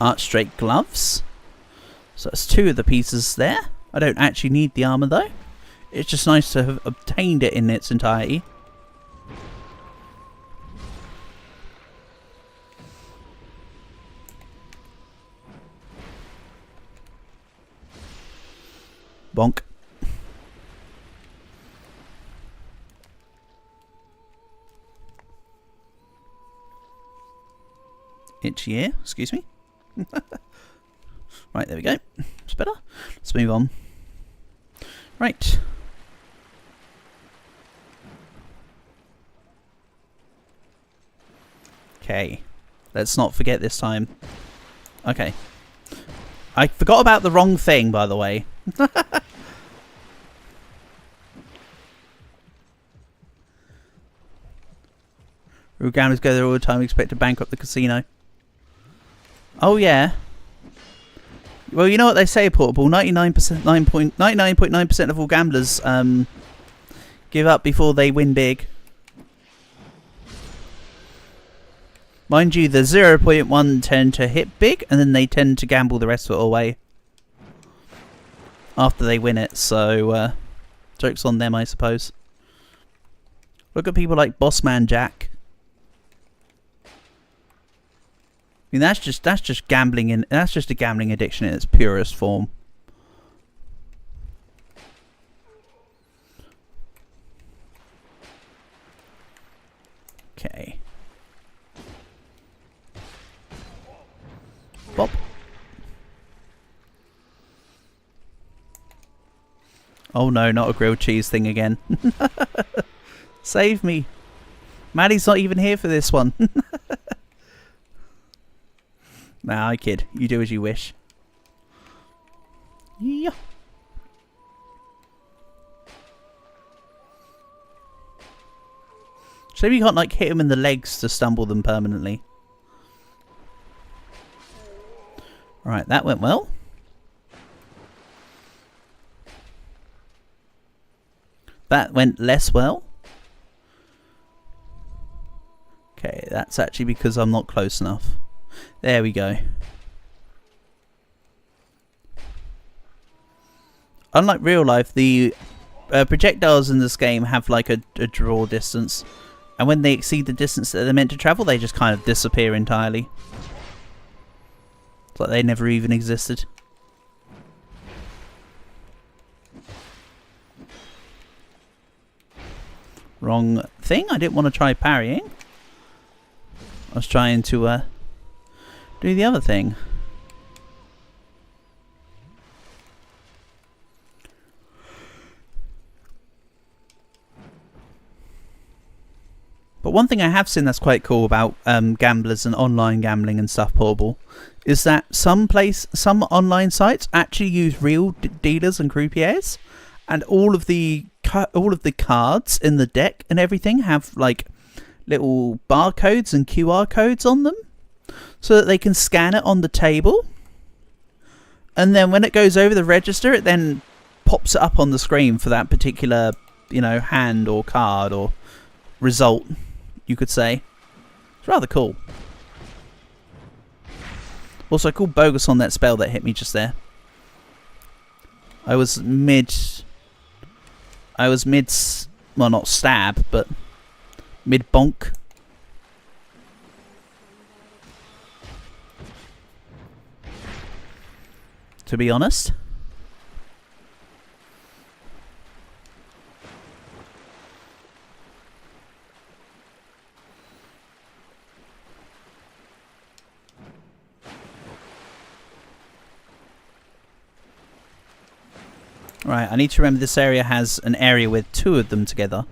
Arch straight gloves. So that's 2 of the pieces there. I don't actually need the armor though. It's just nice to have obtained it in its entirety. Bonk. Itchy ear, excuse me. Right, there we go. It's better. Let's move on. Right. Okay. Let's not forget this time. Okay. I forgot about the wrong thing, by the way. Real gamblers go there all the time, expect to bankrupt the casino. Oh yeah. Well, you know what they say, Portable. 99.9% of all gamblers give up before they win big. Mind you, the 0.1 tend to hit big, and then they tend to gamble the rest of it away after they win it. So, joke's on them, I suppose. Look at people like Bossman Jack. I mean, that's just gambling that's just a gambling addiction in its purest form. Okay. Bop. Oh no, not a grilled cheese thing again. Save me. Maddie's not even here for this one. Nah, I kid. You do as you wish. Yeah. Shame you can't like hit them in the legs to stumble them permanently. Right, that went well. That went less well. Okay, that's actually because I'm not close enough. There we go. Unlike real life, the projectiles in this game have like a draw distance. And when they exceed the distance that they're meant to travel, they just kind of disappear entirely. It's like they never even existed. Wrong thing. I didn't want to try parrying. I was trying to do the other thing. But one thing I have seen that's quite cool about gamblers and online gambling and stuff, Portable, is that some online sites actually use real dealers and croupiers, and all of the cards in the deck and everything have like little barcodes and QR codes on them, so that they can scan it on the table, and then when it goes over the register, it then pops it up on the screen for that particular, you know, hand or card or result, you could say. It's rather cool. Also, I called bogus on that spell that hit me just there. I was mid, well, not stab, but mid bonk. To be honest. Right, I need to remember this area has an area with 2 of them together.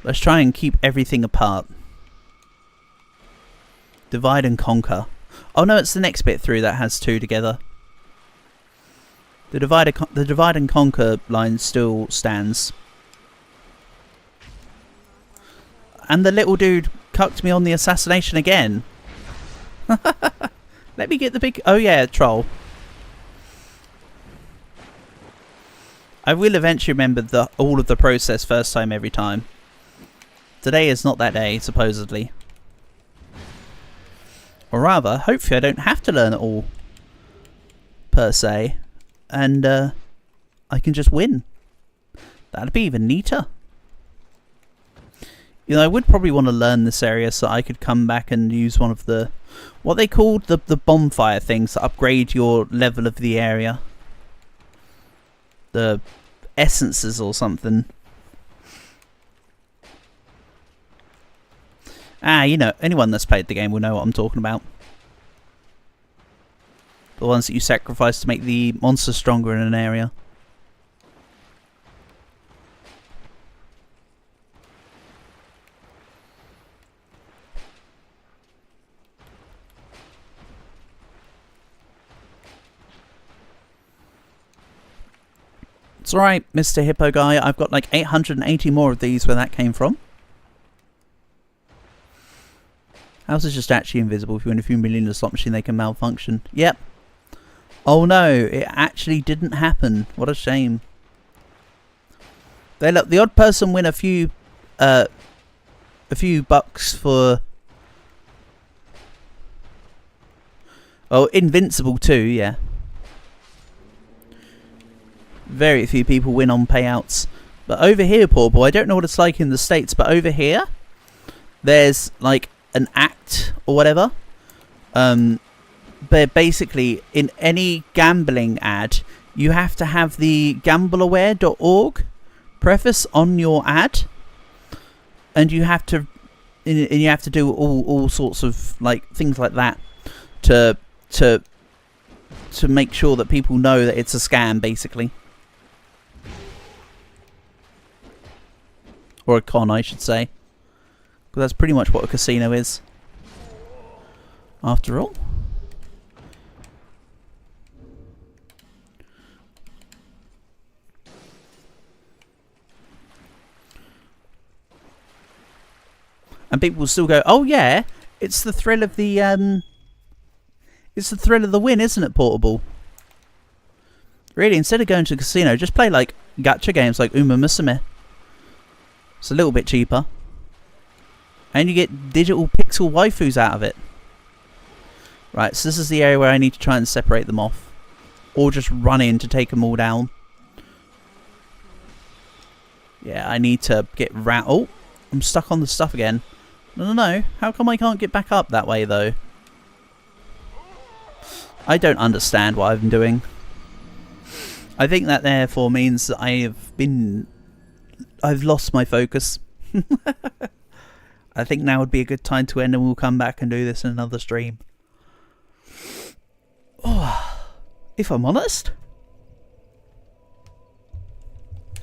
Let's try and keep everything apart. Divide and conquer. Oh no, it's the next bit through that has 2 together. The divide and conquer line still stands. And the little dude cucked me on the assassination again. Let me get the big... Oh yeah, troll. I will eventually remember all of the process first time every time. Today is not that day, supposedly. Or rather, hopefully I don't have to learn it all. Per se. And I can just win. That'd be even neater. You know, I would probably want to learn this area so I could come back and use one of the... What they called the bonfire things that upgrade your level of the area. The essences or something. Ah, you know, anyone that's played the game will know what I'm talking about. The ones that you sacrifice to make the monster stronger in an area. It's alright, Mr. Hippo Guy. I've got like 880 more of these where that came from. House is just actually invisible. If you win a few million in a slot machine, they can malfunction. Yep. Oh no, it actually didn't happen. What a shame. They let the odd person win a few bucks for... Oh, invincible too, yeah. Very few people win on payouts. But over here, poor boy, I don't know what it's like in the States, but over here, there's like an act or whatever. But basically, in any gambling ad, you have to have the gambleaware.org preface on your ad, and you have to do all sorts of like things like that to make sure that people know that it's a scam, basically. Or a con, I should say. Because that's pretty much what a casino is. After all. And people will still go, oh yeah, it's the thrill of the win, isn't it, Portable? Really, instead of going to a casino, just play like gacha games like Uma Musume. It's a little bit cheaper. And you get digital pixel waifus out of it. Right, so this is the area where I need to try and separate them off. Or just run in to take them all down. Yeah, I need to get round... Oh, I'm stuck on the stuff again. No. How come I can't get back up that way, though? I don't understand what I've been doing. I think that therefore means that I've lost my focus. I think now would be a good time to end, and we'll come back and do this in another stream. Oh, if I'm honest,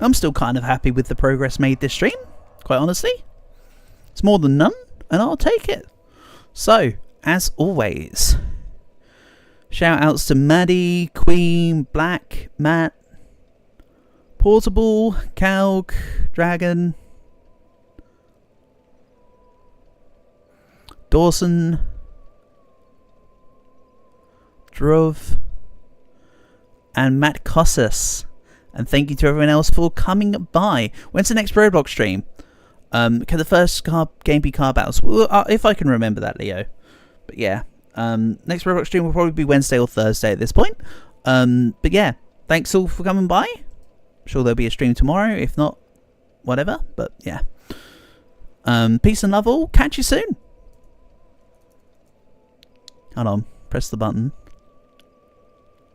I'm still kind of happy with the progress made this stream, quite honestly. It's more than none, and I'll take it. So, as always, shout outs to Maddie, Queen, Black, Matt, Portable, Calg, Dragon, Dawson, Druv, and Matt Cossus. And thank you to everyone else for coming by. When's the next Roblox stream? Can the first game be car battles? Well, if I can remember that, Leo. But yeah, next Roblox stream will probably be Wednesday or Thursday at this point. But yeah, thanks all for coming by. I'm sure there'll be a stream tomorrow. If not, whatever. But yeah. Peace and love all. Catch you soon. Hold on. Press the button.